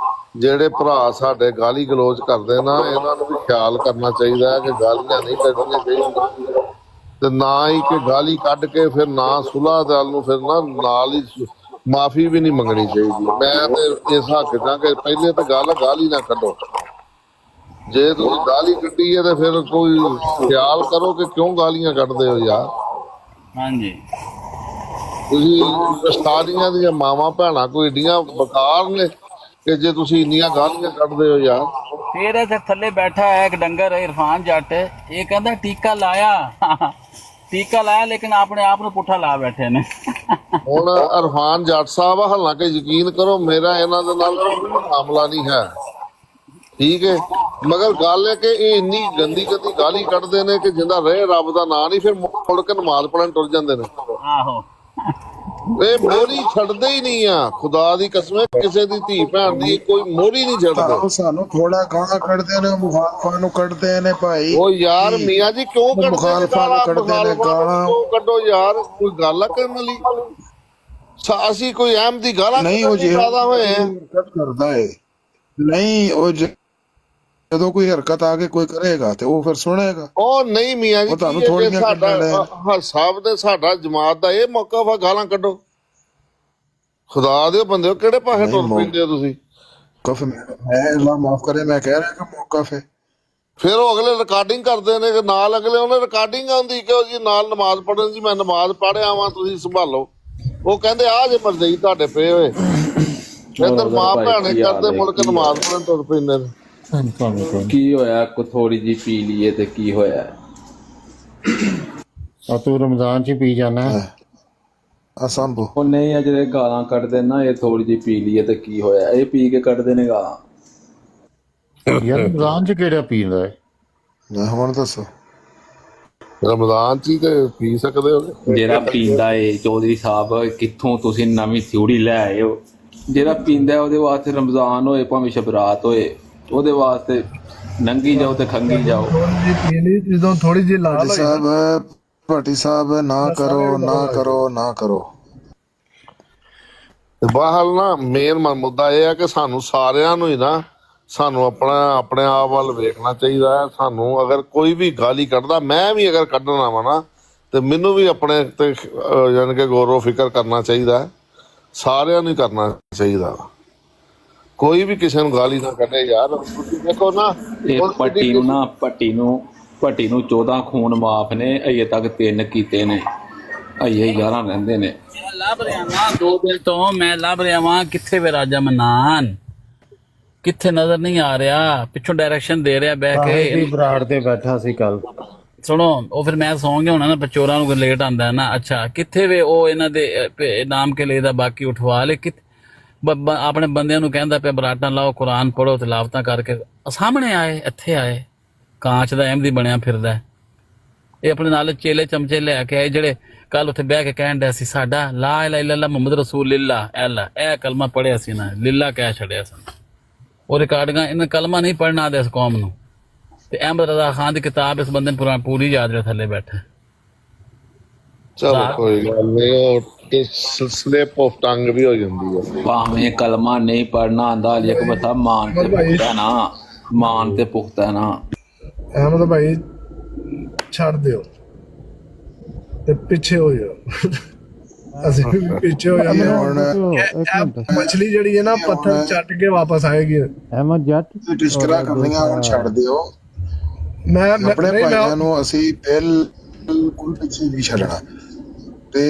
ਜਿਹੜੇ ਭਰਾ ਸਾਡੇ ਗਾਲੀ ਗਲੋਚ ਕਰਦੇ ਨਾ, ਇਹਨਾਂ ਨੂੰ ਵੀ ਖਿਆਲ ਕਰਨਾ ਚਾਹੀਦਾ ਹੈ ਕਿ ਗਾਲੀਆਂ ਨਹੀਂ ਕੱਢਣੀਆਂ ਚਾਹੀਦੀਆਂ, ਤੇ ਨਾ ਹੀ ਕਿ ਗਾਲੀ ਕੱਢ ਕੇ ਫਿਰ ਨਾ ਸੁਲ੍ਹਾ ਦਲ ਨੂੰ ਫਿਰ ਨਾਲ ਹੀ ਮਾਫੀ ਵੀ ਨਹੀਂ ਮੰਗਣੀ ਚਾਹੀਦੀ। ਮੈਂ ਤੇ ਇਸ ਹੱਕ ਦਾ ਕਿ ਪਹਿਲੇ ਤਾਂ ਗਾਲੀ ਨਾ ਕੱਢੋ। ਜੇ ਤੁਸੀਂ ਗਾਲੀ ਕੱਢੀ ਹੈ ਤੇ ਫਿਰ ਕੋਈ ਖਿਆਲ ਕਰੋ ਕਿ ਕਿਉਂ ਗਾਲੀਆਂ ਕੱਢਦੇ ਹੋ ਯਾਰ। ਹਾਂਜੀ ਤੁਸੀਂ ਉਸਤਾਦੀਆਂ ਦੀਆਂ ਮਾਵਾਂ ਭੈਣਾਂ ਕੋਈ ਏਡੀਆਂ ਬੇਕਾਰ ਨੇ ਕਿ ਜੇ ਤੁਸੀਂ ਇੰਨੀਆਂ ਗਾਲੀਆਂ ਕੱਢਦੇ ਹੋ ਯਾਰ। ਫਿਰ ਇੱਥੇ ਥੱਲੇ ਬੈਠਾ ਹੈ ਇੱਕ ਡੰਗਰ ਇਰਫਾਨ ਜੱਟ, ਇਹ ਕਹਿੰਦਾ ਟੀਕਾ ਲਾਇਆ ਲੇਕਿਨ ਆਪਣੇ ਆਪ ਨੂੰ ਪੁੱਠਾ ਲਾ ਬੈਠੇ ਨੇ। ਹੁਣ ਇਰਫਾਨ ਜੱਟ ਸਾਹਿਬ, ਹਾਲਾਂਕਿ ਯਕੀਨ ਕਰੋ ਮੇਰਾ ਇਹਨਾਂ ਦੇ ਨਾਲ ਕੋਈ ਮਾਮਲਾ ਨਹੀਂ ਹੈ, ਠੀਕ ਹੈ, ਮਗਰ ਗੱਲ ਹੈ ਕਿ ਇਹ ਇੰਨੀ ਗੰਦੀ ਗਾਲੀ ਕੱਢਦੇ ਨੇ ਕਿ ਜਿੰਦਾ ਰਹੇ ਰੱਬ ਦਾ ਨਾਂ ਨਹੀਂ, ਫਿਰ ਮੁੜ ਕੇ ਨਮਾਜ਼ ਪੜ੍ਹਨ ਟੁਰ ਜਾਂਦੇ ਨੇ। ਆਹੋ ਇਹ ਮੋਹਰੀ ਛੱਡਦੇ ਹੀ ਨਹੀਂ ਆ, ਖੁਦਾ ਦੀ ਕਸਮ ਹੈ, ਕਿਸੇ ਦੀ ਧੀ ਭੈਣ ਦੀ ਕੋਈ ਮੋਹਰੀ ਨਹੀਂ ਛੱਡਦੇ। ਸਾਨੂੰ ਥੋੜਾ ਗਾਣਾ ਕੱਢਦੇ ਨੇ, ਮੁਖਾਲਫਾਂ ਨੂੰ ਕੱਢਦੇ ਨੇ ਭਾਈ। ਉਹ ਯਾਰ ਮੀਆਂ ਜੀ ਕਿਉਂ ਕੱਢਦੇ ਮੁਖਾਲਫਾਂ ਨੂੰ ਕੱਢਦੇ ਨੇ ਗਾਲਾਂ। ਕਿਉਂ ਕੱਢੋ ਯਾਰ, ਕੋਈ ਗੱਲ ਆ ਕਰਨ ਲਈ? ਅਸੀਂ ਕੋਈ ਅਹਿਮ ਦੀ ਗਾਲਾਂ ਨਹੀਂ ਉਹ ਜ਼ਿਆਦਾ ਹੋਏ ਆ ਕਰਦਾ ਹੈ, ਨਹੀਂ ਉਹ ਜਦੋਂ ਕੋਈ ਹਰਕਤ ਆ ਕੇ ਕੋਈ ਕਰੇਗਾ ਤੇ ਉਹ ਫਿਰ ਸੁਣੇਗਾ। ਉਹ ਨਹੀਂ ਮੀਆਂ ਜੀ, ਤੁਹਾਨੂੰ ਥੋੜੀਆਂ ਸਾਡਾ ਸਾਹਿਬ ਦੇ ਸਾਡਾ ਜਮਾਤ ਦਾ ਇਹ ਮੌਕਾ ਵਾ, ਗਾਲਾਂ ਕੱਢੋ। ਖੁਦਾ ਦੇ ਬੰਦੇ ਕਿਹੜੇ ਪਾਸੇ ਟੁਰ ਪੈਂਦੇ ਹੋ ਤੁਸੀਂ? ਮੈਂ ਅੱਲਾਹ ਮਾਫ ਕਰੇ, ਮੈਂ ਕਹਿ ਰਿਹਾ ਕਿ ਮੌਕਾ ਫਿਰ ਉਹ ਅਗਲੇ ਰਿਕਾਰਡਿੰਗ ਕਰਦੇ ਨੇ ਕਿ ਨਾਲ ਅਗਲੇ ਉਹਨੇ ਰਿਕਾਰਡਿੰਗ ਆਉਂਦੀ ਕਿ ਉਹ ਜੀ ਨਾਲ ਨਮਾਜ਼ ਪੜ੍ਹਨ ਜੀ, ਮੈਂ ਨਮਾਜ਼ ਪੜ੍ਹਿਆ ਵਾਂ ਤੁਸੀਂ ਸੰਭਾਲੋ। ਉਹ ਕਹਿੰਦੇ ਆ ਜੇ ਮਰਜ਼ੀ ਤੁਹਾਡੇ ਪਏ ਹੋਏ, ਇੱਧਰ ਮਾਂ ਭੈਣੇ ਕਰਦੇ ਮੁੜ ਕੇ ਨਮਾਜ਼ ਪੜ੍ਹਨ ਟੁਰ ਪੈਂਦੇ ਨੇ। ਕੀ ਹੋਇਆ, ਕੋ ਥੋੜੀ ਜੀ ਪੀ ਲਈਏ ਤੇ ਕੀ ਹੋਇਆ? ਆ ਤੂੰ ਰਮਜ਼ਾਨ ਚ ਪੀ ਜਾਣਾ ਅਸੰਭਵ। ਉਹ ਨਹੀਂ, ਜਿਹੜੇ ਗਾਲਾਂ ਕੱਢਦੇ ਨਾ, ਇਹ ਥੋੜੀ ਜੀ ਪੀ ਲਈਏ ਤੇ ਕੀ ਹੋਇਆ? ਇਹ ਪੀ ਕੇ ਕੱਢਦੇ ਨੇ ਗਾਲਾਂ। ਯਾਰ ਰਮਜ਼ਾਨ ਚ ਕਿਹੜਾ ਪੀਂਦਾ ਹੈ? ਹੁਣ ਦੱਸੋ, ਰਮਜ਼ਾਨ ਚ ਹੀ ਤੇ ਪੀ ਸਕਦੇ ਹੋ। ਜਿਹੜਾ ਪੀਂਦਾ ਏ ਚੌਧਰੀ ਸਾਹਿਬ, ਕਿੱਥੋਂ ਤੁਸੀਂ ਨਵੀਂ ਥਿਊਰੀ ਲੈ ਆਏ ਹੋ? ਜਿਹੜਾ ਪੀਂਦਾ ਉਹਦੇ ਵਾਸਤੇ ਰਮਜ਼ਾਨ ਹੋਏ ਭਾਵੇਂ ਸ਼ਬਰਾਤ ਹੋਏ, ਉਹਦੇ ਵਾਸਤੇ ਨੰਗੀ ਜਾਓ ਤੇ ਖੰਗੀ ਜਾਓ। ਜਦੋਂ ਥੋੜੀ ਜਿਹੀ ਲਾਲ ਸਾਹਿਬ, ਭੱਟੀ ਸਾਹਿਬ, ਨਾ ਕਰੋ। ਬਾਹਰ ਨਾ ਮੇਨ ਮੁੱਦਾ ਇਹ ਹੈ ਕਿ ਸਾਨੂੰ ਸਾਰਿਆਂ ਨੂੰ ਹੀ ਨਾ ਸਾਨੂੰ ਆਪਣੇ ਆਪ ਵੱਲ ਵੇਖਣਾ ਚਾਹੀਦਾ ਹੈ। ਸਾਨੂੰ ਅਗਰ ਕੋਈ ਵੀ ਗਾਲੀ ਕੱਢਦਾ, ਮੈਂ ਵੀ ਅਗਰ ਕੱਢਣਾ ਵਾ ਨਾ, ਤੇ ਮੈਨੂੰ ਵੀ ਆਪਣੇ ਤੇ ਯਾਨੀ ਕਿ ਗੌਰੋ ਫਿਕਰ ਕਰਨਾ ਚਾਹੀਦਾ ਹੈ। ਸਾਰਿਆਂ ਨੂੰ ਹੀ ਕਰਨਾ ਚਾਹੀਦਾ। ਕੋਈ ਵੀ ਕਿਸੇ ਨੂੰ ਗਾਲੀ ਨਾ ਕੱਢੇ ਯਾਰ। ਦੇਖੋ ਨਾ, ਇਹ ਭੱਟੀ ਨੂੰ 14 ਖੂਨ ਮਾਫ ਨੇ, ਅਜੇ ਤੱਕ 3 ਕੀਤੇ ਨੇ, ਅਜੇ 11 ਰਹਿੰਦੇ ਨੇ। ਲੱਭ ਰਿਹਾ ਵਾਂ 2 ਦਿਨ ਤੋਂ, ਮੈਂ ਲੱਭ ਰਿਹਾ ਵਾਂ ਕਿੱਥੇ ਵੇ ਰਾਜਾ ਮਨਾਨ, ਕਿੱਥੇ ਨਜ਼ਰ ਨਹੀਂ ਆ ਰਿਹਾ। ਪਿੱਛੋਂ ਡਾਇਰੈਕਸ਼ਨ ਦੇ ਰਿਹਾ ਬਹਿ ਕੇ। ਬਰਾੜ ਤੇ ਬੈਠਾ ਸੀ ਕੱਲ। ਸੁਣੋ, ਉਹ ਫਿਰ ਮੈਂ ਸੌਂ ਗਿਆ ਹੋਣਾ ਨਾ, ਚੋਰਾਂ ਨੂੰ ਲੇਟ ਆਂਦਾ ਨਾ। ਅੱਛਾ ਕਿੱਥੇ ਵੇ ਉਹ ਇਹਨਾਂ ਦੇ ਨਾਮ ਕੇ ਲਈ ਦਾ ਬਾਕੀ ਉਠਵਾ ਲੈ। ਆਪਣੇ ਬੰਦਿਆਂ ਨੂੰ ਕਹਿੰਦਾ ਪਿਆ ਬਰਾਟਾਂ ਲਾਓ, ਕੁਰਾਨ ਪੜ੍ਹੋ, ਤਿਲਾਵਤਾਂ ਕਰਕੇ ਸਾਹਮਣੇ ਆਏ, ਇੱਥੇ ਆਏ। ਕਾਂਚ ਦਾ ਅਹਿਮਦੀ ਬਣਿਆ ਫਿਰਦਾ। ਇਹ ਆਪਣੇ ਨਾਲ ਚੇਲੇ ਚਮਚੇ ਲੈ ਕੇ ਆਏ, ਜਿਹੜੇ ਕੱਲ ਉੱਥੇ ਬਹਿ ਕੇ ਕਹਿਣ ਡਿਆ ਸੀ ਸਾਡਾ ਲਾ ਇਲਾਹਾ ਇਲੱਲਾਹ ਮੁਹੰਮਦ ਰਸੂਲੁੱਲਾਹ, ਇਹ ਕਲਮਾ ਪੜ੍ਹਿਆ ਸੀ ਨਾ, ਲਿਲਾ ਕਹਿ ਛੱਡਿਆ ਸੀ। ਉਹ ਰਿਕਾਰਡਿੰਗਾਂ, ਇਹਨਾਂ ਕਲਮਾ ਨਹੀਂ ਪੜ੍ਹਨਾ ਆਦੇ ਇਸ ਕੌਮ ਨੂੰ। ਤੇ ਅਹਿਮਦ ਰਜ਼ਾ ਖਾਨ ਦੀ ਕਿਤਾਬ ਇਸ ਬੰਦੇ ਨੂੰ ਪੂਰੀ ਯਾਦ ਰਿਹਾ, ਥੱਲੇ ਬੈਠਾ। ਚਲੋ ਕੋਈ ਗੱਲ ਨਹੀਂ, ਉਹ ਸਲਿਪ ਆਫ ਟੰਗ ਵੀ ਹੋ ਜਾਂਦੀ ਹੈ। ਭਾਵੇਂ ਕਲਮਾ ਨਹੀਂ ਪੜ੍ਹਨਾ ਆਂਦਾ, ਲੇਕਿਨ ਬਤਾ ਮਾਨ ਤੇ ਪੁਖਤਾ ਨਾ। ਅਹਿਮਦ ਭਾਈ ਛੱਡ ਦਿਓ ਤੇ ਪਿੱਛੇ ਹੋ ਜਾਓ। ਅਸੀਂ ਵੀ ਪਿੱਛੇ ਹੋ ਜਾਂਦੇ ਹਾਂ। ਹੁਣ ਇਹ ਮਛਲੀ ਜਿਹੜੀ ਹੈ ਨਾ ਪੱਥਰ ਚੱਟ ਕੇ ਵਾਪਸ ਆਏਗੀ। ਅਹਿਮਦ ਜੱਟ ਟਿਸ਼ਕਰਾ ਕਰਨੀਆਂ ਹੁਣ ਛੱਡ ਦਿਓ। ਮੈਂ ਆਪਣੇ ਨਹੀਂ ਭਾਈਆਂ ਮੈਂ ਨੂੰ ਅਸੀਂ ਬਿਲਕੁਲ ਪਿੱਛੇ ਨਹੀਂ ਛੱਡਣਾ ਤੇ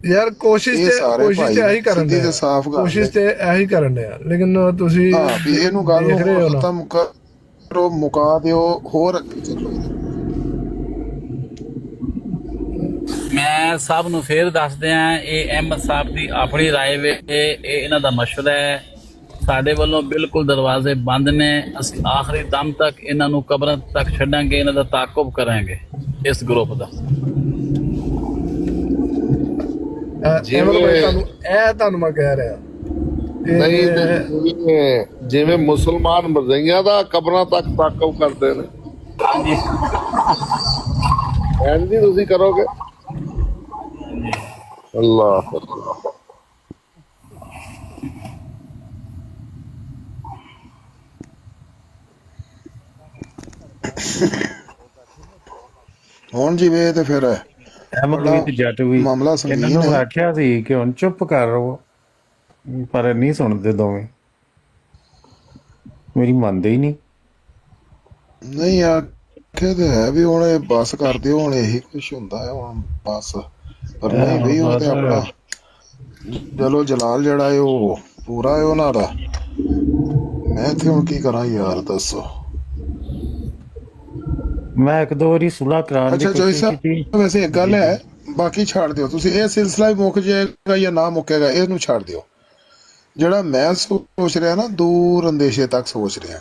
ਯਾਰ ਕੋਸ਼ਿਸ਼ ਇਹ ਤੇ ਸਾਰੇ ਕੋਸ਼ਿਸ਼ ਤੇ ਭਾਈ ਇਹੀ ਕਰਨ ਸਿੱਧੀ ਦੇ ਤੇ ਸਾਫ਼ ਗੱਲ ਕੋਸ਼ਿਸ਼ ਤੇ ਇਹੀ ਕਰਨ ਦੇ ਯਾਰ, ਲੇਕਿਨ ਤੁਸੀਂ ਹਾਂ ਵੀ ਇਹਨੂੰ ਗੱਲ ਦੇਖ ਰਹੇ ਹੋ ਨੂੰ ਨਾ। ਖਤਮ ਕਰੋ, ਮੁਕਾ ਦਿਓ, ਹੋਰ ਅੱਗੇ ਚੱਲੋ। ਮੈਂ ਸਭ ਨੂੰ ਫੇਰ ਦੱਸਦੇ ਆ, ਇਹ ਅਹਿਮਦ ਸਾਹਿਬ ਦੀ ਆਪਣੀ ਰਾਏ ਵੇ, ਇਹ ਇਹਨਾਂ ਦਾ ਮਸ਼ਵਰਾ ਹੈ। ਸਾਡੇ ਵੱਲੋਂ ਬਿਲਕੁਲ ਦਰਵਾਜ਼ੇ ਬੰਦ ਨੇ। ਅਸੀਂ ਆਖਰੀ ਦਮ ਤੱਕ ਇਹਨਾਂ ਨੂੰ ਕਬਰਾਂ ਤੱਕ ਛੱਡਾਂਗੇ, ਇਹਨਾਂ ਦਾ ਤਾਕੁਬ ਕਰਾਂਗੇ ਇਸ ਗਰੁੱਪ ਦਾ। ਤੁਹਾਨੂੰ ਮੈਂ ਕਹਿ ਰਿਹਾ ਨਹੀਂ ਜਿਵੇਂ ਮੁਸਲਮਾਨ ਮਰਜ਼ਈਆਂ ਦਾ ਕਬਰਾਂ ਤੱਕ ਤਾਕਬ ਕਰਦੇ ਨੇ, ਹਾਂਜੀ ਇੰਝ ਤੁਸੀਂ ਕਰੋਗੇ। ਅੱਲਾਹ ਅੱਲਾਹ। ਹੁਣ ਜਿਵੇਂ ਤੇ ਫਿਰ ਅਹਿਮਦ ਵੀ ਤੇ ਜੱਟ ਵੀ ਮਾਮਲਾ ਇਹਨਾਂ ਸੰਗੀਨ ਨੂੰ ਹੈ। ਆਖਿਆ ਸੀ ਕਿ ਹੁਣ ਚੁੱਪ ਕਰ ਰਹੋ, ਪਰ ਨਹੀਂ ਸੁਣਦੇ ਦੋਵੇਂ, ਮੇਰੀ ਮੰਨਦੇ ਹੀ ਨਹੀਂ। ਨਹੀਂ ਆਖਿਆ ਤੇ ਹੈ ਵੀ ਹੁਣ ਇਹ ਬੱਸ ਕਰ ਦਿਓ, ਹੁਣ ਇਹੀ ਕੁਛ ਹੁੰਦਾ ਹੈ ਹੁਣ ਬਸ। ਪਰ ਨਹੀਂ ਬਈ ਉਹ ਤੇ ਆਪਣਾ ਚਲੋ ਜਲਾਲ ਜਿਹੜਾ ਹੈ ਉਹ ਪੂਰਾ ਹੈ ਉਹਨਾਂ ਦਾ। ਮੈਂ ਇੱਥੇ ਹੁਣ ਕੀ ਕਰਾਂ ਯਾਰ ਦੱਸੋ। ਮੈਂ ਇੱਕ ਦੋ ਵਾਰੀ ਸੁਲ੍ਹਾ ਕਰਾਉਣ ਦੀ ਅੱਛਾ ਜੋਈ ਕੋਸ਼ਿਸ਼ ਕੀਤੀ। ਸਾਹਿਬ, ਵੈਸੇ ਇੱਕ ਗੱਲ ਹੈ, ਬਾਕੀ ਛੱਡ ਦਿਓ ਤੁਸੀਂ। ਇਹ ਸਿਲਸਿਲਾ ਹੀ ਮੁੱਕ ਜਾਏਗਾ ਜਾਂ ਨਾ ਮੁੱਕੇਗਾ ਇਹਨੂੰ ਛੱਡ ਦਿਓ। ਜਿਹੜਾ ਮੈਂ ਸੋਚ ਰਿਹਾ ਨਾ, ਦੂਰ ਅੰਦੇਸ਼ੇ ਤੱਕ ਸੋਚ ਰਿਹਾ,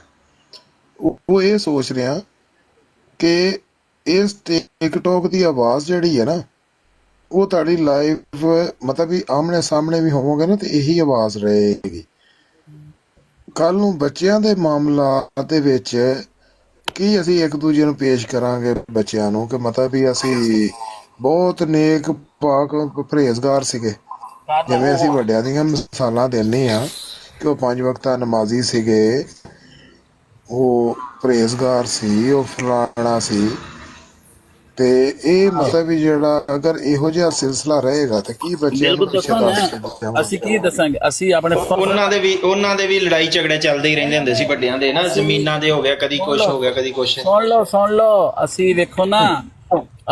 ਉਹ ਇਹ ਸੋਚ ਰਿਹਾ ਕਿ ਇਸ ਟਿਕਟੋਕ ਦੀ ਆਵਾਜ਼ ਜਿਹੜੀ ਹੈ ਨਾ, ਉਹ ਤੁਹਾਡੀ ਲਾਈਵ ਮਤਲਬ ਵੀ ਆਮਣੇ ਸਾਹਮਣੇ ਵੀ ਹੋਵੋਗੇ ਨਾ ਤੇ ਇਹੀ ਆਵਾਜ਼ ਰਹੇਗੀ। ਕੱਲ ਨੂੰ ਬੱਚਿਆਂ ਦੇ ਮਾਮਲਾ ਦੇ ਵਿੱਚ ਕੀ ਅਸੀਂ ਇੱਕ ਦੂਜੇ ਨੂੰ ਪੇਸ਼ ਕਰਾਂਗੇ ਬੱਚਿਆਂ ਨੂੰ ਕਿ ਮਤਲਬ ਵੀ ਅਸੀਂ ਬਹੁਤ ਨੇਕ ਪਾਕ ਪਰਹੇਜ਼ਗਾਰ ਸੀਗੇ, ਜਿਵੇਂ ਅਸੀਂ ਵੱਡਿਆਂ ਦੀਆਂ ਮਿਸਾਲਾਂ ਦਿੰਦੇ ਆ ਕਿ ਉਹ 5 ਵਕਤਾਂ ਨਮਾਜ਼ੀ ਸੀਗੇ, ਉਹ ਪਰਹੇਜ਼ਗਾਰ ਸੀ, ਉਹ ਫਲਾਣਾ ਸੀ। ਤੇ ਇਹ ਮਤਲਬ ਵੀ ਜਿਹੜਾ ਅਗਰ ਇਹੋ ਜਿਹਾ ਸਿਲਸਿਲਾ ਰਹੇਗਾ ਤਾਂ ਕੀ ਬੱਚਿਆਂ ਨੂੰ ਪਿੱਛੇ ਦੱਸ ਕੇ ਬੱਚਿਆਂ ਅਸੀਂ ਕੀ ਦੱਸਾਂਗੇ। ਅਸੀਂ ਆਪਣੇ ਉਹਨਾਂ ਦੇ ਵੀ ਲੜਾਈ ਝਗੜੇ ਚੱਲਦੇ ਹੀ ਰਹਿੰਦੇ ਹੁੰਦੇ ਸੀ ਵੱਡਿਆਂ ਦੇ ਨਾ, ਜ਼ਮੀਨਾਂ ਦੇ ਹੋ ਗਿਆ, ਕਦੀ ਕੁਛ ਹੋ ਗਿਆ, ਕਦੀ ਕੁਛ। ਸੁਣ ਲਓ ਅਸੀਂ ਵੇਖੋ ਨਾ,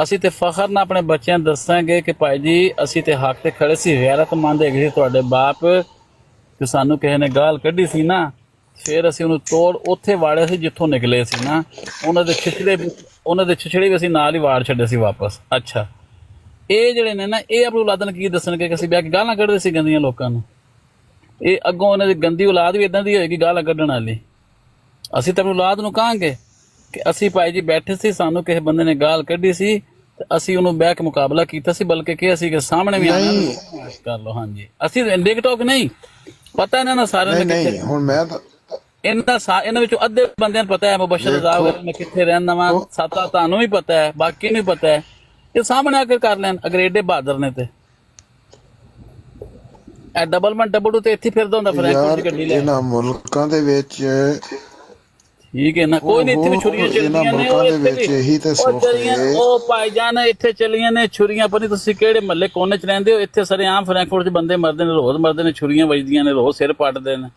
ਅਸੀਂ ਤੇ ਫਖਰ ਨਾਲ ਆਪਣੇ ਬੱਚਿਆਂ ਨੂੰ ਦੱਸਾਂਗੇ ਕਿ ਭਾਈ ਜੀ ਅਸੀਂ ਤੇ ਹੱਕ ਤੇ ਖੜੇ ਸੀ, ਗੈਰਤਮੰਦ ਹੈਗੇ ਸੀ ਤੁਹਾਡੇ ਬਾਪ, ਕਿ ਸਾਨੂੰ ਕਿਸੇ ਨੇ ਗਾਲ ਕੱਢੀ ਸੀ ਨਾ, ਫਿਰ ਅਸੀਂ ਉਹਨੂੰ ਤੋੜ ਉੱਥੇ ਵਾੜਿਆ ਸੀ ਜਿੱਥੋਂ ਨਿਕਲੇ ਸੀ ਨਾ, ਉਹਨਾਂ ਦੇ ਛਿਛੜੇ ਵੀ ਅਸੀਂ ਨਾਲ ਹੀ ਵਾੜ ਛੱਡੇ ਸੀ ਵਾਪਸ। ਅੱਛਾ, ਇਹ ਜਿਹੜੇ ਨੇ ਨਾ, ਇਹ ਆਪਣੀ ਔਲਾਦ ਨੂੰ ਕੀ ਦੱਸਣਗੇ ਕਿ ਅਸੀਂ ਬਹਿ ਕੇ ਗਾਲਾਂ ਕੱਢਦੇ ਸੀ ਗੰਦੀਆਂ ਲੋਕਾਂ ਨੂੰ। ਇਹ ਅੱਗੋਂ ਉਹਨਾਂ ਦੀ ਗੰਦੀ ਔਲਾਦ ਵੀ ਇਦਾਂ ਦੀ ਹੋਏਗੀ ਗਾਲਾਂ ਕੱਢਣ ਵਾਲੀ। ਅਸੀਂ ਤਾਂ ਆਪਣੀ ਔਲਾਦ ਨੂੰ ਕਹਾਂਗੇ ਕਿ ਅਸੀਂ ਭਾਈ ਜੀ ਬੈਠੇ ਸੀ, ਸਾਨੂੰ ਕਿਸੇ ਬੰਦੇ ਨੇ ਗਾਲ ਕੱਢੀ ਸੀ ਤੇ ਅਸੀਂ ਉਹਨੂੰ ਬਹਿ ਕੇ ਮੁਕਾਬਲਾ ਕੀਤਾ ਸੀ, ਬਲਕਿ ਕਿਹਾ ਸੀ ਕਿ ਸਾਹਮਣੇ ਵੀ ਆਣਾ ਕਰ ਲਓ। ਹਾਂਜੀ, ਅਸੀਂ ਟਿਕਟੋਕ ਨਹੀਂ ਪਤਾ ਇਹਨਾਂ ਨੂੰ ਸਾਰਿਆਂ ਨੂੰ। ਨਹੀਂ ਹੁਣ ਮੈਂ ਇਹਨਾਂ ਵਿੱਚੋਂ ਅੱਧੇ ਬੰਦਿਆਂ ਨੂੰ ਪਤਾ ਹੈ ਮੁਬਸ਼ਰ ਰਜ਼ਾ ਮੈਂ ਕਿੱਥੇ ਰਹਿੰਦਾ ਵਾਂ, ਸਾਤਾ ਤੁਹਾਨੂੰ ਵੀ ਪਤਾ ਹੈ, ਬਾਕੀ ਨੂੰ ਵੀ ਪਤਾ ਹੈ। ਇਹ ਸਾਹਮਣੇ ਆ ਕੇ ਕਰ ਲੈਣ, ਅਗਰ ਏਡੇ ਬਹਾਦਰ ਨੇ ਤੇ ਇਹ ਡਬਲ ਤੇ ਇੱਥੇ ਫਿਰਦਾ ਹੁੰਦਾ ਫਰੈਂਕਫਰਟ ਦੀ ਗੱਡੀ ਲੈ। ਇਹਨਾਂ ਮੁਲਕਾਂ ਦੇ ਵਿੱਚ ਠੀਕ ਹੈ ਨਾ, ਕੋਈ ਨਹੀਂ, ਇੱਥੇ ਵੀ ਛੁਰੀਆਂ ਚੱਲਦੀਆਂ ਨੇ, ਉਹ ਉਹ ਭਾਈਜਾਨ ਇੱਥੇ ਚੱਲੀਆਂ ਨੇ ਛੁਰੀਆਂ। ਪਰ ਤੁਸੀਂ ਕਿਹੜੇ ਮਹੱਲੇ ਕੋਨੇ ਚ ਰਹਿੰਦੇ ਹੋ, ਇੱਥੇ ਸਰੇਆਮ ਫਰੈਂਕਫਰਟ ਚ ਬੰਦੇ ਮਰਦੇ ਨੇ, ਰੋਜ਼ ਮਰਦੇ ਨੇ, ਛੁਰੀਆਂ ਵੱਜਦੀਆਂ ਨੇ, ਰੋਜ਼ ਸਿਰ ਪੱਟਦੇ ਨੇ।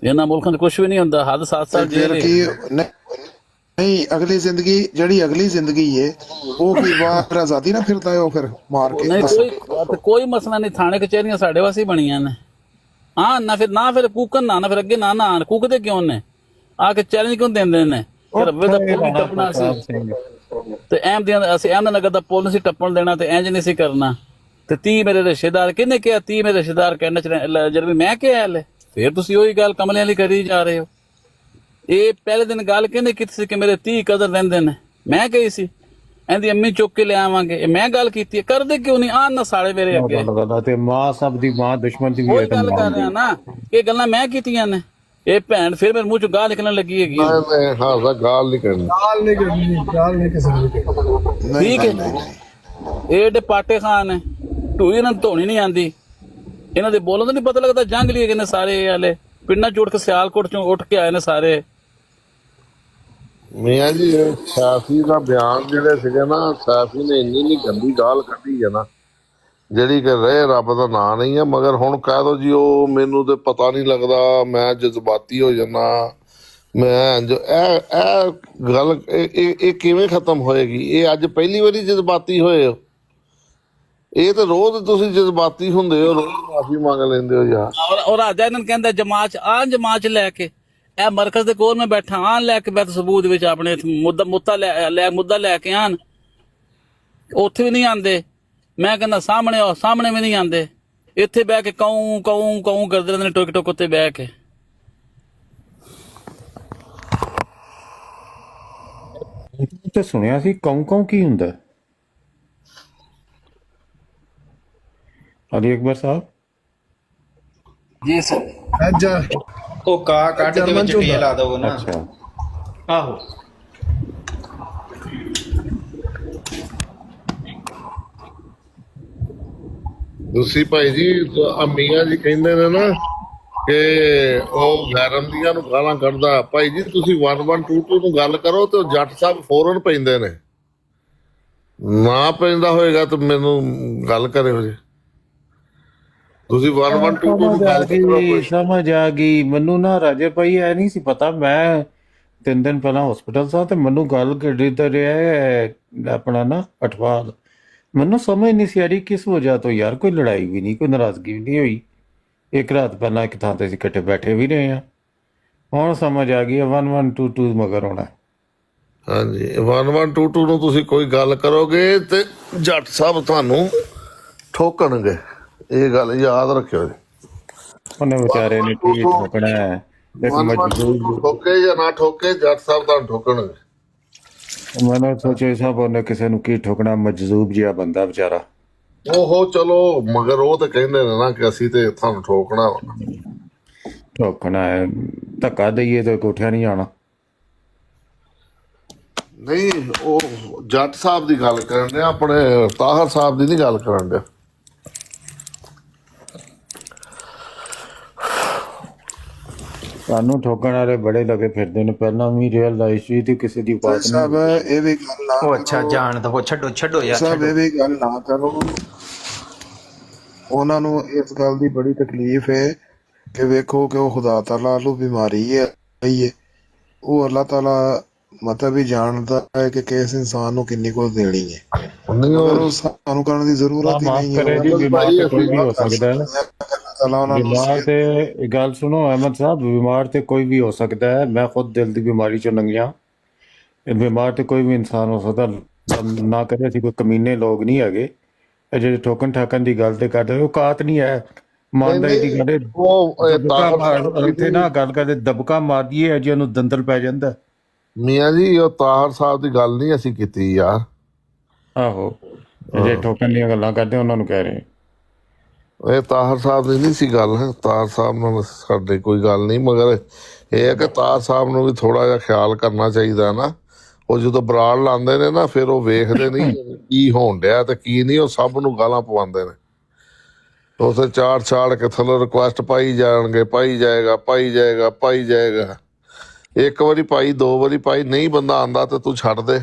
ਇਹਨਾਂ ਮੁਲਕਾਂ 'ਚ ਕੁਛ ਵੀ ਨਹੀਂ ਹੁੰਦਾ, ਹੱਦ 7 ਸਾਲ ਜੇਲ੍ਹ। ਨਹੀਂ ਅਗਲੀ ਜ਼ਿੰਦਗੀ ਜਿਹੜੀ ਅਗਲੀ ਜ਼ਿੰਦਗੀ ਏ ਉਹ ਕੀ ਬਾਹਰ ਆਜ਼ਾਦੀ ਨਾ ਫਿਰਦਾ ਹੈ ਉਹ ਫਿਰ ਮਾਰ ਕੇ। ਨਹੀਂ ਕੋਈ ਮਸਲਾ ਨਹੀਂ, ਥਾਣੇ ਕਚਹਿਰੀਆਂ ਸਾਡੇ ਵਾਸਤੇ ਬਣੀਆਂ ਨੇ। ਹਾਂ ਨਾ ਫਿਰ ਕੂਕਣ ਨਾ ਫਿਰ ਅੱਗੇ ਨਾ ਕੂਕਦੇ ਕਿਉਂ ਨੇ, ਆ ਕੇ ਚੈਲੰਜ ਕਿਉਂ ਦਿੰਦੇ ਨੇ ਕਿ ਰੱਬੇ ਦਾ ਪੁੱਲ ਟੱਪਣਾ ਸੀ ਤੇ ਅਸੀਂ ਅਹਿਮਦਨਗਰ ਦਾ ਪੁੱਲ ਨਹੀਂ ਸੀ ਟੱਪਣ ਦੇਣਾ ਤੇ ਇੰਜ ਨਹੀਂ ਸੀ ਕਰਨਾ। ਤੇ 30 ਮੇਰੇ ਰਿਸ਼ਤੇਦਾਰ ਕਿਹਨੇ ਕਿਹਾ, 30 ਮੇਰੇ ਰਿਸ਼ਤੇਦਾਰ ਕਹਿਣ ਚ ਜਦ ਵੀ ਮੈਂ ਕਿਹਾ ਹਲੇ, ਫਿਰ ਤੁਸੀਂ ਉਹੀ ਗੱਲ ਕਮਲਿਆਂ ਲਈ ਕਰੀ ਜਾ ਰਹੇ ਹੋ। ਇਹ ਪਹਿਲੇ ਦਿਨ ਗੱਲ ਕਿਹਨੇ ਕੀਤੀ ਸੀ ਕਿ ਮੇਰੇ 30 ਕਦਰ ਰਹਿੰਦੇ ਨੇ, ਮੈਂ ਕਹੀ ਸੀ ਇਹਦੀ ਅੰਮੀ ਚੁੱਕ ਕੇ ਲਿਆਵਾਂਗੇ, ਇਹ ਮੈਂ ਗੱਲ ਕੀਤੀ। ਕਰਦੇ ਕਿਉਂ ਨਹੀਂ ਆ ਨਾ ਸਾਲੇ ਮੇਰੇ ਅੱਗੇ ਤੇ ਮਾਂ ਸਭ ਦੀ ਮਾਂ ਦੁਸ਼ਮਣ ਦੀ ਵੀ ਗੱਲ ਕਰ ਰਿਹਾ ਨਾ, ਇਹ ਗੱਲਾਂ ਮੈਂ ਕੀਤੀਆਂ ਨੇ। ਇਹ ਭੈਣ ਫਿਰ ਮੇਰੇ ਮੂੰਹ ਚੋਂ ਗਾਲ ਨਿਕਲਣ ਲੱਗੀ ਹੈਗੀ। ਹਾਂ ਗਾਲ ਨਹੀਂ ਕਰਨੀ, ਗਾਲ ਨਹੀਂ ਕਿਸੇ ਨੂੰ ਠੀਕ ਹੈ। ਇਹ ਏਡੇ ਪਾਟੇ ਖਾਨ ਨੇ, ਢੂਈ ਇਹਨਾਂ ਨੂੰ ਧੋਣੀ ਨਹੀਂ ਆਉਂਦੀ, ਇਹਨਾਂ ਦੇ ਬੋਲਣ ਤੋਂ ਨਹੀਂ ਪਤਾ ਲੱਗਦਾ। ਜੰਗ ਲਈ ਗਏ ਨੇ ਸਾਰੇ ਇਹ ਵਾਲੇ, ਪਿੰਡਾਂ ਚ ਉੱਠ ਕੇ ਸਿਆਲਕੋਟ ਚੋਂ ਉੱਠ ਕੇ ਆਏ ਨੇ ਸਾਰੇ। ਮੀਆਂ ਜੀ ਸੈਫੀ ਦਾ ਬਿਆਨ ਜਿਹੜੇ ਸੀਗੇ ਨਾ, ਸੈਫੀ ਨੇ ਇੰਨੀ ਗੰਦੀ ਗਾਲ ਕੱਢੀ ਹੈ ਨਾ, ਜਿਹੜੀ ਕਿ ਰਹੇ ਰੱਬ ਦਾ ਨਾਂ ਨਹੀਂ ਆ, ਮਗਰ ਹੁਣ ਕਹਿ ਦੋ ਜੀ ਉਹ ਮੈਨੂੰ ਤੇ ਪਤਾ ਨਹੀਂ ਲੱਗਦਾ, ਮੈਂ ਜਜ਼ਬਾਤੀ ਹੋ ਜਾਣਾ, ਮੈਂ ਇਹ ਗੱਲ ਇਹ ਕਿਵੇਂ ਖਤਮ ਹੋਏਗੀ? ਇਹ ਅੱਜ ਪਹਿਲੀ ਵਾਰੀ ਜਜ਼ਬਾਤੀ ਹੋਏ ਹੋ? ਇਹ ਤਾਂ ਰੋਜ਼ ਤੁਸੀਂ ਜਜ਼ਬਾਤੀ ਹੁੰਦੇ ਹੋ, ਰੋਜ਼ ਮਾਫੀ ਮੰਗ ਲੈਂਦੇ ਹੋ ਯਾਰ। ਔਰ ਰਾਜਾ ਇਹਨਾਂ ਨੂੰ ਕਹਿੰਦਾ ਜਮਾਤ ਚ ਲੈ ਕੇ ਇਹ ਮਰਕਜ਼ ਦੇ ਕੋਲ ਮੈਂ ਬੈਠਾ ਆਣ ਲੈ ਕੇ ਬੈਠ ਸਬੂਤ ਵਿੱਚ ਆਪਣੇ ਮੁੱਦਾ ਲੈ ਕੇ ਆਣ, ਉੱਥੇ ਵੀ ਨਹੀਂ ਆਂਦੇ। ਮੈਂ ਕਹਿੰਦਾ ਸਾਹਮਣੇ ਵੀ ਨਹੀਂ ਆਂਦੇ, ਇੱਥੇ ਬਹਿ ਕੇ ਕਉਂ ਕਰਦੇ ਰਹਿੰਦੇ ਨੇ ਟੋਕ ਟੋਕ ਉੱਤੇ ਬਹਿ ਕੇ। ਤੇ ਸੁਣਿਆ ਸੀ ਕੌਂ ਕੀ ਹੁੰਦਾ? ਅਲੀ ਅਕਬਰ ਸਾਹਿਬ ਜੀ ਸਰ। ਉਹ ਕਾ ਕੱਢ ਕੇ ਵਿੱਚ ਟੀ ਲਾ ਦੋ ਨਾ। ਅੱਛਾ, ਆਹੋ ਤੁਸੀਂ ਭਾਈ ਜੀ ਮੀਆਂ ਜੀ ਕਹਿੰਦੇ ਨੇ ਨਾ ਕਿ ਉਹ ਗੈਰਮਦੀਆਂ ਨੂੰ ਗਾਲਾਂ ਕੱਢਦਾ। ਭਾਈ ਜੀ ਤੁਸੀਂ 1122 ਨੂੰ ਗੱਲ ਕਰੋ ਤੇ ਉਹ ਜੱਟ ਸਾਹਿਬ ਫੌਰਨ ਪੈਂਦੇ ਨੇ, ਨਾ ਪੈਂਦਾ ਹੋਏਗਾ ਤਾਂ ਮੈਨੂੰ ਗੱਲ ਕਰਿਓ ਜੀ। ਤੁਸੀਂ 1122 ਨੂੰ ਗੱਲ ਕਰੋ। ਸਮਝ ਆ ਗਈ ਮੈਨੂੰ ਨਾ ਰਾਜੇ ਭਾਈ, ਐ ਨਹੀਂ ਸੀ ਪਤਾ। ਮੈਂ 3 ਦਿਨ ਪਹਿਲਾਂ ਹਸਪੀਟਲ ਸਾਂ ਤੇ ਮੈਨੂੰ ਗੱਲ ਕਰੀ ਤਾਂ ਰਿਹਾ ਆਪਣਾ ਨਾ ਅਠਵਾਲ, ਮੈਨੂੰ ਸਮਝ ਨਹੀਂ ਸੀ ਆ ਰਹੀ ਕਿਸ ਵਜ੍ਹਾ ਤੋਂ ਯਾਰ। ਕੋਈ ਲੜਾਈ ਵੀ ਨਹੀਂ, ਕੋਈ ਨਾਰਾਜ਼ਗੀ ਵੀ ਨਹੀਂ ਹੋਈ। ਇੱਕ ਰਾਤ ਪਹਿਲਾਂ ਇੱਕ ਥਾਂ ਤੇ ਅਸੀਂ ਇਕੱਠੇ ਬੈਠੇ ਵੀ ਰਹੇ ਹਾਂ। ਹੁਣ ਸਮਝ ਆ ਗਈ 1122 ਮਗਰ ਹੋਣਾ। ਹਾਂਜੀ 1122 ਨੂੰ ਤੁਸੀਂ ਕੋਈ ਗੱਲ ਕਰੋਗੇ ਤੇ ਜੱਟ ਸਾਹਿਬ ਤੁਹਾਨੂੰ ਠੋਕਣਗੇ, ਇਹ ਗੱਲ ਯਾਦ ਰੱਖਿਓ ਜੀ। ਉਹਨੇ ਵਿਚਾਰੇ ਨੇ ਕੀ ਠੋਕਣਾ ਹੈ, ਇੱਕ ਮਜਬੂਰ। ਠੋਕੇ ਜਾਂ ਨਾ ਠੋਕੇ, ਜੱਟ ਸਾਹਿਬ ਤੁਹਾਨੂੰ ਠੋਕਣਗੇ। ਮੈਨੂੰ ਸੋਚੇ ਸਾਹਿਬ ਉਹਨੇ ਕਿਸੇ ਨੂੰ ਕੀ ਠੋਕਣਾ, ਮਜਜ਼ੂਬ ਜਿਹਾ ਬੰਦਾ ਵਿਚਾਰਾ। ਓਹੋ ਚਲੋ, ਮਗਰ ਉਹ ਤੇ ਕਹਿੰਦੇ ਨੇ ਨਾ ਕਿ ਅਸੀਂ ਤੇ ਤੁਹਾਨੂੰ ਠੋਕਣਾ ਹੈ, ਧੱਕਾ ਦਈਏ ਤੇ ਕੋਠਿਆ ਨਹੀਂ ਆਉਣਾ। ਨਹੀਂ, ਉਹ ਜੱਟ ਸਾਹਿਬ ਦੀ ਗੱਲ ਕਰਨ ਡਿਆ, ਆਪਣੇ ਤਾਹਰ ਸਾਹਿਬ ਦੀ ਨਹੀਂ ਗੱਲ ਕਰਨ ਡਿਆ। ਸਾਨੂੰ ਠੋਕਣ ਵਾਲੇ ਬੜੇ ਲੱਗੇ ਫਿਰਦੇ ਨੇ, ਪਹਿਲਾਂ ਵੀ ਰਿਅਲਾਈਜ਼ ਸੀ ਤੇ ਕਿਸੇ ਦੀ ਬਾਤ ਸਾਹਿਬ ਇਹ ਵੀ ਗੱਲ ਨਾ ਉਹ ਅੱਛਾ ਜਾਣ ਦੋ, ਛੱਡੋ ਯਾਰ। ਸਾਹਿਬ ਇਹ ਵੀ ਗੱਲ ਨਾ ਕਰੋ। ਉਹਨਾਂ ਨੂੰ ਇਸ ਗੱਲ ਦੀ ਬੜੀ ਤਕਲੀਫ ਹੈ ਕਿ ਵੇਖੋ ਕਿ ਉਹ ਖੁਦਾ ਤਾਲਾ ਨੂੰ ਬਿਮਾਰੀ ਹੈ, ਉਹ ਅੱਲਾਹ ਤਾਲਾ ਮਤਲਬ ਵੀ ਜਾਣਦਾ ਹੈ ਕਿ ਕਿਸ ਇਨਸਾਨ ਨੂੰ ਕਿੰਨੀ ਕੁਝ ਦੇਣੀ ਹੈ। ਉਹ ਸਾਨੂੰ ਕਰਨ ਦੀ ਜ਼ਰੂਰਤ ਹੀ ਨਹੀਂ ਹੈ। ਬਿਮਾਰ ਤੇ ਕੋਈ ਵੀ ਹੋ ਸਕਦਾ ਹੈ। ਬਿਮਾਰ ਤੇ ਗੱਲ ਸੁਣੋ ਅਹਿਮਦ ਸਾਹਿਬ, ਬਿਮਾਰ ਤੇ ਕੋਈ ਵੀ ਹੋ ਸਕਦਾ ਹੈ। ਮੈਂ ਖੁਦ ਦਿਲ ਦੀ ਬਿਮਾਰੀ ਚੋਂ ਲੰਘਿਆ। ਬਿਮਾਰ ਤੇ ਕੋਈ ਵੀ ਇਨਸਾਨ ਹੋ ਸਕਦਾ, ਨਾ ਕਰੇ ਅਸੀਂ ਕੋਈ ਕਮੀਨੇ ਲੋਕ ਨਹੀਂ ਹੈਗੇ। ਇਹ ਜਿਹੜੇ ਠੋਕਣ ਠਾਕਣ ਦੀ ਗੱਲ ਤੇ ਕਰਦੇ ਔਕਾਤ ਨਹੀਂ ਹੈ, ਇਮਾਨਦਾਰੀ ਦੀ ਗੱਲ। ਇੱਥੇ ਨਾ ਗੱਲ ਕਰਦੇ ਦਬਕਾ ਮਾਰ ਦਈਏ ਅਜੇ ਉਹਨੂੰ ਦੰਦਲ ਪੈ ਜਾਂਦਾ। ਮੀਆਂ ਜੀ ਉਹ ਤਾਹਰ ਸਾਹਿਬ ਦੀ ਗੱਲ ਨਹੀਂ ਅਸੀਂ ਕੀਤੀ ਯਾਰ। ਆਹੋ, ਜੇ ਠੋਕਣ ਦੀਆਂ ਗੱਲਾਂ ਕਰਦੇ ਉਹਨਾਂ ਨੂੰ ਕਹਿ ਰਹੇ। ਇਹ ਤਾਹਰ ਸਾਹਿਬ ਦੀ ਨਹੀਂ ਸੀ ਗੱਲ, ਤਾਹਰ ਸਾਹਿਬ ਨਾਲ ਸਾਡੇ ਕੋਈ ਗੱਲ ਨਹੀਂ, ਮਗਰ ਇਹ ਹੈ ਕਿ ਤਾਹਰ ਸਾਹਿਬ ਨੂੰ ਵੀ ਥੋੜਾ ਜਿਹਾ ਖਿਆਲ ਕਰਨਾ ਚਾਹੀਦਾ ਨਾ। ਉਹ ਜਦੋਂ ਬਰਾੜ ਲਾਉਂਦੇ ਨੇ ਨਾ, ਫਿਰ ਉਹ ਵੇਖਦੇ ਨਹੀਂ ਕੀ ਹੋਣ ਡਿਆ ਤੇ ਕੀ ਨਹੀਂ, ਉਹ ਸਭ ਨੂੰ ਗਾਲਾਂ ਪਵਾਉਂਦੇ ਨੇ। ਉਸੇ ਚਾੜ ਕੇ ਥੱਲੇ ਰਿਕੁਐਸਟ ਪਾਈ ਜਾਣਗੇ, ਪਾਈ ਜਾਏਗਾ। ਇੱਕ ਵਾਰੀ ਪਾਈ, 2 ਵਾਰੀ ਪਾਈ, ਨਹੀਂ ਬੰਦਾ ਆਂਦਾ ਤੇ ਤੂੰ ਛੱਡ ਦੇ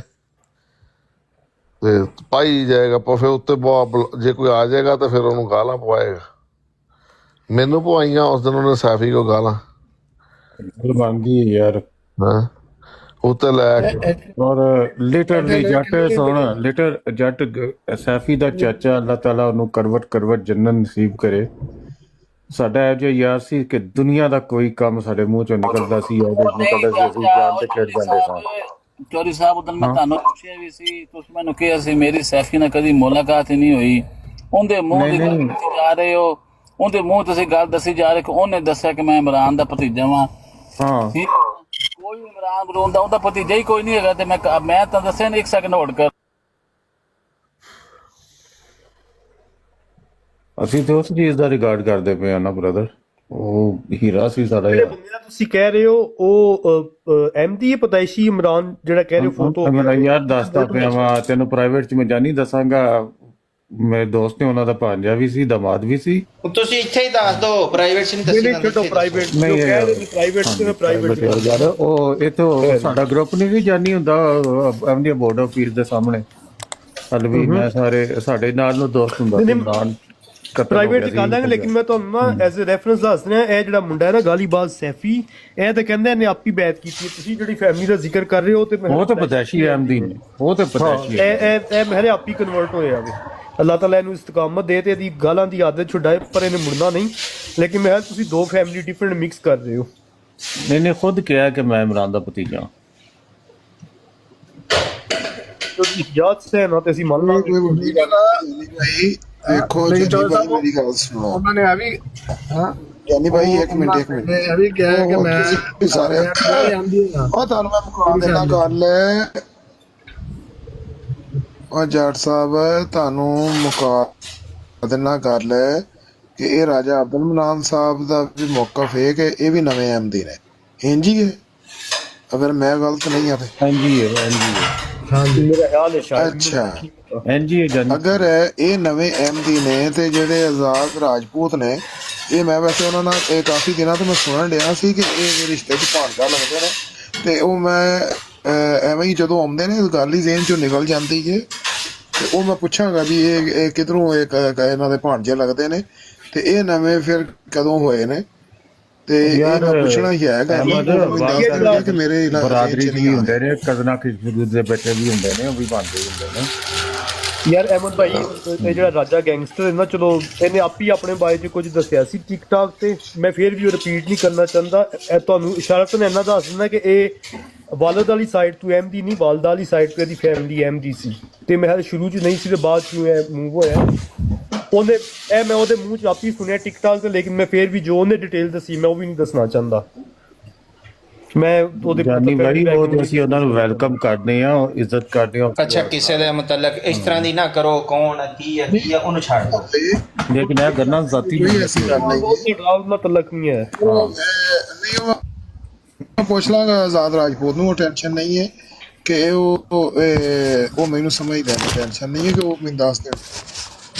ਤੇ ਪਾਈ ਜਾਏਗਾ। ਪਰ ਫਿਰ ਉੱਤੇ ਜੇ ਕੋਈ ਆ ਜਾਏਗਾ ਤਾਂ ਫਿਰ ਉਹਨੂੰ ਗਾਲਾਂ ਪਵਾਏਗਾ। ਮੈਨੂੰ ਪਵਾਈਆਂ ਉਸ ਦਿਨ ਉਹਨੇ ਸੈਫੀ ਕੋ ਗਾਲਾਂ ਬਣ ਗਈ ਯਾਰ। ਹਾਂ ਉੱਤੇ ਲੈ ਕੇ। ਔਰ ਲਿਟਰਲੀ ਜੱਟ ਸੈਫੀ ਦਾ ਚਾਚਾ, ਅੱਲਾਹ ਤਾਲਾ ਉਹਨੂੰ ਕਰਵਟ ਜੰਨਤ ਨਸੀਬ ਕਰੇ। ਸਾਡਾ ਇਹੋ ਜਿਹਾ ਯਾਰ ਸੀ ਕਿ ਦੁਨੀਆ ਦਾ ਕੋਈ ਕੰਮ ਸਾਡੇ ਮੂੰਹ ਚੋਂ ਨਿਕਲਦਾ ਸੀ ਅਸੀਂ ਜਾਨ ਤੇ ਖੇਡ ਜਾਂਦੇ ਸਾਂ। ਚੌਧਰੀ ਸਾਹਿਬ ਉਦੋਂ ਮੈਂ ਤੁਹਾਨੂੰ ਪੁੱਛਿਆ ਵੀ ਸੀ, ਤੁਸੀਂ ਮੈਨੂੰ ਕਿਹਾ ਸੀ ਮੇਰੀ ਸੈਫੀ ਨਾਲ ਕਦੀ ਮੁਲਾਕਾਤ ਹੀ ਨਹੀਂ ਹੋਈ। ਉਹਦੇ ਮੂੰਹ ਦੀ ਗੱਲ ਦੱਸੀ ਜਾ ਰਹੇ ਹੋ, ਉਹਦੇ ਮੂੰਹ ਤੁਸੀਂ ਗੱਲ ਦੱਸੀ ਜਾ ਰਹੇ ਕਿ ਉਹਨੇ ਦੱਸਿਆ ਕਿ ਮੈਂ ਇਮਰਾਨ ਦਾ ਭਤੀਜਾ ਵਾਂ। ਹਾਂ, ਕੋਈ ਇਮਰਾਨ ਬਰੂਨ ਦਾ ਉਹਦਾ ਭਤੀਜਾ ਹੀ ਕੋਈ ਨਹੀਂ ਹੈਗਾ। ਤੇ ਮੈਂ ਤਾਂ ਦੱਸਿਆ ਨਹੀਂ, 1 ਸੈਕਿੰਡ ਹੋਲਡ ਕਰ। ਅਸੀਂ ਤੇ ਉਸ ਚੀਜ਼ ਦਾ ਰਿਗਾਰਡ ਕਰਦੇ ਪਏ ਆ ਨਾ ਬ੍ਰਦਰ, ਉਹ ਹੀਰਾ ਸੀ ਸਾਡਾ ਜਿਹੜੇ ਯਾਰ। ਬੰਦੇ ਦਾ ਤੁਸੀਂ ਕਹਿ ਰਹੇ ਹੋ ਉਹ ਅਹਿਮਦੀ ਹੈ, ਪਤਾਇਸ਼ੀ ਇਮਰਾਨ ਜਿਹੜਾ ਕਹਿ ਰਹੇ ਹੋ ਫੋਟੋ ਮੇਰਾ ਯਾਰ ਦੱਸਦਾ ਪਿਆ ਵਾ ਤੈਨੂੰ, ਪ੍ਰਾਈਵੇਟ ਚ ਮੈਂ ਜਾਣੀ ਦੱਸਾਂਗਾ। ਮੇਰੇ ਦੋਸਤ ਨੇ, ਉਹਨਾਂ ਦਾ ਭਾਂਜਾ ਵੀ ਸੀ, ਦਮਾਦ ਵੀ ਸੀ। ਤੁਸੀਂ ਇੱਥੇ ਹੀ ਦੱਸ ਦਿਓ, ਪ੍ਰਾਈਵੇਟ ਚ ਨਹੀਂ ਦੱਸਣਾ। ਛੱਡੋ ਪ੍ਰਾਈਵੇਟ ਨਹੀਂ ਪ੍ਰਾਈਵੇਟ ਯਾਰ, ਉਹ ਇੱਥੋਂ ਸਾਡਾ ਗਰੁੱਪ ਨਹੀਂ ਵੀ ਜਾਣੀ ਹੁੰਦਾ ਅਹਿਮਦੀਆ ਬੋਰਡ ਆਫ ਪੀਸ ਦੇ ਸਾਹਮਣੇ। ਹਲ ਵੀ ਮੈਂ ਸਾਡੇ ਨਾਲ ਨੂੰ ਦੋਸਤ ਹੁੰਦਾ ਸੀ ਇਮਰਾਨ ਪ੍ਰਾਈਵੇਟ ਚ ਕਰ ਲਾਂਗੇ, ਲੇਕਿਨ ਮੈਂ ਤੁਹਾਨੂੰ ਨਾ ਐਜ਼ ਅ ਰੈਫਰੈਂਸ ਦੱਸ ਰਿਹਾ, ਇਹ ਜਿਹੜਾ ਮੁੰਡਾ ਹੈ ਨਾ ਗਾਲੀਬਾਜ਼ ਸੈਫੀ, ਇਹ ਤਾਂ ਕਹਿੰਦਾ ਇਹਨੇ ਆਪੀ ਬੈਤ ਕੀਤੀ ਹੈ। ਤੁਸੀਂ ਜਿਹੜੀ ਫੈਮਿਲੀ ਦਾ ਜ਼ਿਕਰ ਕਰ ਰਹੇ ਹੋ ਤੇ ਉਹ ਤਾਂ ਪਤੈਸ਼ੀ ਅਹਿਮਦੀ ਨੇ, ਉਹ ਤਾਂ ਪਤੈਸ਼ੀ ਇਹ ਮੇਰੇ ਆਪੀ ਕਨਵਰਟ ਹੋਇਆ ਵੇ। ਅੱਲਾਹ ਤਾਲਾ ਇਹਨੂੰ ਇਸਤਕਾਮਤ ਦੇ ਤੇ ਇਹਦੀ ਗਾਲਾਂ ਦੀ ਆਦਤ ਛੁਡਾਏ, ਪਰ ਇਹਨੇ ਮੁੜਨਾ ਨਹੀਂ। ਲੇਕਿਨ ਮੈਂ ਤੁਸੀਂ ਦੋ ਫੈਮਿਲੀ ਡਿਫਰੈਂਟ ਮਿਕਸ ਕਰ ਰਹੇ ਹੋ। ਇਹਨੇ ਖੁਦ ਕਿਹਾ ਕਿ ਮੈਂ ਇਮਰਾਨ ਦਾ ਭਤੀਜਾ। ਯਾਦ ਸੇ ਨਾ ਤੇ ਅਸੀਂ ਮੰਨ ਲਾਂਗੇ। ਕੋਈ ਵੱਡੀ ਗੱਲ ਨਹੀਂ ਭਾਈ। ਦੇਖੋ ਜਨੀ ਭਾਈ ਮੇਰੀ ਗੱਲ ਸੁਣੋ, ਉਹਨਾਂ ਨੇ ਆ ਵੀ ਜਨੀ ਭਾਈ ਇੱਕ ਮਿੰਟ ਇਹ ਵੀ ਕਿਹਾ ਕਿ ਮੈਂ ਸਾਰੇ ਉਹ ਤੁਹਾਨੂੰ ਮੈਂ ਮੁਕਾ ਦੇਣਾ ਗੱਲ। ਉਹ ਜੱਟ ਸਾਹਿਬ ਤੁਹਾਨੂੰ ਮੁਕਾ ਦੇਣਾ ਗੱਲ ਕਿ ਇਹ ਰਾਜਾ ਅਬਦੁਲ ਮਨਾਨ ਸਾਹਿਬ ਦਾ ਵੀ ਮੌਕਫ ਹੈ ਕਿ ਇਹ ਵੀ ਨਵੇਂ ਅਹਿਮਦੀ ਨੇ। ਇੰਝ ਹੀ ਹੈ, ਅਗਰ ਮੈਂ ਗਲਤ ਨਹੀਂ ਆ ਤੇ ਹਾਂਜੀ ਮੇਰਾ ਖਿਆਲ ਹੈ ਸ਼ਾਇਦ। ਅੱਛਾ, ਹਾਂਜੀ ਅਗਰ ਇਹ ਨਵੇਂ ਅਹਿਮਦੀ ਨੇ ਤੇ ਜਿਹੜੇ ਆਜ਼ਾਦ ਰਾਜਪੂਤ ਨੇ, ਇਹ ਮੈਂ ਵੈਸੇ ਉਹਨਾਂ ਨਾਲ ਇਹ ਕਾਫੀ ਦਿਨਾਂ ਤੋਂ ਮੈਂ ਸੁਣਨ ਡਿਆ ਸੀ ਕਿ ਇਹ ਰਿਸ਼ਤੇ 'ਚ ਭਾਂਡਾ ਲੱਗਦੇ ਨੇ, ਤੇ ਉਹ ਮੈਂ ਐਵੇਂ ਹੀ ਜਦੋਂ ਆਉਂਦੇ ਨੇ ਗੱਲ ਹੀ ਜ਼ੇਨ 'ਚੋਂ ਨਿਕਲ ਜਾਂਦੀ ਹੈ, ਤੇ ਉਹ ਮੈਂ ਪੁੱਛਾਂਗਾ ਵੀ ਇਹ ਕਿਧਰੋਂ ਇਹਨਾਂ ਦੇ ਭਾਂਜੇ ਲੱਗਦੇ ਨੇ, ਤੇ ਇਹ ਨਵੇਂ ਫਿਰ ਕਦੋਂ ਹੋਏ ਨੇ, ਤੇ ਇਹ ਮੈਂ ਪੁੱਛਣਾ ਹੀ ਹੈਗਾ ਕਿ ਮੇਰੇ ਬਰਾਦਰੀ ਵੀ ਹੁੰਦੇ ਨੇ, ਕਜ਼ਨਾ ਕਿਸਮ ਦੇ ਬੱਚੇ ਵੀ ਹੁੰਦੇ ਨੇ, ਉਹ ਵੀ ਬਣਦੇ ਹੁੰਦੇ ਨੇ। ਯਾਰ ਅਹਿਮਦ ਭਾਈ, ਇਹ ਜਿਹੜਾ ਰਾਜਾ ਗੈਂਗਸਟਰ ਹੈ ਨਾ, ਚਲੋ ਇਹਨੇ ਆਪ ਹੀ ਆਪਣੇ ਬਾਰੇ 'ਚ ਕੁਝ ਦੱਸਿਆ ਸੀ ਟਿਕਟਾਕ ਤੇ, ਮੈਂ ਫਿਰ ਵੀ ਉਹ ਰਿਪੀਟ ਨਹੀਂ ਕਰਨਾ ਚਾਹੁੰਦਾ। ਇਹ ਤੁਹਾਨੂੰ ਇਸ਼ਾਰਤਨ ਇੰਨਾ ਦੱਸ ਦਿੰਦਾ ਕਿ ਇਹ ਵਾਲਦ ਵਾਲੀ ਸਾਈਡ ਤੋਂ ਅਹਿਮਦੀ ਨਹੀਂ, ਵਾਲਦਾ ਵਾਲੀ ਸਾਈਡ ਤੋਂ ਇਹਦੀ ਫੈਮਿਲੀ ਅਹਿਮਦੀ ਸੀ, ਤੇ ਮੈਂ ਸ਼ੁਰੂ 'ਚ ਨਹੀਂ ਸੀ ਤੇ ਬਾਅਦ 'ਚ ਇਹ ਮੂਵ ਹੋਇਆ। ਮੈਂ ਉਹਦੇ ਮੂੰਹ 'ਚ ਆਪ ਹੀ ਸੁਣਿਆ ਟਿਕਟਾਕ ਤੇ, ਲੇਕਿਨ ਮੈਂ ਫਿਰ ਵੀ ਜੋ ਉਹਨੇ ਡਿਟੇਲ ਦੱਸੀ ਮੈਂ ਉਹ ਵੀ ਨਹੀਂ ਦੱਸਣਾ ਚਾਹੁੰਦਾ। ਮੈਂ ਉਹਦੇ ਜਾਨੀ ਭਾਈ ਉਹ ਤੇ ਅਸੀਂ ਉਹਨਾਂ ਨੂੰ ਵੈਲਕਮ ਕਰਦੇ ਆ, ਇੱਜ਼ਤ ਕਰਦੇ ਆ। ਅੱਛਾ, ਕਿਸੇ ਦੇ ਮੁਤਲਕ ਇਸ ਤਰ੍ਹਾਂ ਦੀ ਨਾ ਕਰੋ, ਕੌਣ ਕੀ ਹੈ ਉਹਨੂੰ ਛੱਡ ਦਿਓ। ਲੇਕਿਨ ਇਹ ਗੱਲਾਂ ਜ਼ਾਤੀ ਕੋਈ ਐਸੀ ਗੱਲ ਨਹੀਂ ਉਹਦਾ ਤਲਕ ਨਹੀਂ ਹੈ। ਨਹੀਂ, ਮੈਂ ਪੁੱਛ ਲਾਂਗਾ ਆਜ਼ਾਦ ਰਾਜਪੂਤ ਨੂੰ, ਉਹ ਟੈਨਸ਼ਨ ਨਹੀਂ ਹੈ ਕਿ ਉਹ ਮੈਨੂੰ ਸਮਝਦਾ ਨਹੀਂ, ਟੈਨਸ਼ਨ ਨਹੀਂ ਹੈ ਕਿ ਉਹ ਮੈਨੂੰ ਦੱਸ ਦੇਣ।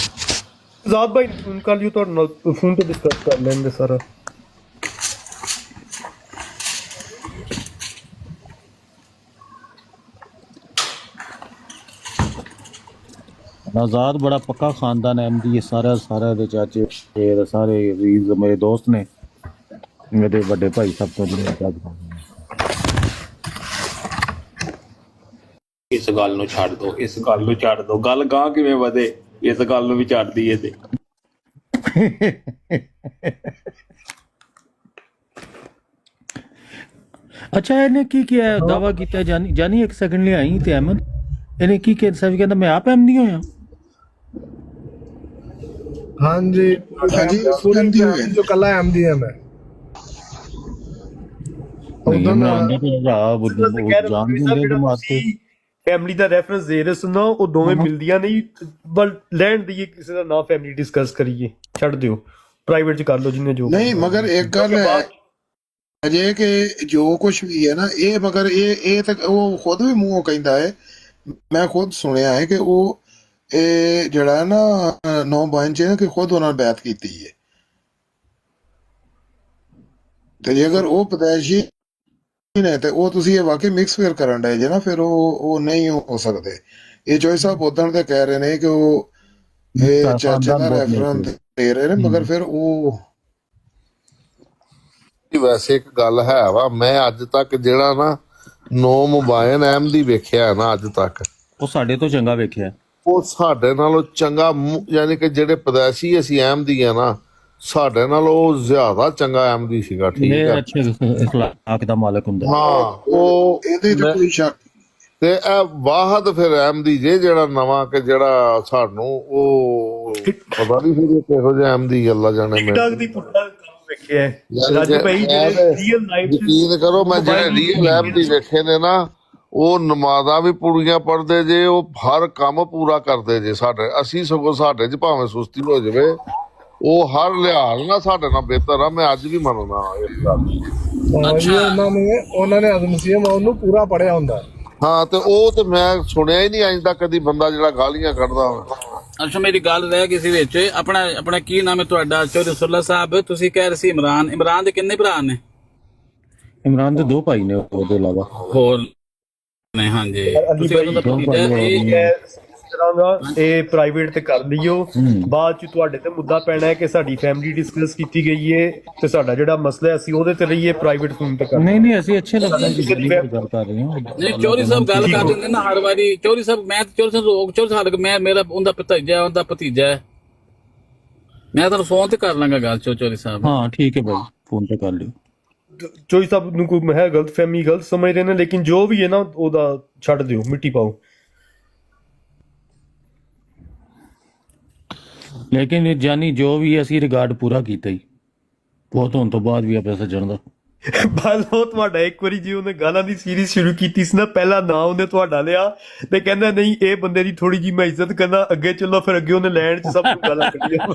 ਆਜ਼ਾਦ ਭਾਈ ਕੱਲ ਯੂ ਤੁਹਾਡੇ ਨਾਲ ਫੋਨ ਤੇ ਡਿਸਕਸ ਕਰ ਲੈਂਦੇ ਸਾਰਾ। आजाद बड़ा पक्का खानदान है अहमदी, ये सारा दे चाचे सारे रीज मेरे दोस्त ने, मेरे बड़े भाई सब तो ਇਸ ਗੱਲ ਨੂੰ ਛੱਡ ਦੋ, ਇਸ ਗੱਲ ਨੂੰ ਛੱਡ ਦੋ, ਗੱਲ ਗਾਂ ਕਿਵੇਂ ਵਧੇ, ਇਸ ਗੱਲ ਨੂੰ ਵੀ ਛੱਡ ਦਈਏ ਤੇ अच्छा इन्हें की किया है, दावा किया जानी एक सेकंड लिए आई थे अहमद इन्हें की किया सभी कहता मैं आप अहमदी होया। हाँ जी जो कला अहमदी है मैं ਫੈਮਿਲੀ ਦਾ ਰੈਫਰੈਂਸ ਦੇ ਰਹੇ ਸੁਣੋ, ਉਹ ਦੋਵੇਂ ਮਿਲਦੀਆਂ ਨਹੀਂ, ਬਟ ਲੈਣ ਦੀ ਕਿਸੇ ਦਾ ਨਾ ਫੈਮਿਲੀ ਡਿਸਕਸ ਕਰੀਏ, ਛੱਡ ਦਿਓ, ਪ੍ਰਾਈਵੇਟ ਚ ਕਰ ਲਓ ਜਿੰਨੇ ਜੋ ਨਹੀਂ। ਮਗਰ ਇੱਕ ਗੱਲ ਹੈ ਅਜੇ ਕਿ ਜੋ ਕੁਝ ਵੀ ਹੈ ਨਾ ਇਹ, ਮਗਰ ਇਹ ਤਾਂ ਉਹ ਖੁਦ ਵੀ ਮੂੰਹੋਂ ਕਹਿੰਦਾ ਹੈ, ਮੈਂ ਖੁਦ ਸੁਣਿਆ ਹੈ ਕਿ ਉਹ ਇਹ ਜਿਹੜਾ ਨਾ 9 ਬੈਂਚ ਹੈ ਕਿ ਖੁਦ ਉਹਨਾਂ ਨੇ ਬੈਤ ਕੀਤੀ ਹੈ, ਤੇ ਜੇਕਰ ਉਹ ਪਤੈਸ਼ੀ ਨੇ ਤੇ ਉਹ ਤੁਸੀਂ ਇਹ ਵਾਕਈ ਮਿਕਸ ਫੇਰ ਕਰਨ ਡਏ ਜੇ ਨਾ, ਫਿਰ ਉਹ ਨਹੀਂ ਹੋ ਸਕਦੇ। ਇਹ ਚੋਇਸ ਸਾਹਿਬ ਉਦਣ ਤੇ ਕਹਿ ਰਹੇ ਨੇ ਕਿ ਉਹ ਇਹ ਚਾਚੇ ਦਾ ਰੈਫਰੈਂਸ ਦੇ ਰਹੇ ਨੇ, ਮਗਰ ਫਿਰ ਉਹ ਵੈਸੇ ਇੱਕ ਗੱਲ ਹੈ ਵਾ, ਮੈਂ ਅੱਜ ਤੱਕ ਜਿਹੜਾ ਨਾ 9 ਮੋਬਾਈਲ ਅਹਿਮਦੀ ਵੇਖਿਆ ਨਾ ਅੱਜ ਤੱਕ, ਉਹ ਸਾਡੇ ਤੋਂ ਚੰਗਾ ਵੇਖਿਆ, ਉਹ ਸਾਡੇ ਨਾਲੋਂ ਚੰਗਾ, ਯਾਨੀ ਕਿ ਜਿਹੜੇ ਪਦੈਸ਼ੀ ਅਸੀਂ ਅਹਿਮਦੀ ਆ ਨਾ, ਸਾਡੇ ਨਾਲ ਉਹ ਜ਼ਿਆਦਾ ਚੰਗਾ ਅਹਿਮਦੀ ਸੀਗਾ। ਠੀਕ ਹੈ, ਅੱਛੇ اخلاق ਦਾ ਮਾਲਕ ਹੁੰਦਾ। ਹਾਂ, ਉਹ ਇਹਦੇ ਤੇ ਕੋਈ ਸ਼ੱਕ। ਤੇ ਇਹ ਵਾਹਦ ਫਿਰ ਅਹਿਮਦੀ ਜੇ ਜਿਹੜਾ ਨਵਾਂ ਕਿ ਜਿਹੜਾ ਸਾਨੂੰ ਉਹ ਪਤਾ ਨਹੀਂ ਫਿਰ ਕਿਹੋ ਜਿਹਾ ਅਹਿਮਦੀ ਅੱਲਾ ਜਾਣੇ। ਟਿਕਟਾਕ ਦੀ ਪੁੱਟਾ ਵੇਖਿਆ ਰਾਜੂ ਭਾਈ, ਜਿਹੜੇ ਰੀਅਲ ਲਾਈਫ ਯਕੀਨ ਕਰੋ, ਮੈਂ ਜਿਹੜੇ ਰੀਅਲ ਅਹਿਮਦੀ ਵੇਖੇ ਨੇ ਨਾ, ਉਹ ਨਮਾਜ਼ਾਂ ਵੀ ਪੂਰੀਆਂ ਪੜ੍ਹਦੇ ਜੇ, ਉਹ ਹਰ ਕੰਮ ਪੂਰਾ ਕਰਦੇ ਜੇ ਸਾਡੇ। ਅਸੀਂ ਸਗੋਂ ਸਾਡੇ 'ਚ ਭਾਵੇਂ ਸੁਸਤੀ ਹੋ ਜਾਵੇ, ਉਹ ਹਰ ਲਿਹਾਜ਼ ਨਾਲ ਸਾਡੇ ਨਾਲ ਬਿਹਤਰ ਆ। ਮੈਂ ਅੱਜ ਵੀ ਮੰਨਦਾ ਇਸ ਗੱਲ ਉਹਨਾਂ ਨੇ ਅਜ਼ਮਸੀਮ ਉਹਨੂੰ ਪੂਰਾ ਪੜਿਆ ਹੁੰਦਾ। ਹਾਂ, ਤੇ ਉਹ ਤੇ ਮੈਂ ਸੁਣਿਆ ਹੀ ਨਹੀਂ ਅੱਜ ਤੱਕ ਕਦੀ ਬੰਦਾ ਜਿਹੜਾ ਗਾਲੀਆਂ ਕੱਢਦਾ ਹੋਵੇ। ਅੱਛਾ, ਮੇਰੀ ਗੱਲ ਰਹਿ ਗਈ ਸੀ ਵਿੱਚ, ਆਪਣਾ ਕੀ ਨਾਮ ਹੈ ਤੁਹਾਡਾ? ਚੌਧਰੀ ਸਾਹਿਬ, ਤੁਸੀਂ ਕਹਿ ਰਹੇ ਸੀ ਇਮਰਾਨ ਦੇ ਕਿੰਨੇ ਭਰਾ ਨੇ? ਇਮਰਾਨ ਦੇ 2 ਭਾਈ ਨੇ, ਉਹਦੇ ਇਲਾਵਾ ਹੋਰ ਨੇ। ਹਾਂਜੀ, ਤੁਸੀਂ ਉਹਨਾਂ ਦਾ ਭਤੀਜਾ ਕਰਾਂਗਾ ਇਹ ਪ੍ਰਾਈਵੇਟ ਤੇ ਕਰ ਲਈਓ, ਬਾਅਦ ਚ ਤੁਹਾਡੇ ਤੇ ਮੁੱਦਾ ਪੈਣਾ ਹੈ ਕਿ ਸਾਡੀ ਫੈਮਿਲੀ ਡਿਸਕਸ ਕੀਤੀ ਗਈ ਹੈ ਤੇ ਸਾਡਾ ਜਿਹੜਾ ਮਸਲਾ ਹੈ ਅਸੀਂ ਉਹਦੇ ਤੇ ਰਹੀਏ, ਪ੍ਰਾਈਵੇਟ ਫੋਨ ਤੇ ਕਰ ਨਹੀਂ ਨਹੀਂ ਅਸੀਂ ਅੱਛੇ ਲੱਗਦੇ ਜੀ ਗੱਲ ਕਰ ਰਹੇ ਹਾਂ। ਨਹੀਂ ਚੌਧਰੀ ਸਾਹਿਬ ਗੱਲ ਕਰ ਦਿੰਦੇ ਨਾ ਹਰ ਵਾਰੀ। ਚੌਧਰੀ ਸਾਹਿਬ ਮੈਂ ਚੌਧਰੀ ਸਾਹਿਬ ਰੋਕ ਚੌਧਰੀ ਸਾਹਿਬ ਮੈਂ ਮੇਰਾ ਉਹਦਾ ਭਤੀਜਾ ਹੈ, ਮੈਂ ਤੁਹਾਨੂੰ ਫੋਨ ਤੇ ਕਰ ਲਾਂਗਾ ਗੱਲ ਚੌਧਰੀ ਸਾਹਿਬ। ਹਾਂ ਠੀਕ ਹੈ ਭਾਈ, ਫੋਨ ਤੇ ਕਰ ਲਿਓ। ਚੋਈ ਸਾਹਿਬ ਨੂੰ ਕੋਈ ਹੈ ਗਲਤ ਫਹਿਮੀ, ਗਲਤ ਸਮਝ ਰਹੇ ਨੇ, ਲੇਕਿਨ ਜੋ ਵੀ ਹੈ ਨਾ ਉਹਦਾ ਛੱਡ ਦਿਓ, ਮਿੱਟੀ ਪਾਓ। ਲੇਕਿਨ ਜਾਨੀ ਜੋ ਵੀ ਅਸੀਂ ਰਿਗਾਰਡ ਪੂਰਾ ਕੀਤਾ ਹੀ, ਬਹੁਤ ਹੋਣ ਤੋਂ ਬਾਅਦ ਵੀ ਆਪੇ ਸੱਜਣ ਦਾ ਬਾਲੋ ਤੁਹਾਡਾ ਇੱਕ ਵਾਰੀ ਜੀ ਉਹਨੇ ਗਾਲਾਂ ਦੀ ਸੀਰੀਜ਼ ਸ਼ੁਰੂ ਕੀਤੀ ਸੀ ਨਾ, ਪਹਿਲਾ ਨਾਂ ਉਹਨੇ ਤੁਹਾਡਾ ਲਿਆ ਤੇ ਕਹਿੰਦਾ ਨਹੀਂ ਇਹ ਬੰਦੇ ਦੀ ਥੋੜੀ ਜੀ ਮੈਂ ਇੱਜ਼ਤ ਕਰਨਾ, ਅੱਗੇ ਚੱਲੋ, ਫਿਰ ਅੱਗੇ ਉਹਨੇ ਲੈਣ ਚ ਸਭ ਨੂੰ ਗਾਲਾਂ ਕੱਢੀਆਂ।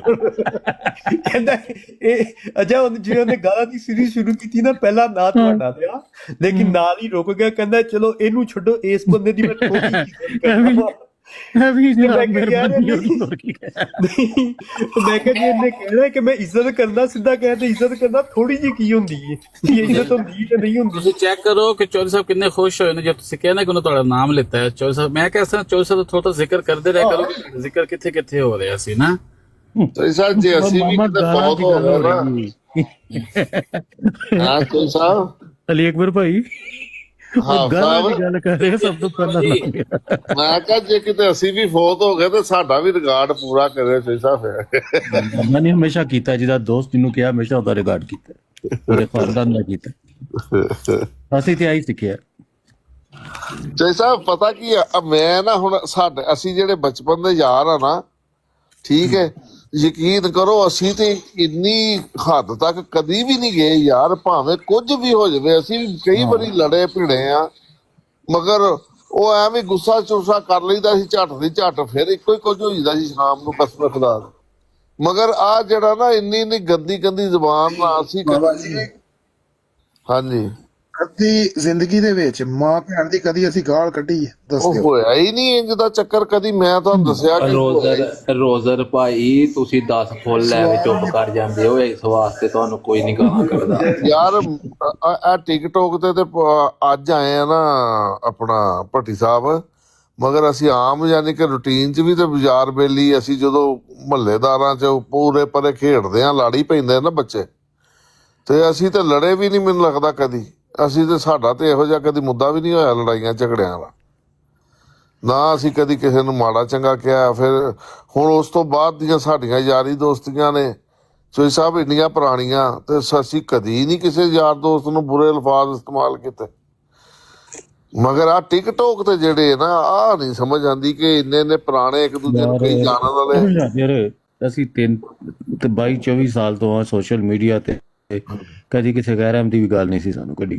ਕਹਿੰਦਾ ਇਹ ਅਜਾ ਜਿਵੇਂ ਉਹਨੇ ਗਾਲਾਂ ਦੀ ਸੀਰੀਜ਼ ਸ਼ੁਰੂ ਕੀਤੀ ਨਾ, ਪਹਿਲਾ ਨਾਂ ਤੁਹਾਡਾ ਲਿਆ ਲੇਕਿਨ ਨਾਲ ਹੀ ਰੁਕ ਗਿਆ, ਕਹਿੰਦਾ ਚਲੋ ਇਹਨੂੰ ਛੱਡੋ, ਇਸ ਬੰਦੇ ਦੀ ਮੈਂ ਥੋੜੀ ਜਿਹੀ ਕਰਨਾ। ਮੈਂ ਕਿਹਾ ਜੀ ਇਹਨੇ ਕਹਿਣਾ ਕਿ ਮੈਂ ਇੱਜ਼ਤ ਕਰਨਾ, ਸਿੱਧਾ ਕਹਿੰਦੇ ਇੱਜ਼ਤ ਕਰਨਾ ਥੋੜੀ ਜਿਹੀ ਕੀ ਹੁੰਦੀ ਹੈ, ਇੱਜ਼ਤ ਹੁੰਦੀ ਤੇ ਨਹੀਂ ਹੁੰਦੀ। ਤੁਸੀਂ ਚੈੱਕ ਕਰੋ ਕਿ ਚੌਧਰੀ ਸਾਹਿਬ ਕਿੰਨੇ ਖੁਸ਼ ਹੋਏ ਨੇ ਜਦ ਤੁਸੀਂ ਕਹਿੰਦੇ ਕਿ ਉਹਨੇ ਤੁਹਾਡਾ ਨਾਮ ਲਿੱਤਾ ਹੈ। ਚੌਧਰੀ ਸਾਹਿਬ ਮੈਂ ਕਹਿੰਦਾ ਚੌਧਰੀ ਸਾਹਿਬ ਥੋੜਾ ਜ਼ਿਕਰ ਕਰਦੇ ਰਿਹਾ ਕਰੋ, ਜ਼ਿਕਰ ਕਿੱਥੇ ਕਿੱਥੇ ਹੋ ਰਿਹਾ ਸੀ ਨਾ। ਚੋਈ ਸਾਹਿਬ ਜੇ ਅਸੀਂ ਵੀ ਕਿਤੇ ਫੌਤ ਹੋ ਗਏ ਨਾ, ਹਾਂ ਚੋਈ ਸਾਹਿਬ ਅਲੀ ਅਕਬਰ ਭਾਈ ਗੱਲ ਕਰ ਰਹੇ ਸਭ ਤੋਂ ਪਹਿਲਾਂ ਮੈਂ ਕਿਹਾ ਜੇ ਕਿਤੇ ਅਸੀਂ ਵੀ ਫੌਤ ਹੋ ਗਏ ਤੇ ਸਾਡਾ ਵੀ ਰਿਕਾਰਡ ਪੂਰਾ ਕਰੇ ਚੋਈ ਸਾਹਿਬ। ਮੈਂ ਨਹੀਂ ਹਮੇਸ਼ਾ ਕੀਤਾ, ਜਿਹਦਾ ਦੋਸਤ ਜਿਹਨੂੰ ਕਿਹਾ ਹਮੇਸ਼ਾ ਉਹਦਾ ਰਿਕਾਰਡ ਕੀਤਾ, ਪੂਰੇ ਖਾਨਦਾਨ ਦਾ ਕੀਤਾ, ਅਸੀਂ ਤੇ ਆਹੀ ਸਿੱਖਿਆ। ਚੋਈ ਸਾਹਿਬ ਪਤਾ ਕੀ ਆ, ਮੈਂ ਨਾ ਹੁਣ ਸਾਡੇ ਅਸੀਂ ਜਿਹੜੇ ਬਚਪਨ ਦੇ ਯਾਰ ਆ ਨਾ, ਠੀਕ ਹੈ, ਯਕੀਨ ਕਰੋ ਅਸੀਂ ਤੇ ਇੰਨੀ ਹੱਦ ਤੱਕ ਕਦੀ ਵੀ ਨਹੀਂ ਗਏ ਯਾਰ, ਭਾਵੇਂ ਕੁਝ ਵੀ ਹੋ ਜਾਵੇ। ਅਸੀਂ ਵੀ ਕਈ ਵਾਰੀ ਲੜੇ ਭਿੜੇ ਆ, ਮਗਰ ਉਹ ਐਵੇਂ ਗੁੱਸਾ ਚੁੱਸਾ ਕਰ ਲਈਦਾ ਸੀ ਝੱਟ ਦੀ ਝੱਟ, ਫਿਰ ਇੱਕੋ ਹੀ ਕੁਝ ਹੋ ਜਾਂਦਾ ਸੀ ਸ਼ਾਮ ਨੂੰ ਕਸਮ ਖੁਦਾ ਦੀ। ਮਗਰ ਆ ਜਿਹੜਾ ਨਾ ਇੰਨੀ ਗੰਦੀ ਜ਼ੁਬਾਨ ਨਾਲ ਅਸੀਂ ਹਾਂਜੀ ਕਦੀ ਜ਼ਿੰਦਗੀ ਦੇ ਵਿੱਚ ਮਾਂ ਭੈਣ ਦੀ ਕਦੀ ਅਸੀਂ ਗਾਲ ਕੱਢੀ ਹੈ? ਦੱਸ ਉਹ ਦਿਓ। ਹੋਇਆ ਹੀ ਨਹੀਂ ਇੰਜ ਦਾ ਚੱਕਰ ਕਦੀ। ਮੈਂ ਤੁਹਾਨੂੰ ਦੱਸਿਆ ਕਿ ਰੋਜ਼ਰ ਭਾਈ ਤੁਸੀਂ 10 ਫੁੱਲ ਲੈ ਕੇ ਚੁੱਪ ਕਰ ਜਾਂਦੇ ਹੋ, ਇਸ ਵਾਸਤੇ ਤੁਹਾਨੂੰ ਕੋਈ ਨਹੀਂ ਗਾਲਾਂ ਕੱਢਦਾ ਯਾਰ। ਆ ਟਿਕਟੋਕ ਤੇ ਅੱਜ ਆਏ ਆ ਨਾ ਆਪਣਾ ਭੱਟੀ ਸਾਹਿਬ, ਮਗਰ ਅਸੀਂ ਆਮ ਯਾਨੀ ਕਿ ਰੂਟੀਨ ਚ ਵੀ ਤੇ ਬਾਜ਼ਾਰ ਬੇਲੀ ਅਸੀਂ ਜਦੋਂ ਮਹੱਲੇਦਾਰਾਂ ਚ ਪੂਰੇ ਪਰੇ ਖੇਡਦੇ ਆ, ਲਾੜੀ ਪੈਂਦੇ ਨਾ ਬੱਚੇ, ਤੇ ਅਸੀਂ ਤੇ ਲੜੇ ਵੀ ਨਹੀਂ ਮੈਨੂੰ ਲੱਗਦਾ ਕਦੀ। ਅਸੀਂ ਤੇ ਸਾਡਾ ਤੇ ਇਹੋ ਜਿਹਾ ਕਦੀ ਮੁੱਦਾ ਵੀ ਨਹੀਂ ਹੋਇਆ ਲੜਾਈਆਂ ਝਗੜਿਆਂ ਦਾ, ਨਾ ਅਸੀਂ ਕਦੀ ਕਿਸੇ ਨੂੰ ਮਾੜਾ ਚੰਗਾ ਕਿਹਾ। ਫਿਰ ਹੁਣ ਉਸ ਤੋਂ ਬਾਅਦ ਦੀਆਂ ਸਾਡੀਆਂ ਯਾਰੀ ਦੋਸਤੀਆਂ ਨੇ ਚੋਈ ਸਾਹਿਬ ਇੰਨੀਆਂ ਪੁਰਾਣੀਆਂ, ਤੇ ਅਸੀਂ ਕਦੀ ਨਹੀਂ ਕਿਸੇ ਯਾਰ ਦੋਸਤ ਨੂੰ ਬੁਰੇ ਅਲਫਾਜ਼ ਇਸਤੇਮਾਲ ਕੀਤੇ। ਮਗਰ ਆ ਟਿਕਟੋਕ ਤੇ ਜਿਹੜੇ ਨਾ ਆ ਨਹੀਂ ਸਮਝ ਆਉਂਦੀ ਕਿ ਇੰਨੇ ਪੁਰਾਣੇ ਇੱਕ ਦੂਜੇ ਨੂੰ ਕਈ ਜਾਣਨ ਵਾਲੇ। ਯਾਰ ਅਸੀਂ 22-24 ਸਾਲ ਤੋਂ ਆ ਸੋਸ਼ਲ ਮੀਡੀਆ ਤੇ, ਕਦੀ ਕਿਸੇ ਗੈਰ ਅਹਿਮਦੀ ਵੀ ਗੱਲ ਨਹੀਂ ਸੀ ਸਾਨੂੰ ਕੱਢੀ।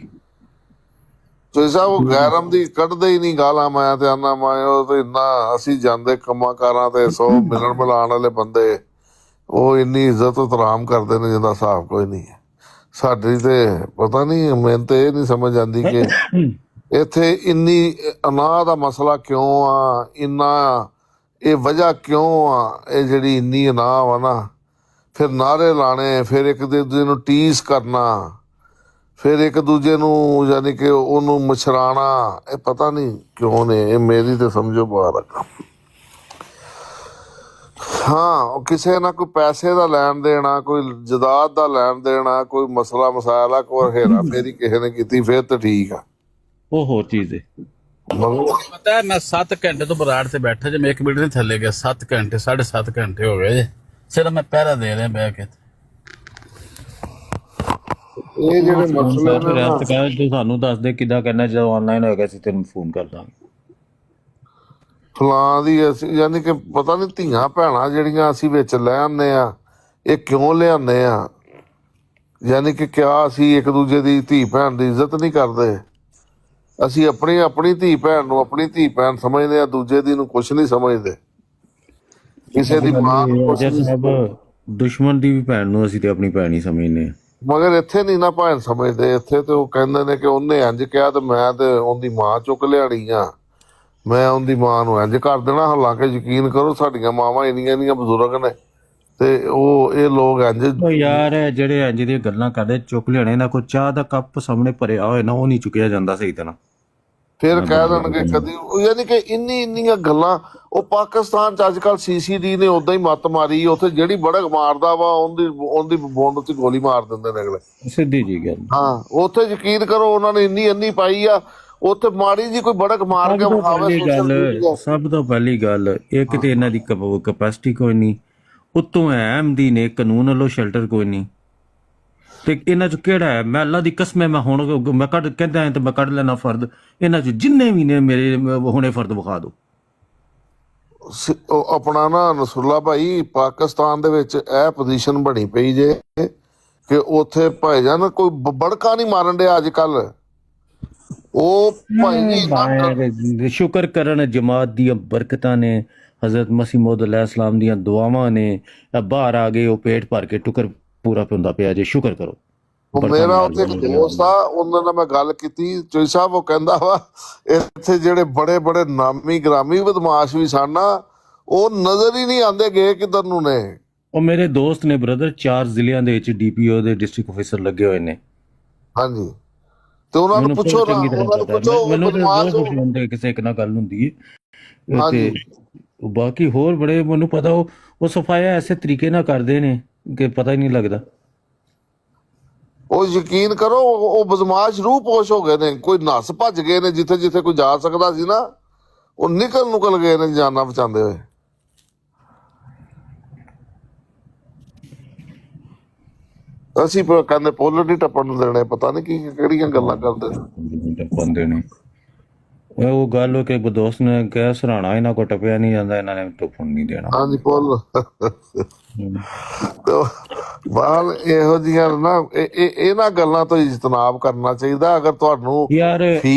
ਚੋਈ ਸਾਹਿਬ ਉਹ ਗੈਰ ਅਹਿਮਦੀ ਕੱਢਦੇ ਹੀ ਨਹੀਂ ਗਾਲਾਂ। ਮੈਂ ਤੇ ਆਨਾ ਮੈਂ ਉਹ ਤੇ ਇੰਨਾ ਅਸੀਂ ਜਾਂਦੇ ਕੰਮਾਂ ਕਾਰਾਂ ਤੇ 100 ਮਿਲਣ ਮਿਲਾਉਣ ਵਾਲੇ ਬੰਦੇ, ਉਹ ਇੰਨੀ ਇੱਜ਼ਤ ਇਤਰਾਮ ਕਰਦੇ ਨੇ ਜਿਹਦਾ ਹਿਸਾਬ ਕੋਈ ਨਹੀਂ ਹੈ। ਸਾਡੀ ਤੇ ਪਤਾ ਨਹੀਂ, ਮੈਨੂੰ ਤੇ ਇਹ ਨਹੀਂ ਸਮਝ ਆਉਂਦੀ ਕਿ ਇੱਥੇ ਇੰਨੀ ਅਨਾਹ ਦਾ ਮਸਲਾ ਕਿਉਂ ਆ, ਇੰਨਾ ਇਹ ਵਜ੍ਹਾ ਕਿਉਂ ਆ, ਇਹ ਜਿਹੜੀ ਇੰਨੀ ਅਨਾਹ ਵਾ ਨਾ। ਫਿਰ ਨਾਅਰੇ ਲਾਣੇ, ਫਿਰ ਇੱਕ ਦੂਜੇ ਨੂੰ ਟੀਸ ਕਰਨਾ, ਫਿਰ ਇੱਕ ਦੂਜੇ ਨੂੰ ਯਾਨੀ ਕਿ ਉਹਨੂੰ ਮਛਰਾਣਾ, ਇਹ ਪਤਾ ਨਹੀਂ ਕਿਉਂ ਨੇ। ਇਹ ਮੇਰੀ ਤੇ ਸਮਝੋ ਬਾਹਰ ਆ। ਹਾਂ ਕਿਸੇ ਨਾਲ ਕੋਈ ਪੈਸੇ ਦਾ ਲੈਣ ਦੇਣਾ, ਕੋਈ ਜਾਇਦਾਦ ਦਾ ਲੈਣ ਦੇਣਾ, ਕੋਈ ਮਸਲਾ ਮਸਾਇਲਾ, ਕੋਈ ਹੇਰਾ ਫੇਰੀ ਕਿਸੇ ਨੇ ਕੀਤੀ, ਫਿਰ ਤਾਂ ਠੀਕ ਆ, ਉਹ ਹੋਰ ਚੀਜ਼ ਹੈ। ਪਤਾ ਹੈ ਮੈਂ 7 ਘੰਟੇ ਤੋਂ ਬਰਾੜ ਤੇ ਬੈਠਾ ਜੇ, ਮੈਂ 1 ਮਿੰਟ ਨਹੀਂ ਥੱਲੇ ਗਿਆ। 7 ਘੰਟੇ 7.5 ਘੰਟੇ ਹੋ ਗਏ ਸਿਰਫ ਮੈਂ ਪਹਿਰਾ ਦੇ ਰਿਹਾ ਬਹਿ ਕੇ। ਇਹ ਜਿਹੜੇ ਮਸਲੇ ਨੇ ਨਾ, ਤੂੰ ਸਾਨੂੰ ਦੱਸ ਦੇ ਕਿੱਦਾਂ ਕਰਨਾ, ਜਦੋਂ ਆਨਲਾਈਨ ਹੋਏਗਾ ਅਸੀਂ ਤੈਨੂੰ ਫੋਨ ਕਰ ਦਾਂਗੇ। ਫਲਾਂ ਦੀ ਅਸੀਂ ਯਾਨੀ ਕਿ ਪਤਾ ਨਹੀਂ ਧੀਆਂ ਭੈਣਾਂ ਜਿਹੜੀਆਂ ਅਸੀਂ ਵਿੱਚ ਲੈ ਆਉਂਦੇ ਆ, ਇਹ ਕਿਉਂ ਲਿਆਉਂਦੇ ਆ? ਯਾਨੀ ਕਿ ਕਿਆ ਅਸੀਂ ਇੱਕ ਦੂਜੇ ਦੀ ਧੀ ਭੈਣ ਦੀ ਇੱਜ਼ਤ ਨਹੀਂ ਕਰਦੇ? ਅਸੀਂ ਆਪਣੀ ਧੀ ਭੈਣ ਨੂੰ ਆਪਣੀ ਧੀ ਭੈਣ ਸਮਝਦੇ ਆ, ਦੂਜੇ ਦੀ ਨੂੰ ਕੁਛ ਨਹੀਂ ਸਮਝਦੇ। ਕਿਸੇ ਦੀ ਮਾਂ ਨੂੰ ਕੁਛ ਨਹੀਂ। ਦੁਸ਼ਮਣ ਦੀ ਵੀ ਭੈਣ ਨੂੰ ਅਸੀਂ ਤੇ ਆਪਣੀ ਭੈਣ ਹੀ ਸਮਝਦੇ ਆ। ਮਗਰ ਇੱਥੇ ਨਹੀਂ ਨਾ ਭੈਣ ਸਮਝਦੇ। ਇੱਥੇ ਤੇ ਉਹ ਕਹਿੰਦੇ ਨੇ ਕਿ ਉਹਨੇ ਇੰਝ ਕਿਹਾ ਤੇ ਮੈਂ ਤੇ ਉਹਦੀ ਮਾਂ ਚੁੱਕ ਲਿਆਣੀ ਆ, ਮੈਂ ਉਹਦੀ ਮਾਂ ਨੂੰ ਇੰਝ ਕਰ ਦੇਣਾ। ਹਾਲਾਂਕਿ ਯਕੀਨ ਕਰੋ ਸਾਡੀਆਂ ਮਾਵਾਂ ਇੰਨੀਆਂ ਬਜ਼ੁਰਗ ਨੇ, ਤੇ ਉਹ ਇਹ ਲੋਕ ਇੰਝ ਯਾਰ ਜਿਹੜੇ ਇੰਝ ਦੀਆਂ ਗੱਲਾਂ ਕਰਦੇ ਚੁੱਕ ਲਿਆਣੇ ਨਾ, ਕੋਈ ਚਾਹ ਦਾ ਕੱਪ ਸਾਹਮਣੇ ਭਰਿਆ ਹੋਏ ਨਾ, ਉਹ ਨਹੀਂ ਚੁੱਕਿਆ ਜਾਂਦਾ ਸਹੀ ਤਰ੍ਹਾਂ। ਫਿਰ ਕਹਿ ਦੇਣਗੇ ਕਦੀ ਯਾਨੀ ਕਿ ਇੰਨੀਆਂ ਗੱਲਾਂ। ਉਹ ਪਾਕਿਸਤਾਨ ਚ ਅੱਜ ਕੱਲ CCD ਨੇ ਉਦਾਂ ਹੀ ਮੱਤ ਮਾਰੀ, ਉੱਥੇ ਜਿਹੜੀ ਬੜਕ ਮਾਰਦਾ ਵਾ ਉਹਦੀ ਬੁੰਡ ਤੇ ਗੋਲੀ ਮਾਰ ਦਿੰਦੇ ਨੇ ਅਗਲੇ। ਸਿੱਧੀ ਜੀ ਗੱਲ। ਹਾਂ ਉੱਥੇ ਯਕੀਨ ਕਰੋ ਉਹਨਾਂ ਨੇ ਇੰਨੀ ਪਾਈ ਆ, ਉੱਥੇ ਮਾੜੀ ਜੀ ਕੋਈ ਬੜਕ ਮਾਰ ਕੇ ਵਿਖਾਵੇ ਸੋਸ਼ਲ ਮੀਡੀਆ। ਸਭ ਤੋਂ ਪਹਿਲੀ ਗੱਲ, ਇੱਕ ਤੇ ਇਹਨਾਂ ਦੀ ਕੈਪੈਸਿਟੀ ਕੋਈ ਨਹੀਂ, ਉੱਤੋਂ ਐਮਡੀ ਨੇ ਕਾਨੂੰਨ ਵੱਲੋਂ ਸ਼ੈਲਟਰ ਕੋਈ ਨਹੀਂ, ਤੇ ਇਹਨਾਂ ਚ ਕਿਹੜਾ ਹੈ? ਮੈਂ ਅੱਲਾ ਦੀ ਕਸਮ ਹੈ, ਮੈਂ ਹੁਣ ਮੈਂ ਕਹਿੰਦਾ ਤੇ ਮੈਂ ਕੱਢ ਲੈਣਾ ਫਰਦ, ਇਹਨਾਂ ਚ ਜਿੰਨੇ ਵੀ ਨੇ ਮੇਰੇ ਹੁਣੇ ਫਰਦ ਵਿਖਾ ਦਿਓ। ਉਹ ਆਪਣਾ ਨਾ ਨਸਰੁੱਲਾ ਭਾਈ, ਪਾਕਿਸਤਾਨ ਦੇ ਵਿੱਚ ਇਹ ਪੋਜੀਸ਼ਨ ਬਣੀ ਪਈ ਜੇ ਕਿ ਉੱਥੇ ਭਾਈਜਾਨ ਕੋਈ ਬੜਕਾ ਨਹੀਂ ਮਾਰਨ ਡਿਆ ਅੱਜ ਕੱਲ। ਉਹ ਭਾਈ ਸ਼ੁਕਰ ਕਰਨ ਜਮਾਤ ਦੀਆਂ ਬਰਕਤਾਂ ਨੇ, ਹਜ਼ਰਤ ਮਸੀਹ ਮੌਦ अलैहिस्सलाम ਦੀਆਂ ਦੁਆਵਾਂ ਨੇ, ਬਾਹਰ ਆ ਗਏ, ਉਹ ਪੇਟ ਭਰ ਕੇ ਟੁਕਰ ਪੂਰਾ ਪਿੰਦਾ ਪਿਆ ਜੇ, ਸ਼ੁਕਰ ਕਰੋ। ਮੇਰਾ ਉੱਥੇ ਇੱਕ ਦੋਸਤ ਆ, ਉਹਨਾਂ ਨਾਲ ਮੈਂ ਗੱਲ ਕੀਤੀ, ਚੋਈ ਸਾਹਿਬ, ਉਹ ਕਹਿੰਦਾ ਵਾ ਇੱਥੇ ਜਿਹੜੇ ਬੜੇ ਨਾਮੀ ਗ੍ਰਾਮੀ ਬਦਮਾਸ਼ ਵੀ ਸਨ ਨਾ, ਉਹ ਨਜ਼ਰ ਹੀ ਨਹੀਂ ਆਉਂਦੇ ਗਏ ਕਿੱਧਰ ਨੂੰ ਨੇ। ਉਹ ਮੇਰੇ ਦੋਸਤ ਨੇ ਬ੍ਰਦਰ, 4 ਜ਼ਿਲ੍ਹਿਆਂ ਦੇ ਵਿੱਚ DPO ਦੇ ਡਿਸਟ੍ਰਿਕਟ ਆਫੀਸਰ ਲੱਗੇ ਹੋਏ ਨੇ। ਹਾਂਜੀ, ਤੇ ਉਹਨਾਂ ਨੂੰ ਪੁੱਛੋ ਨਾ, ਉਹਨਾਂ ਨੂੰ ਪੁੱਛੋ ਬਦਮਾਸ਼ ਹੁੰਦੇ ਕਿਸੇ ਇੱਕ ਨਾਲ ਗੱਲ ਹੁੰਦੀ ਹੈ, ਤੇ ਬਾਕੀ ਹੋਰ ਬੜੇ ਮੈਨੂੰ ਪਤਾ ਉਹ ਸਫਾਇਆ ਐਸੇ ਤਰੀਕੇ ਨਾਲ ਕਰਦੇ ਨੇ ਕਿ ਪਤਾ ਹੀ ਨਹੀਂ ਲੱਗਦਾ। ਉਹ ਯਕੀਨ ਕਰੋ, ਉਹ ਬਦਮਾਸ਼ ਰੂਹ ਪੋਸ਼ ਹੋ ਗਏ ਨੇ, ਕੋਈ ਨੱਸ ਭੱਜ ਗਏ ਨੇ, ਜਿੱਥੇ ਕੋਈ ਜਾ ਸਕਦਾ ਸੀ ਨਾ ਉਹ ਨਿਕਲ ਗਏ ਨੇ ਜਾਨਾਂ ਬਚਾਉਂਦੇ ਹੋਏ। ਅਸੀਂ ਕਹਿੰਦੇ ਪੁੱਲ ਨਹੀਂ ਟੱਪਣ ਨੂੰ ਦੇਣੇ, ਪਤਾ ਨਹੀਂ ਕਿਹੜੀਆਂ ਗੱਲਾਂ ਕਰਦੇ ਨੇ। ਉਹ ਗੱਲ ਹੋ ਕਿ ਦੋਸਤ ਨੇ ਕਿਹਾ ਸਰਾਣਾ ਇਹਨਾਂ ਕੋ ਟੱਪਿਆ ਨਹੀਂ ਜਾਂਦਾ, ਇਹਨਾਂ ਨੇ ਟੱਪਣ ਨਹੀਂ ਦੇਣਾ। ਹਾਂਜੀ ਪੁੱਲ ਬਾਲ ਇਹੋ ਜਿਹੀਆਂ ਨਾ, ਇਹਨਾਂ ਗੱਲਾਂ ਤੋਂ ਇਜਤਨਾਬ ਕਰਨਾ ਚਾਹੀਦਾ। ਅਗਰ ਤੁਹਾਨੂੰ ਯਾਰ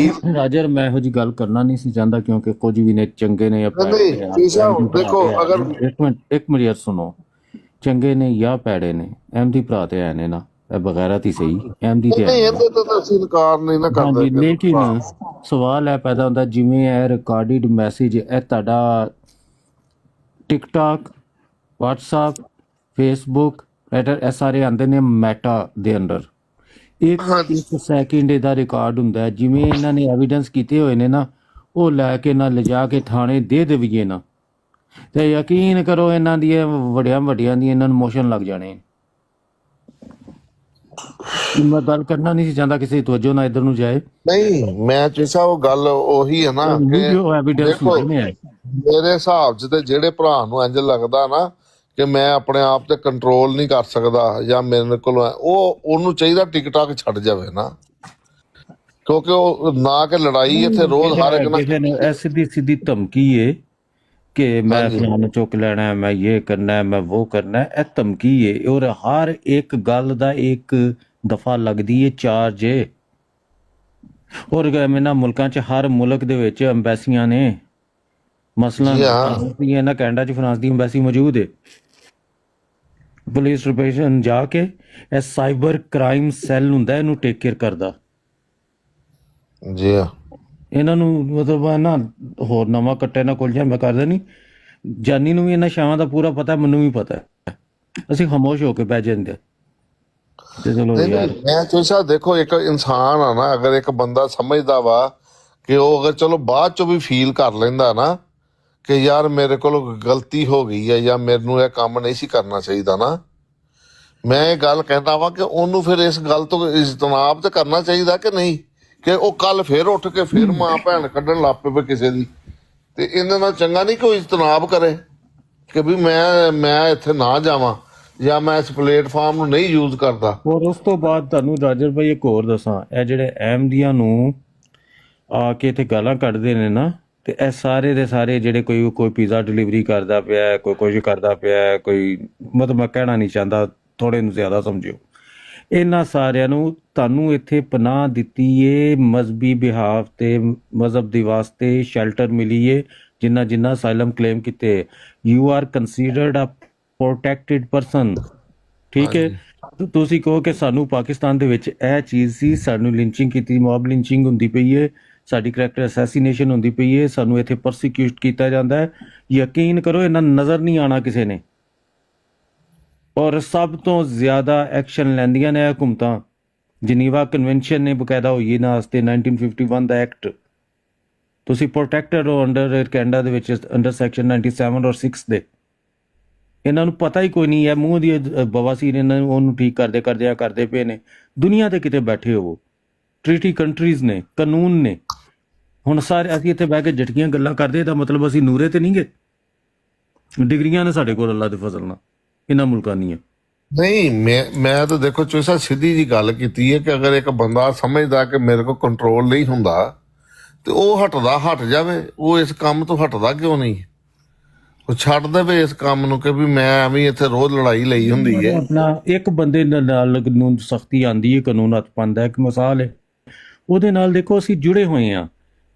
ਰਾਜਰ, ਮੈਂ ਇਹੋ ਜਿਹੀ ਗੱਲ ਕਰਨਾ ਨਹੀਂ ਸੀ ਚਾਹੁੰਦਾ, ਕਿਉਂਕਿ ਕੁਝ ਵੀ ਨੇ ਚੰਗੇ ਨੇ ਦੇਖੋ, ਅਗਰ ਇੱਕ ਮਿੰਟ ਯਾਰ ਸੁਣੋ, ਚੰਗੇ ਨੇ ਜਾਂ ਭੈੜੇ ਨੇ, ਅਹਿਮਦੀ ਭਰਾ ਤੇ ਆਏ ਨੇ ਨਾ, ਬਗੈਰਤ ਹੀ ਸਹੀ ਅਹਿਮਦੀ ਤੇ ਅਸੀਂ ਇਨਕਾਰ ਨਹੀਂ ਨਾ ਕਰਦੇ। ਲੇਕਿਨ ਸਵਾਲ ਇਹ ਪੈਦਾ ਹੁੰਦਾ, ਜਿਵੇਂ ਇਹ ਰਿਕਾਰਡਡ ਮੈਸੇਜ ਇਹ ਤੁਹਾਡਾ ਟਿਕਟੌਕ, WhatsApp, Facebook, ਟਵਿੱਟਰ, ਇਹ ਸਾਰੇ ਆਉਂਦੇ ਨੇ ਮੈਟਾ ਦੇ ਅੰਦਰ। ਇੱਕ ਸੈਕਿੰਡ ਇਹਦਾ ਰਿਕਾਰਡ ਹੁੰਦਾ, ਜਿਵੇਂ ਇਹਨਾਂ ਨੇ ਐਵੀਡੈਂਸ ਕੀਤੇ ਹੋਏ ਨੇ ਨਾ, ਉਹ ਲੈ ਕੇ ਨਾ ਲਿਜਾ ਕੇ ਥਾਣੇ ਦੇ ਦੇਈਏ ਨਾ, ਤੇ ਯਕੀਨ ਕਰੋ ਇਹਨਾਂ ਦੀਆਂ ਵੱਡੀਆਂ ਦੀਆਂ ਇਹਨਾਂ ਨੂੰ ਮੋਸ਼ਨ ਲੱਗ ਜਾਣੇ। ਮੈਂ ਗੱਲ ਕਰਨਾ ਨਹੀਂ ਸੀ ਚਾਹੁੰਦਾ, ਕਿਸੇ ਤਵੱਜੋ ਨਾ ਇੱਧਰ ਨੂੰ ਜਾਏ। ਨਹੀਂ, ਮੈਂ ਚੀਸਾ ਉਹ ਗੱਲ ਉਹੀ ਹੈ ਨਾ ਕਿ ਦੇਖੋ, ਮੇਰੇ ਹਿਸਾਬ 'ਚ ਤੇ ਜਿਹੜੇ ਭਰਾ ਨੂੰ ਇੰਝ ਲੱਗਦਾ ਨਾ ਕਿ ਮੈਂ ਆਪਣੇ ਆਪ ਤੇ ਕੰਟਰੋਲ ਨਹੀਂ ਕਰ ਸਕਦਾ ਜਾਂ ਮੇਰੇ ਕੋਲ, ਉਹਨੂੰ ਚਾਹੀਦਾ ਟਿਕਟਾਕ ਛੱਡ ਜਾਵੇ ਨਾ, ਕਿਉਂਕਿ ਉਹ ਨਾ ਕਿ ਲੜਾਈ ਇੱਥੇ ਰੋਜ਼ ਹਰ ਇੱਕ ਨਾਲ ਸਿੱਧੀ ਧਮਕੀ ਏ ਕਿ ਮੈਂ ਫਲਾਣਾ ਚੁੱਕ ਲੈਣਾ, ਮੈਂ ਇਹ ਕਰਨਾ, ਮੈਂ ਉਹ ਕਰਨਾ, ਇਹ ਧਮਕੀ ਏ। ਔਰ ਹਰ ਇੱਕ ਗੱਲ ਦਾ ਇੱਕ ਦਫਾ ਲੱਗਦੀ ਏ ਚਾਰਜ ਏ। ਔਰ ਇਹਨਾਂ ਮੁਲਕਾਂ 'ਚ ਹਰ ਮੁਲਕ ਦੇ ਵਿੱਚ ਅੰਬੈਸੀਆਂ ਨੇ, ਮਸਲਨ ਇਹਨਾਂ ਕੈਨੇਡਾ 'ਚ ਫਰਾਂਸ ਦੀ ਅੰਬੈਸੀ ਮੌਜੂਦ ਏ। ਪੁਲਿਸ ਰਿਪਰੇਸ਼ਨ ਜਾ ਕੇ ਇਹ ਸਾਈਬਰ ਕ੍ਰਾਈਮ ਸੈੱਲ ਹੁੰਦਾ, ਇਹਨੂੰ ਟੇਕ ਕੇਅਰ ਕਰਦਾ। ਜੀ ਹਾਂ, ਇਹਨਾਂ ਨੂੰ ਮਤਲਬ ਨਾ ਹੋਰ ਨਵਾਂ ਕੱਟੇ ਨਾ ਕੁਲ ਜਾ, ਮੈਂ ਕਰਦਾ ਨਹੀਂ। ਜਾਨੀ ਨੂੰ ਵੀ ਇਹਨਾਂ ਸ਼ਾਵਾਂ ਦਾ ਪੂਰਾ ਪਤਾ, ਮੈਨੂੰ ਵੀ ਪਤਾ, ਅਸੀਂ ਖਾਮੋਸ਼ ਹੋ ਕੇ ਬਹਿ ਜਾਂਦੇ। ਮੈਂ ਚੋਸ਼ਾ ਦੇਖੋ, ਇੱਕ ਇਨਸਾਨ ਆ ਨਾ, ਅਗਰ ਇੱਕ ਬੰਦਾ ਸਮਝਦਾ ਵਾ ਕਿ ਉਹ ਅਗਰ ਚਲੋ ਬਾਅਦ ਚੋਂ ਵੀ ਫੀਲ ਕਰ ਲੈਂਦਾ ਨਾ ਕਿ ਯਾਰ ਮੇਰੇ ਕੋਲ ਗਲਤੀ ਹੋ ਗਈ ਹੈ ਜਾਂ ਮੈਨੂੰ ਇਹ ਕੰਮ ਨਹੀਂ ਸੀ ਕਰਨਾ ਚਾਹੀਦਾ ਨਾ, ਮੈਂ ਇਹ ਗੱਲ ਕਹਿੰਦਾ ਵਾ ਕਿ ਉਹਨੂੰ ਫਿਰ ਇਸ ਗੱਲ ਤੋਂ ਇਜਤਨਾਬ ਤੇ ਕਰਨਾ ਚਾਹੀਦਾ ਕਿ ਨਹੀਂ, ਕਿ ਉਹ ਕੱਲ ਫਿਰ ਉੱਠ ਕੇ ਫਿਰ ਮਾਂ ਭੈਣ ਕੱਢਣ ਲੱਗ ਪਏ ਕਿਸੇ ਦੀ। ਤੇ ਇਹਨਾਂ ਨਾਲ ਚੰਗਾ ਨਹੀਂ ਕੋਈ ਇਜਤਨਾਬ ਕਰੇ ਕਿ ਵੀ ਮੈਂ ਇੱਥੇ ਨਾ ਜਾਵਾਂ ਜਾਂ ਮੈਂ ਇਸ ਪਲੇਟਫਾਰਮ ਨੂੰ ਨਹੀਂ ਯੂਜ਼ ਕਰਦਾ। ਔਰ ਉਸ ਤੋਂ ਬਾਅਦ ਤੁਹਾਨੂੰ ਰਾਜਰ ਭਾਈ ਇੱਕ ਹੋਰ ਦੱਸਾਂ, ਇਹ ਜਿਹੜੇ ਅਹਿਮਦੀਆਂ ਨੂੰ ਆ ਕੇ ਇੱਥੇ ਗਾਲਾਂ ਕੱਢਦੇ ਨੇ ਨਾ, ਤੇ ਇਹ ਸਾਰੇ ਦੇ ਸਾਰੇ ਜਿਹੜੇ ਕੋਈ ਪੀਜ਼ਾ ਡਿਲੀਵਰੀ ਕਰਦਾ ਪਿਆ, ਕੋਈ ਕੁਝ ਕਰਦਾ ਪਿਆ, ਕੋਈ ਮਤਲਬ ਮੈਂ ਕਹਿਣਾ ਨਹੀਂ ਚਾਹੁੰਦਾ, ਥੋੜੇ ਨੂੰ ਜ਼ਿਆਦਾ ਸਮਝਿਓ। ਇਹਨਾਂ ਸਾਰਿਆਂ ਨੂੰ ਤੁਹਾਨੂੰ ਇੱਥੇ ਪਨਾਹ ਦਿੱਤੀ ਏ, ਮਜ਼ਹਬੀ ਬਿਹਾਫ ਤੇ ਮਜ਼ਹਬ ਦੇ ਵਾਸਤੇ ਸ਼ੈਲਟਰ ਮਿਲੀ ਏ, ਜਿੰਨਾ ਅਸਾਈਲਮ ਕਲੇਮ ਕੀਤੇ। You are considered a protected person, ਠੀਕ ਹੈ। ਤੁਸੀਂ ਕਹੋ ਕਿ ਸਾਨੂੰ ਪਾਕਿਸਤਾਨ ਦੇ ਵਿੱਚ ਇਹ ਚੀਜ਼ ਸੀ, ਸਾਨੂੰ ਲਿੰਚਿੰਗ ਕੀਤੀ, ਮੌਬ ਲਿੰਚਿੰਗ ਹੁੰਦੀ ਪਈ ਏ, ਸਾਡੀ ਕਰੈਕਟਰ ਅਸੈਸੀਨੇਸ਼ਨ ਹੁੰਦੀ ਪਈ ਏ, ਸਾਨੂੰ ਇੱਥੇ ਪਰਸੀਕਿਊਟ ਕੀਤਾ ਜਾਂਦਾ ਹੈ। ਯਕੀਨ ਕਰੋ ਇਹਨਾਂ ਨਜ਼ਰ ਨਹੀਂ ਆਉਣਾ ਕਿਸੇ ਨੇ। ਔਰ ਸਭ ਤੋਂ ਜ਼ਿਆਦਾ ਐਕਸ਼ਨ ਲੈਂਦੀਆਂ ਨੇ ਹਕੂਮਤਾਂ। ਜਨੀਵਾ ਕਨਵੈਨਸ਼ਨ ਨੇ ਬਕਾਇਦਾ ਹੋਈ ਇਹਨਾਂ ਵਾਸਤੇ 1951 ਦਾ ਐਕਟ, ਤੁਸੀਂ ਪ੍ਰੋਟੈਕਟਡ ਹੋ ਅੰਡਰ ਕੈਨੇਡਾ ਦੇ ਵਿੱਚ ਅੰਡਰ ਸੈਕਸ਼ਨ 97 ਔਰ 6 ਦੇ। ਇਹਨਾਂ ਨੂੰ ਪਤਾ ਹੀ ਕੋਈ ਨਹੀਂ ਹੈ, ਮੂੰਹ ਦੀ ਬਵਾਸੀਰ ਇਹਨਾਂ ਨੂੰ ਉਹਨੂੰ ਠੀਕ ਕਰਦੇ ਪਏ ਨੇ। ਦੁਨੀਆ ਤੇ ਕਿਤੇ ਬੈਠੇ ਹੋਵੋ, ਟ੍ਰੀਟੀ ਕੰਟਰੀਜ਼ ਨੇ, ਕਾਨੂੰਨ ਨੇ। ਹੁਣ ਸਾਰੇ ਅਸੀਂ ਇੱਥੇ ਬਹਿ ਕੇ ਜਟਕੀਆਂ ਗੱਲਾਂ ਕਰਦੇ ਤਾਂ ਮਤਲਬ ਅਸੀਂ ਨੂਰੇ ਤੇ ਨਹੀਂ ਗਏ। ਡਿਗਰੀਆਂ ਨੇ ਸਾਡੇ ਕੋਲ ਅੱਲਾ ਦੇ ਫਜ਼ਲ ਨਾਲ, ਇਹਨਾਂ ਮੁਲਕਾਂ ਦੀਆਂ। ਨਹੀਂ, ਮੈਂ ਤਾਂ ਦੇਖੋ ਚੋਸਾ ਸਿੱਧੀ ਜੀ ਗੱਲ ਕੀਤੀ ਹੈ ਕਿ ਅਗਰ ਇੱਕ ਬੰਦਾ ਸਮਝਦਾ ਕਿ ਮੇਰੇ ਕੋਲ ਕੰਟਰੋਲ ਨਹੀਂ ਹੁੰਦਾ ਤੇ ਉਹ ਹਟ ਜਾਵੇ। ਉਹ ਇਸ ਕੰਮ ਤੋਂ ਹਟਦਾ ਕਿਉਂ ਨਹੀਂ? ਉਹ ਛੱਡ ਦੇਵੇ ਇਸ ਕੰਮ ਨੂੰ ਕਿ ਵੀ ਮੈਂ ਐਵੇਂ ਇੱਥੇ ਰੋਜ਼ ਲੜਾਈ ਲਈ ਹੁੰਦੀ ਹੈ। ਆਪਣਾ ਇੱਕ ਬੰਦੇ ਨਾਲ ਕਾਨੂੰਨ ਸਖਤੀ ਆਂਦੀ ਹੈ, ਕਾਨੂੰਨ ਹੱਥ ਪਾਉਂਦਾ। ਇੱਕ ਮਿਸਾਲ ਹੈ ਉਹਦੇ ਨਾਲ, ਦੇਖੋ ਅਸੀਂ ਜੁੜੇ ਹੋਏ ਹਾਂ,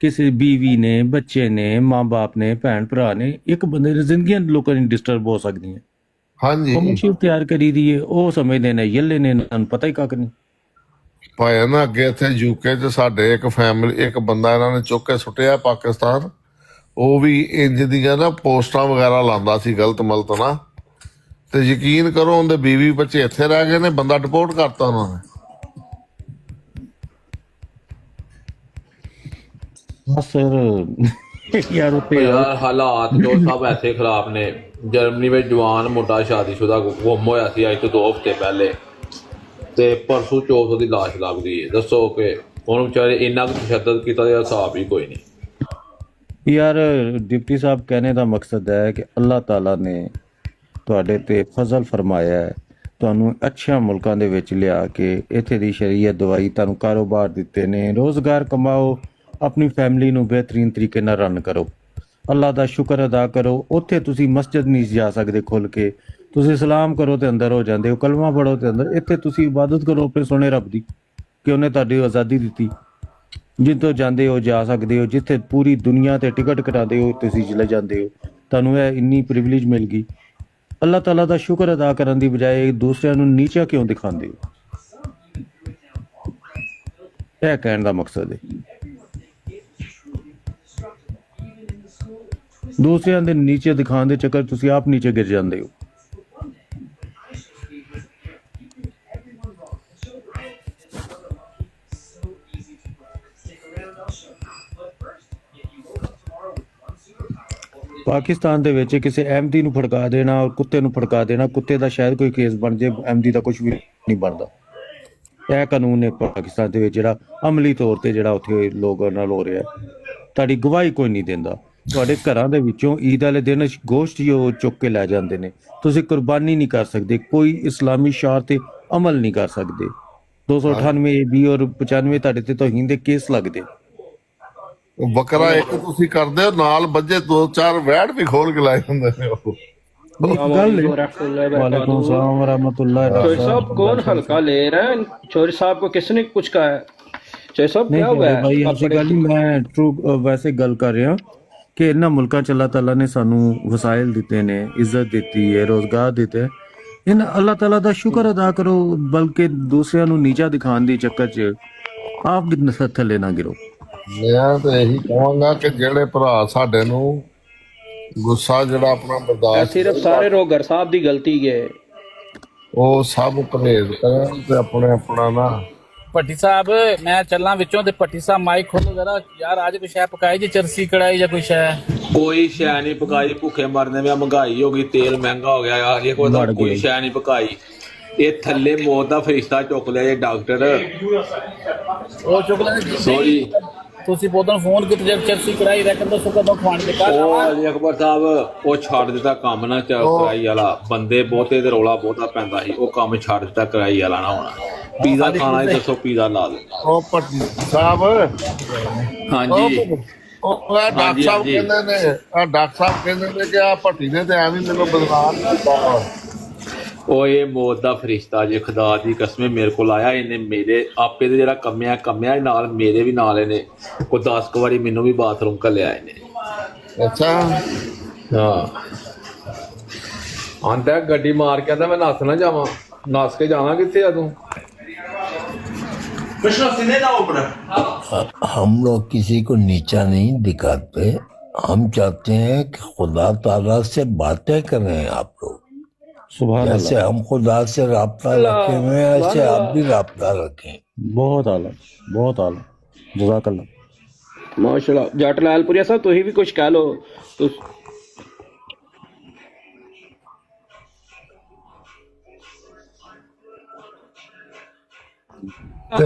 ਕਿਸੇ ਬੀਵੀ ਨੇ, ਬੱਚੇ ਨੇ, ਮਾਂ-ਬਾਪ ਨੇ, ਭੈਣ ਭਰਾ ਨੇ। ਇੱਕ ਬੰਦੇ ਦੀ ਜ਼ਿੰਦਗੀਆਂ ਲੋਕਾਂ ਦੀ ਡਿਸਟਰਬ ਹੋ ਸਕਦੀਆਂ। ਹਾਂਜੀ, ਕਮਰਸ਼ੀਅਲ ਤਿਆਰ ਕਰੀ ਦੀ ਹੈ, ਉਹ ਸਮਝਦੇ ਨੇ ਯੱਲੇ ਨੇ, ਇਹਨਾਂ ਨੂੰ ਪਤਾ ਹੀ ਕੱਖ ਨਹੀਂ। ਭਾਇਆ ਨਾ ਅੱਗੇ ਇੱਥੇ ਯੂਕੇ 'ਚ ਸਾਡੇ ਇੱਕ ਫੈਮਿਲੀ, ਇੱਕ ਬੰਦਾ ਇਹਨਾਂ ਨੇ ਚੁੱਕ ਕੇ ਸੁੱਟਿਆ ਪਾਕਿਸਤਾਨ। ਉਹ ਵੀ ਇੰਜ ਦੀਆਂ ਨਾ ਪੋਸਟਾਂ ਵਗੈਰਾ ਲਾਉਂਦਾ ਸੀ ਗਲਤ ਮਲਤ ਨਾ, ਤੇ ਯਕੀਨ ਕਰੋ ਉਹਦੇ ਬੀਵੀ ਬੱਚੇ ਇੱਥੇ ਰਹਿ ਗਏ ਨੇ, ਬੰਦਾ ਡਿਪੋਰਟ ਕਰਤਾ ਉਹਨਾਂ ਨੇ। ਸਰ ਯਾਰ ਉੱਤੇ ਯਾਰ ਹਾਲਾਤ ਜੋ ਸਭ ਐਸੇ ਖਰਾਬ ਨੇ। ਜਰਮਨੀ ਵਿੱਚ ਜਵਾਨ ਮੁੰਡਾ ਸ਼ਾਦੀशुदा ਗੁੰਮ ਹੋਇਆ ਸੀ ਅੱਜ ਤੋਂ 2 ਹਫ਼ਤੇ ਪਹਿਲੇ, ਤੇ ਪਰਸੋਂ ਚੌਥ ਦੀ ਲਾਸ਼ ਲੱਭ ਗਈ ਹੈ। ਦੱਸੋ ਕਿ ਉਹਨੂੰ ਵਿਚਾਰੇ ਇੰਨਾ ਕੁ ਤਸ਼ੱਦਦ ਕੀਤਾ ਦਾ ਹਿਸਾਬ ਹੀ ਕੋਈ ਨਹੀਂ। ਯਾਰ ਡਿਪਟੀ ਸਾਹਿਬ, ਕਹਿਣੇ ਦਾ ਮਕਸਦ ਹੈ ਕਿ ਅੱਲਾਹ ਤਾਲਾ ਨੇ ਤੁਹਾਡੇ ਤੇ ਫਜ਼ਲ ਫਰਮਾਇਆ ਹੈ, ਤੁਹਾਨੂੰ ਅੱਛਿਆਂ ਮੁਲਕਾਂ ਦੇ ਵਿੱਚ ਲਿਆ ਕੇ ਇੱਥੇ ਦੀ ਸ਼ਰੀਅਤ ਦਵਾਈ, ਤੁਹਾਨੂੰ ਕਾਰੋਬਾਰ ਦਿੱਤੇ ਨੇ, ਰੋਜ਼ਗਾਰ ਕਮਾਓ, ਆਪਣੀ ਫੈਮਿਲੀ ਨੂੰ ਬਿਹਤਰੀਨ ਤਰੀਕੇ ਨਾਲ ਰਨ ਕਰੋ, ਅੱਲਾਹ ਦਾ ਸ਼ੁਕਰ ਅਦਾ ਕਰੋ। ਉੱਥੇ ਤੁਸੀਂ ਮਸਜਿਦ ਨਹੀਂ ਜਾ ਸਕਦੇ ਖੁੱਲ੍ਹ ਕੇ, ਤੁਸੀਂ ਸਲਾਮ ਕਰੋ ਤੇ ਅੰਦਰ ਹੋ ਜਾਂਦੇ ਹੋ, ਕਲਮਾ ਪੜ੍ਹੋ ਤੇ ਅੰਦਰ। ਇੱਥੇ ਤੁਸੀਂ ਇਬਾਦਤ ਕਰੋ ਆਪਣੇ ਸੋਹਣੇ ਰੱਬ ਦੀ, ਕਿ ਉਹਨੇ ਤੁਹਾਡੀ ਆਜ਼ਾਦੀ ਦਿੱਤੀ। ਜਿੱਥੋਂ ਜਾਂਦੇ ਹੋ ਜਾ ਸਕਦੇ ਹੋ, ਜਿੱਥੇ ਪੂਰੀ ਦੁਨੀਆ ਤੇ ਟਿਕਟ ਕਟਾਉਂਦੇ ਹੋ ਤੁਸੀਂ ਚਲੇ ਜਾਂਦੇ ਹੋ। ਤੁਹਾਨੂੰ ਇਹ ਇੰਨੀ ਪ੍ਰਿਵਿਲੇਜ ਮਿਲ ਗਈ। ਅੱਲਾਹ ਤਾਲਾ ਦਾ ਸ਼ੁਕਰ ਅਦਾ ਕਰਨ ਦੀ ਬਜਾਏ ਦੂਸਰਿਆਂ ਨੂੰ ਨੀਚਾ ਕਿਉਂ ਦਿਖਾਉਂਦੇ ਹੋ? ਇਹ ਕਹਿਣ ਦਾ ਮਕਸਦ ਹੈ। ਦੂਸਰਿਆਂ ਦੇ ਨੀਚੇ ਦਿਖਾਉਣ ਦੇ ਚੱਕਰ ਤੁਸੀਂ ਆਪ ਨੀਚੇ ਗਿਰ ਜਾਂਦੇ ਹੋ। ਪਾਕਿਸਤਾਨ ਦੇ ਵਿੱਚ ਕਿਸੇ ਅਹਿਮਦੀ ਨੂੰ ਫੜਕਾ ਦੇਣਾ ਔਰ ਕੁੱਤੇ ਨੂੰ ਫੜਕਾ ਦੇਣਾ, ਕੁੱਤੇ ਦਾ ਸ਼ਾਇਦ ਕੋਈ ਕੇਸ ਬਣ ਜੇ, ਅਹਿਮਦੀ ਦਾ ਕੁਝ ਵੀ ਨਹੀਂ ਬਣਦਾ। ਇਹ ਕਾਨੂੰਨ ਹੈ ਪਾਕਿਸਤਾਨ ਦੇ ਵਿੱਚ, ਜਿਹੜਾ ਅਮਲੀ ਤੌਰ ਤੇ ਜਿਹੜਾ ਉੱਥੇ ਲੋਕਾਂ ਨਾਲ ਹੋ ਰਿਹਾ। ਤੁਹਾਡੀ ਗਵਾਹੀ ਕੋਈ ਨਹੀਂ ਦਿੰਦਾ। ਤੁਹਾਡੇ ਘਰਾਂ ਦੇ ਵਿੱਚੋਂ ਈਦ ਵਾਲੇ ਦਿਨ ਗੋਸ਼ਤ ਜੋ ਚੁੱਕ ਕੇ ਲੈ ਜਾਂਦੇ ਨੇ, ਤੁਸੀਂ ਕੁਰਬਾਨੀ ਨਹੀਂ ਕਰ ਸਕਦੇ, ਕੋਈ ਇਸਲਾਮੀ ਸ਼ਾਰ ਤੇ ਅਮਲ ਨਹੀਂ ਕਰ ਸਕਦੇ। 298 AB ਔਰ 95 ਤੁਹਾਡੇ ਤੇ ਤੋਹੀਨ ਦੇ ਕੇਸ ਲੱਗਦੇ। ਉਹ ਬੱਕਰਾ ਇੱਕ ਤੁਸੀਂ ਕਰਦੇ ਹੋ, ਨਾਲ ਬੱਜੇ 2-4 ਵੈੜ ਵੀ ਖੋਲ ਕੇ ਲਾਏ ਹੁੰਦੇ ਨੇ। ਉਹ वालेकुम सलाम वरहमतुल्लाह। चौधरी साहब कौन हल्का ले रहे हैं? चौधरी साहब को किसने कुछ कहा है? चौधरी साहब क्या हुआ है? ਭਾਈ ਐਸੀ ਗੱਲ ਨਹੀਂ, ਮੈਂ ਟਰੂ ਵੈਸੇ ਗੱਲ ਕਰ ਰਿਹਾ ਕਿ ਇਹਨਾਂ ਮੁਲਕਾਂ 'ਚ ਅੱਲਾਹ ਤਾਲਾ ਨੇ ਸਾਨੂੰ ਵਸਾਇਲ ਦਿੱਤੇ ਨੇ, ਇੱਜ਼ਤ ਦਿੱਤੀ ਹੈ, ਰੋਜ਼ਗਾਰ ਦਿੱਤੇ। ਇਹਨਾਂ ਅੱਲਾਹ ਤਾਲਾ ਦਾ ਸ਼ੁਕਰ ਅਦਾ ਕਰੋ, ਬਲਕਿ ਦੂਸਰਿਆਂ ਨੂੰ ਨੀਚਾ ਦਿਖਾਉਣ ਦੇ ਚੱਕਰ 'ਚ ਆਪ ਵੀ ਥੱਲੇ ਨਾ ਗਿਰੋ। ਮੈਂ ਤਾਂ ਇਹੀ ਕਹਾਂਗਾ ਕਿ ਜਿਹੜੇ ਭਰਾ ਸਾਡੇ ਨੂੰ ਗੁੱਸਾ ਜਿਹੜਾ ਆਪਣਾ ਬਰਦਾਸ਼ਤ, सिर्फ सारे रोगर साहब दी गलती है। ਉਹ ਸਭ ਪਰਹੇਜ਼ ਕਰਨ ਤੇ ਆਪਣੇ ਆਪਣਾ ਨਾ। ਭੱਟੀ ਸਾਹਿਬ ਮੈਂ ਚੱਲਾਂ ਵਿੱਚੋਂ ਤੇ ਭੱਟੀ ਸਾਹਿਬ ਮਾਈਕ ਖੋਲੋ ਜਰਾ ਯਾਰ। ਅੱਜ ਕੋਈ ਸ਼ੈ ਪਕਾਈ ਜੀ, ਚਰਸੀ ਕੜਾਈ ਜਾਂ ਕੋਈ ਸ਼ੈ? ਕੋਈ ਸ਼ੈ ਨਹੀਂ ਪਕਾਈ, ਭੁੱਖੇ ਮਰਨੇ ਵਿੱਚ ਮਹਿੰਗਾਈ ਹੋ ਗਈ, ਤੇਲ ਮਹਿੰਗਾ ਹੋ ਗਿਆ ਯਾਰ। ਇਹ ਕੋਈ ਸ਼ੈ ਨਹੀਂ ਪਕਾਈ। ਇਹ ਥੱਲੇ ਮੌਤ ਦਾ ਫਰਿਸ਼ਤਾ ਚੁੱਕ ਲਿਆ ਜੇ ਡਾਕਟਰ। ਉਹ ਚੁੱਕ ਲੈ ਸੋਰੀ, ਤੁਸੀਂ ਬੋਤਲ ਫੋਨ ਕੀਤੇ ਜਦ ਚਰਸੀ ਕੜਾਈ ਰੈਕਟ ਤੋਂ ਸੁੱਕਾ ਤੋਂ ਖਾਣ ਦੇ ਕਰ। ਉਹ ਅਲੀ ਅਕਬਰ ਸਾਹਿਬ ਉਹ ਛੱਡ ਦਿੱਤਾ ਕੰਮ ਨਾ ਕਰਾਈ ਵਾਲਾ। ਬੰਦੇ ਬਹੁਤੇ ਤੇ ਰੌਲਾ ਬਹੁਤਾ ਪੈਂਦਾ ਸੀ, ਉਹ ਕੰਮ ਛੱਡ ਦਿੱਤਾ ਕਰਾਈ ਵਾਲਾ ਨਾ ਹੋਣਾ। ਪੀਜ਼ਾ ਖਾਣਾ ਹੀ ਦੱਸੋ, ਪੀਜ਼ਾ ਲਾ ਦੇ। ਉਹ ਭੱਟੀ ਸਾਹਿਬ, ਹਾਂਜੀ ਉਹ ਡਾਕਟਰ ਸਾਹਿਬ ਕਹਿੰਦੇ ਨੇ, ਡਾਕਟਰ ਸਾਹਿਬ ਕਹਿੰਦੇ ਨੇ ਕਿ ਆ ਭੱਟੀ ਨੇ ਤੇ ਐਵੇਂ ਮੈਨੂੰ ਬਦਨਾਮ ਕੀਤਾ। ਉਹ ਇਹ ਮੌਤ ਦਾ ਫਰਿਸ਼ਤਾ ਜੇ, ਖੁਦਾ ਦੀ ਕਸਮ ਮੇਰੇ ਕੋਲ ਆਇਆ। ਇਹਨੇ ਮੇਰੇ ਆਪੇ ਤੇ ਜਿਹੜਾ ਕੰਮਿਆ ਨਾਲ ਮੇਰੇ ਵੀ ਨਾਲ ਇਹਨੇ ਕੋਈ 10 ਕੁ ਵਾਰੀ ਮੈਨੂੰ ਵੀ ਬਾਥਰੂਮ ਘੱਲਿਆ ਇਹਨੇ। ਅੱਛਾ, ਹਾਂ ਆਂਦਾ ਗੱਡੀ ਮਾਰ ਕੇ ਆਂਦਾ ਮੈਂ ਨੱਸ ਨਾ ਜਾਵਾਂ। ਨੱਸ ਕੇ ਜਾਣਾ ਕਿੱਥੇ ਆ ਤੂੰ? हम लोग किसी को नीचा नहीं दिखाते, हम चाहते हैं कि खुदा ताला से बातें करें आप लोग। सुभान जैसे अल्लाह, हम खुदा से राब्ता रखे हुए हैं, ऐसे आप भी राब्ता रखें। बहुत आला, बहुत आला, जज़ाकल्लाह। ਮਾਸ਼ਾਅੱਲਾ ਜੱਟ ਲਾਲਪੁਰੀਆ ਸਾਹਿਬ ਤੁਸੀਂ ਵੀ ਕੁਝ ਕਹਿ ਲਓ ਤੁਸ ਤੇ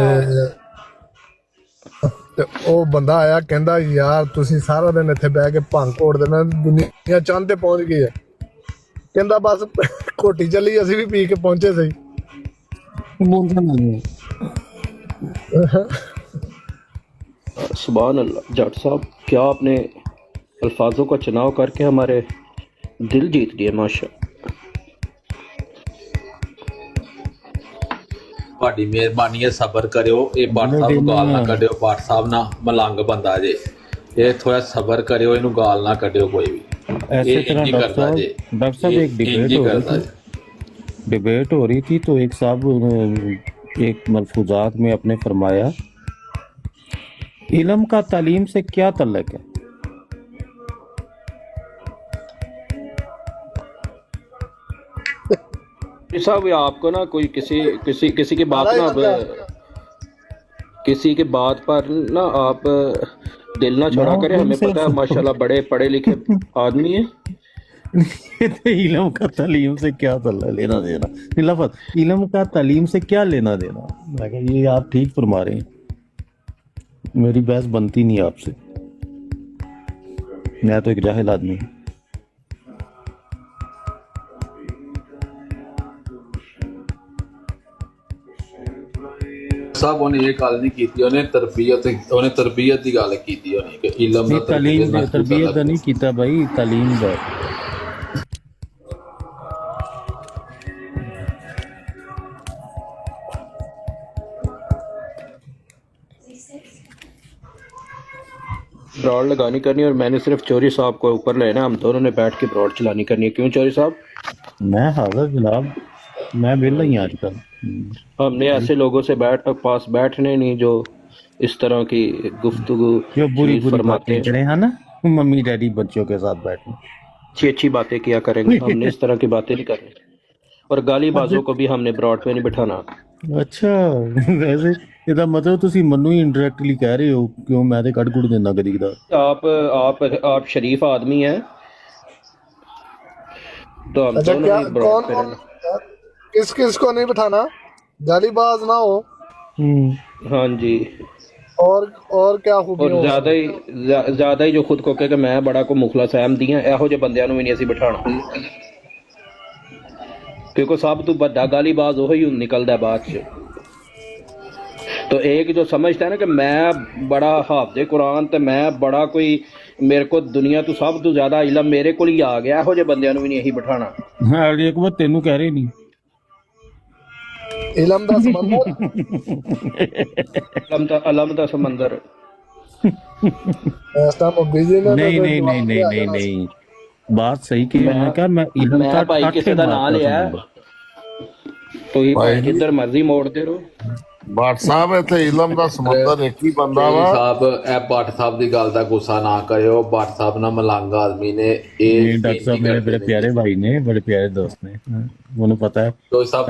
ਤੇ ਉਹ ਬੰਦਾ ਆਇਆ ਕਹਿੰਦਾ ਯਾਰ ਤੁਸੀਂ ਸਾਰਾ ਦਿਨ ਇੱਥੇ ਬਹਿ ਕੇ ਭੰਗ ਘੋੜ ਦੇਣਾ, ਦੁਨੀਆ ਚੰਦ ਤੇ ਪਹੁੰਚ ਗਈ ਹੈ। ਕਹਿੰਦਾ ਬਸ ਘੋਟੀ ਚੱਲੀ, ਅਸੀਂ ਵੀ ਪੀ ਕੇ ਪਹੁੰਚੇ ਸਹੀ। सुभान अल्लाह जट साहब, क्या आपने अल्फाजों का चुनाव करके हमारे दिल जीत लिए माशा। ਤੁਹਾਡੀ ਮਿਹਰਬਾਨੀ ਹੈ, ਸਬਰ ਕਰਿਓ। ਇਹ ਬਾਟ ਸਾਹਿਬ ਨੂੰ ਗਾਲ ਨਾ ਕੱਢਿਓ, ਬਾਟ ਸਾਹਿਬ ਨਾ ਮਲੰਗ ਬੰਦਾ ਜੇ, ਇਹ ਥੋੜਾ ਸਬਰ ਕਰਿਓ, ਇਹਨੂੰ ਗਾਲ ਨਾ ਕੱਢਿਓ ਕੋਈ ਵੀ। ऐसे तरह डॉक्टर साहब एक डिबेट हो रही थी तो एक साहब एक मलफूजात में अपने फरमाया इल्म का तालीम से क्या तल्लक है। साहब आपको ना कोई किसी किसी किसी की बात ना किसी की बात पर ना आप दिल ना छोड़ा करें। हमें पता है माशाल्लाह बड़े पढ़े लिखे आदमी हैं। इल्म का तालीम से क्या लेना देना, लफज इल्म का तालीम से क्या लेना देना। मैं कहा ये आप ठीक फरमा रहे हैं, मेरी बहस बनती नहीं आपसे, मैं तो एक जाहिल आदमी हूँ। ਸਾਹਿਬ ਉਹਨੇ ਇਹ ਗੱਲ ਨਹੀਂ ਕੀਤੀ, ਉਹਨੇ ਤਰਬੀਅਤ ਦੀ ਗੱਲ ਕੀਤੀ, ਉਹਨੇ ਕਿ ਇਲਮ ਦਾ तरबियत नहीं कीता भाई, तालीम दा। ब्रॉड लगानी करनी और मैंने सिर्फ चौधरी साहब को ऊपर लेना, हम दोनों ने बैठ के ब्रॉड चलानी करनी है। क्यों चौधरी साहब? मैं हाजिर जनाब, मैं वेला ही आजकल। हमने ऐसे लोगों से पास बैठने नहीं जो इस तरह की गुफ्तगू जो बुरी बुरी फरमाते बातें करें, है ना, मम्मी डैडी बच्चों के साथ बैठना, अच्छी अच्छी बातें किया करेंगे। हमने इस तरह की बातें नहीं करनी, और गाली बाजों को भी हमने ब्रॉड पे नहीं बिठाना। अच्छा वैसे ਇਹਦਾ ਮਤਲਬ ਤੁਸੀਂ ਮੈਨੂੰ ਹੀ ਇਨਡਾਇਰੈਕਟਲੀ ਕਹਿ ਰਹੇ ਹੋ, ਕਿਉਂ ਮੈਂ ਤੇ ਕੱਢ ਕੁੜ ਦਿੰਦਾ ਕਦੀ ਕਦਾ। आप शरीफ आदमी हैं तो हम अच्छा, दोनों क्या ही ब्रॉड पे रहना। किस किस को नहीं बिठाना, गालीबाज ना हो। हाँ जी, और क्या खूबी और ज्यादा ही जो खुद को कहे कि मैं बड़ा को मुखलस अहमदी हां, ਇਹੋ ਜਿਹੇ ਬੰਦਿਆਂ ਨੂੰ ਵੀ ਨਹੀਂ ਅਸੀਂ ਬਿਠਾਣਾ, क्योंकि सब तो बड़ा गालीबाज वही निकलता है बाद च। तो एक जो समझता है ना कि मैं बड़ा हाफिज़ कुरान ते मैं बड़ा कोई, मेरे को दुनिया तो सब तो ज्यादा इल्म मेरे को ही आ गया, ਇਹੋ ਜਿਹੇ ਬੰਦਿਆਂ ਨੂੰ ਵੀ ਨਹੀਂ ਅਸੀਂ ਬਿਠਾਣਾ। ਹਾਂ ਇੱਕ ਵਾਰ ਤੈਨੂੰ ਕਹਿ ਰਹੇ ਨਹੀਂ इलम दा समंदर अलम दा समंदर। ऐसा बिजी ना नहीं नहीं नहीं नहीं नहीं नहीं बात सही की है। मैं क्या मैं इल्म का भाई किसी ਦਾ ਨਾਂ ਲਿਆ ਤੁਸੀਂ ਭਾਈ ਜਿੱਧਰ ਮਰਜ਼ੀ ਮੋੜਦੇ ਰਹੋ। ਬਾਟ ਸਾਹਿਬ ਇੱਥੇ ਇਲਮ ਦਾ ਸਮੁੰਦਰ ਇੱਕ ਹੀ ਬੰਦਾ ਵਾ। ਸਾਹਿਬ ਇਹ ਬਾਟ ਸਾਹਿਬ ਦੀ ਗੱਲ ਦਾ ਗੁੱਸਾ ਨਾ ਕਰਿਓ, ਬਾਟ ਸਾਹਿਬ ਨਾ ਮਲੰਗ ਆਦਮੀ ਨੇ। ਇਹ डॉक्टर साहब मेरे बड़े प्यारे भाई ने, बड़े प्यारे दोस्त ने, उन्हें पता है। तो सब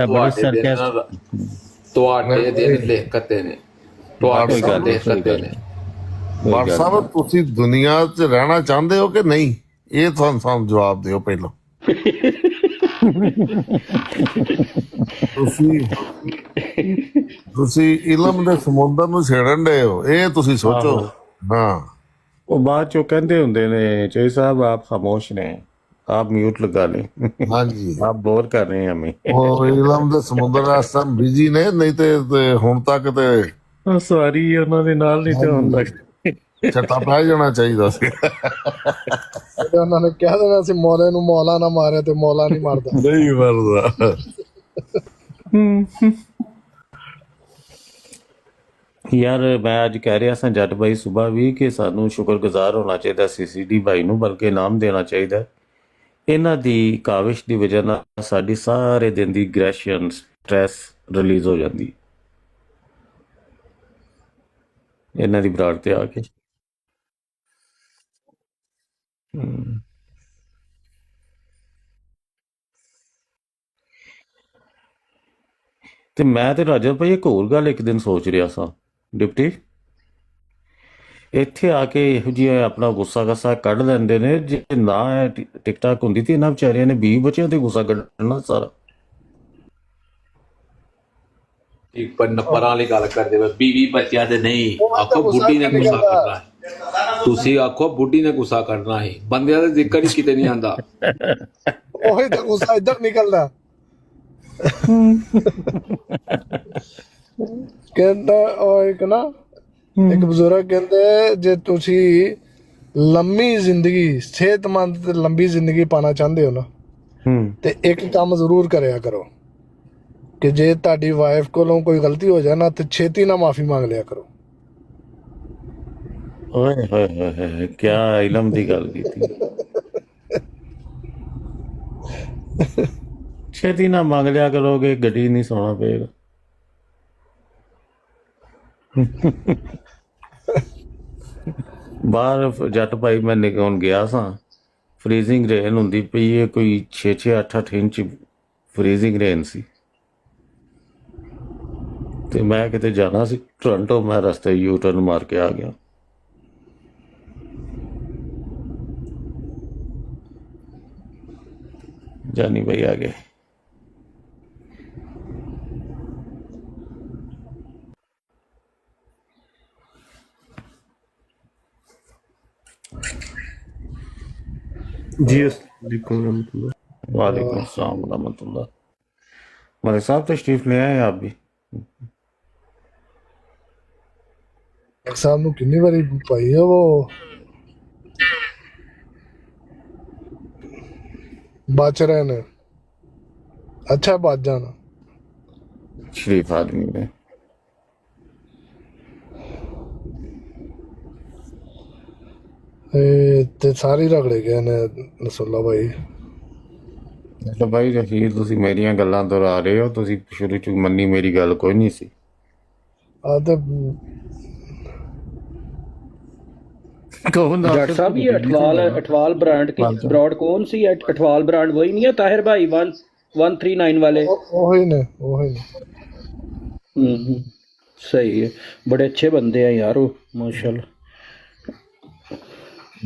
ਤੁਹਾਡੇ ਦਿਨ ਲਿਖਤੇ ਨੇ, ਤੁਹਾਡੇ ਗੱਲ ਲਿਖਤੇ ਨੇ। ਬਾਟ ਸਾਹਿਬ ਤੁਸੀਂ ਦੁਨੀਆ 'ਚ ਰਹਿਣਾ ਚਾਹੁੰਦੇ ਹੋ ਕਿ ਨਹੀਂ, ਇਹ ਤੁਹਾਨੂੰ ਸਾਨੂੰ ਜਵਾਬ ਦਿਓ ਪਹਿਲਾਂ। ਤੁਸੀਂ ਇਲਮ ਦੇ ਸਮੁੰਦਰ ਨੂੰ ਛੇੜਨ ਦੇ ਹੋ, ਇਹ ਤੁਸੀਂ ਸੋਚੋ। ਹਾਂ वो बात जो कहते होंगे ने चोई साहब आप खामोश ने, आप म्यूट लगा लें। हाँ जी, आप बोर कर रहे हैं हमें। ਉਹ ਇਲਮ ਦੇ ਸਮੁੰਦਰ ਇਸ ਟਾਈਮ ਬਿਜੀ ਨੇ, ਨਹੀਂ ਤੇ ਹੁਣ ਤੱਕ ਤੇ ਸੌਰੀ ਉਹਨਾਂ ਦੇ ਨਾਲ ਨਹੀਂ ਤੇ ਹੁੰਦਾ ਛੱਟਾ ਪੈ ਜਾਣਾ ਚਾਹੀਦਾ ਸੀ। ਉਹਨਾਂ ਨੇ ਕਹਿ ਦੇਣਾ ਸੀ ਮੌਲੇ ਨੂੰ ਮੌਲਾ ਨਾ ਮਾਰੇ ਤੇ ਮੌਲਾ ਨਹੀਂ ਮਾਰਦਾ। ਨਹੀਂ ਮਰਦਾ। ਯਾਰ ਮੈਂ ਅੱਜ ਕਹਿ ਰਿਹਾ ਸਾਂ ਜੱਟ ਬਾਈ ਸੁਬਾ ਵੀ ਕਿ ਸਾਨੂੰ ਸ਼ੁਕਰਗੁਜ਼ਾਰ ਹੋਣਾ ਚਾਹੀਦਾ ਸੀਸੀਡੀ ਬਾਈ ਨੂੰ, ਬਲਕਿ ਇਨਾਮ ਦੇਣਾ ਚਾਹੀਦਾ। ਇਹਨਾਂ ਦੀ ਕਾਵਿਸ਼ ਦੀ ਵਜ੍ਹਾ ਨਾਲ ਸਾਡੀ ਸਾਰੇ ਦਿਨ ਦੀ ਅਗਰੈਸ਼ਨ, ਸਟ੍ਰੈਸ ਰਿਲੀਜ਼ ਹੋ ਜਾਂਦੀ ਇਹਨਾਂ ਦੀ ਬਰਾੜ ਤੇ ਆ ਕੇ। ਤੇ ਮੈਂ ਤੇ ਰਾਜਾ ਭਾਈ ਇੱਕ ਹੋਰ ਗੱਲ ਇੱਕ ਦਿਨ ਸੋਚ ਰਿਹਾ ਸਾਂ ਡਿਪਟੀ, ਇੱਥੇ ਆ ਕੇ ਇਹੋ ਜਿਹਾ ਆਪਣਾ ਗੁੱਸਾ ਗੱਸਾ ਕੱਢ ਲੈਂਦੇ ਨੇ। ਜੇ ਨਾ ਇਹ ਟਿਕਟਾਕ ਹੁੰਦੀ ਤੇ ਇਹਨਾਂ ਵਿਚਾਰਿਆਂ ਨੇ 20 ਬੱਚਿਆਂ ਤੇ ਗੁੱਸਾ ਕੱਢਣਾ ਸਾਰਾ। ਇੱਕ ਪਰਾਂ ਵਾਲੀ ਗੱਲ ਕਰਦੇ ਵੇ 20 ਬੱਚਿਆਂ ਦੇ ਨਹੀਂ, ਆਖੋ ਬੁੱਢੀ ਨੇ ਗੁੱਸਾ ਕਰਨਾ ਹੈ। ਤੁਸੀਂ ਆਖੋ ਬੁੱਢੀ ਨੇ ਗੁੱਸਾ ਕਰਨਾ ਹੈ, ਬੰਦਿਆਂ ਦਾ ਜ਼ਿਕਰ ਹੀ ਕਿਤੇ ਨਹੀਂ ਆਂਦਾ। ਉਹੀ ਤਾਂ ਗੁੱਸਾ ਇੱਧਰ ਨਿਕਲਦਾ। ਕਹਿੰਦਾ ਉਹ ਇੱਕ ਨਾ ਇੱਕ ਬਜ਼ੁਰਗ ਕਹਿੰਦੇ ਜੇ ਤੁਸੀਂ ਲੰਮੀ ਜ਼ਿੰਦਗੀ ਸਿਹਤਮੰਦ ਤੇ ਲੰਬੀ ਜ਼ਿੰਦਗੀ ਪਾਣਾ ਚਾਹੁੰਦੇ ਹੋ ਨਾ ਤੇ ਇੱਕ ਕੰਮ ਜ਼ਰੂਰ ਕਰਿਆ ਕਰੋ ਕਿ ਜੇ ਤੁਹਾਡੀ ਵਾਈਫ ਕੋਲੋਂ ਕੋਈ ਗਲਤੀ ਹੋ ਜਾਏ ਨਾ ਤੇ ਛੇਤੀ ਨਾਲ ਮਾਫੀ ਮੰਗ ਲਿਆ ਕਰੋ। ਓਏ ਹੋਏ ਹੋਏ ਹੋਏ, ਕਿਆ ਇਲਮ ਦੀ ਗੱਲ ਕੀਤੀ। ਛੇਤੀ ਨਾ ਮੰਗ ਲਿਆ ਕਰੋਗੇ, ਗੱਡੀ ਨਹੀਂ ਸੌਣਾ ਪਏਗਾ। ਬਾਹਰ ਜੱਟ ਭਾਈ ਮੈਂ ਨਿਕਲਣ ਗਿਆ ਸਾਂ, ਫਰੀਜ਼ਿੰਗ ਰੇਨ ਹੁੰਦੀ ਪਈ ਹੈ, ਕੋਈ 6-6 8-8 ਇੰਚ ਫਰੀਜ਼ਿੰਗ ਰੇਨ ਸੀ। ਤੇ ਮੈਂ ਕਿਤੇ ਜਾਣਾ ਸੀ ਟੋਰਾਂਟੋ, ਮੈਂ ਰਸਤੇ ਯੂ ਟਰਨ ਮਾਰ ਕੇ ਆ ਗਿਆ। ਜਾਨੀ ਭਾਈ ਆ ਗਏ। जी अस्सलाम वालेकुम अस्सलाम रहमतुल्लाह। मलिक साहब तशरीफ ले आए आप भी। साहब ਨੂੰ ਕਿੰਨੀ ਵਾਰੀ ਪਾਈ ਹੈ ਉਹ बच रहे ने। अच्छा बच जाना। शरीफ आदमी ने ਤੇ ਸਾਰੇ ਰਗੜੇ ਗਏ ਨੇ ਨਸੁੱਲਾ ਭਾਈ। तो भाई रशीद ਤੁਸੀਂ ਮੇਰੀਆਂ ਗੱਲਾਂ ਦੁਹਰਾ ਰਹੇ ਹੋ, ਤੁਸੀਂ ਸ਼ੁਰੂ ਚ ਮੰਨੀ ਮੇਰੀ ਗੱਲ ਕੋਈ ਨਹੀਂ ਸੀ। ਆ ਤੇ जट साहब ये अठवाल ब्रांड की ब्रॉड कौन सी है? अठवाल ब्रांड वही नहीं है ताहिर भाई 139 वाले? वही ने। सही है, बड़े अच्छे बंदे हैं यार वो माशाल्लाह।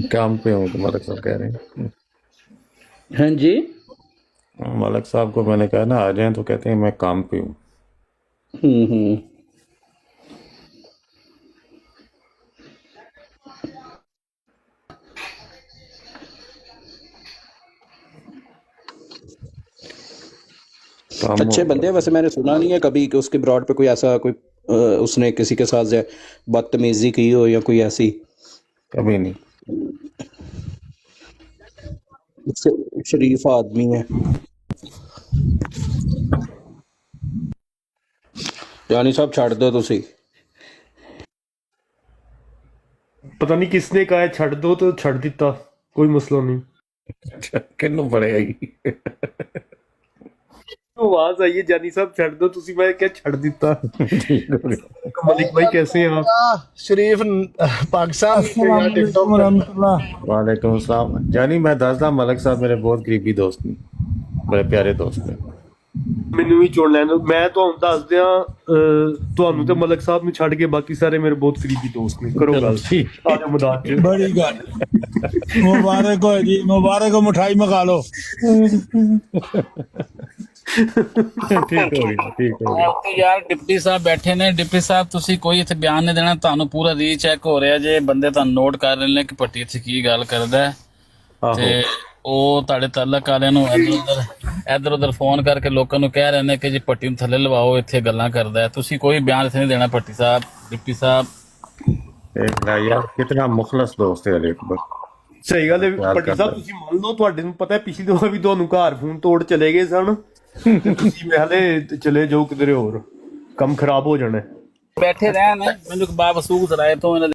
काम पे हूँ तो मलिक साहब कह रहे हैं। हाँ जी, मलिक साहब को मैंने कहा ना आ जाए तो कहते हैं मैं काम पे हूँ। अच्छे बंदे। वैसे मैंने सुना नहीं है कभी कि उसके ब्रॉड पे कोई ऐसा कोई उसने किसी के साथ बदतमीजी की हो या कोई ऐसी। कभी नहीं। शरीफ आदमी है। यानी साहब छड़ दो तुसी। पता नहीं किसने कहा है छड़ दो तो छड़ दिता, कोई मसला नहीं। किन्नू पड़ेगा आवाज आई है जानी साहब छड़ दो तुसी, मैं क्या छड़ दिता। मलिक भाई कैसे हैं आप? शरीफ पाकिस्तान। वालेकुम सलाम। जानी मैं दसदा मलिक साहब मेरे बहुत करीबी दोस्त ने, बड़े प्यारे दोस्त ने। ਮੈਨੂੰ ਵੀ ਚੁਣ ਲੈਣ। ਮੈਂ ਤੁਹਾਨੂੰ ਦੱਸ ਦਿਆਂ ਤੁਹਾਨੂੰ ਤੇ ਮਲਕ ਸਾਹਿਬ ਨੂੰ ਛੱਡ ਕੇ ਬਾਕੀ ਸਾਰੇ ਮੇਰੇ ਬਹੁਤ ਕਰੀਬੀ ਦੋਸਤ ਨੇ। ਕਰੋ ਗੱਲ ਆ ਜਾਓ ਮੈਦਾਨ 'ਚ। बड़ी गल मुबारक हो जी, मुबारक हो, मिठाई मंगा लो। ठीक हो गया, ठीक हो गया। ਯਾਰ ਡਿਪਟੀ ਸਾਹਿਬ ਬੈਠੇ ਨੇ। ਡਿਪਟੀ ਸਾਹਿਬ ਤੁਸੀਂ ਕੋਈ ਇੱਥੇ ਬਿਆਨ ਨਹੀਂ ਦੇਣਾ, ਤੁਹਾਨੂੰ ਪੂਰਾ ਰੀਚੈਕ ਹੋ ਰਿਹਾ ਜੇ। ਬੰਦੇ ਤੁਹਾਨੂੰ ਨੋਟ ਕਰ ਰਹੇ ਨੇ ਕਿ ਭੱਟੀ ਇੱਥੇ ਕੀ ਗੱਲ ਕਰਦਾ ਹੈ ਤੇ ਉਹ ਤੁਹਾਡੇ ਤਾਲਕ ਵਾਲਿਆਂ ਨੂੰ ਇੱਧਰ ਉੱਧਰ ਫੋਨ ਕਰਕੇ ਲੋਕਾਂ ਨੂੰ ਕਹਿ ਰਹੇ ਨੇ ਕਿ ਜੀ ਭੱਟੀ ਨੂੰ ਥੱਲੇ ਲਵਾਓ, ਇੱਥੇ ਗੱਲਾਂ ਕਰਦਾ ਹੈ। ਤੁਸੀਂ ਕੋਈ ਬਿਆਨ ਇੱਥੇ ਨਹੀਂ ਦੇਣਾ ਭੱਟੀ ਸਾਹਿਬ। ਡਿਪਟੀ ਸਾਹਿਬ यार कितना मुखलस दोस्त है अकबर। ਸਹੀ ਗੱਲ ਹੈ ਭੱਟੀ ਸਾਹਿਬ। ਤੁਸੀਂ ਮੰਨ ਲਓ ਤੁਹਾਡੇ ਨੂੰ ਪਤਾ ਪਿਛਲੀ ਦਫਾ ਵੀ ਤੁਹਾਨੂੰ ਘਰ ਫੋਨ ਤੋੜ ਚਲੇ ਗਏ ਸਨ ਤੇ ਤੁਸੀਂ ਮੈਂ ਹਲੇ ਚਲੇ ਜਾਓ ਕਿਧਰੇ ਹੋਰ, ਕੰਮ ਖਰਾਬ ਹੋ ਜਾਣਾ। ਬੈਠੇ ਰਹਿਣ ਮੈਨੂੰ ਬਾਬਸੂਖ ਜ਼ਰਾਏ ਤੋਂ ਇਹਨਾਂ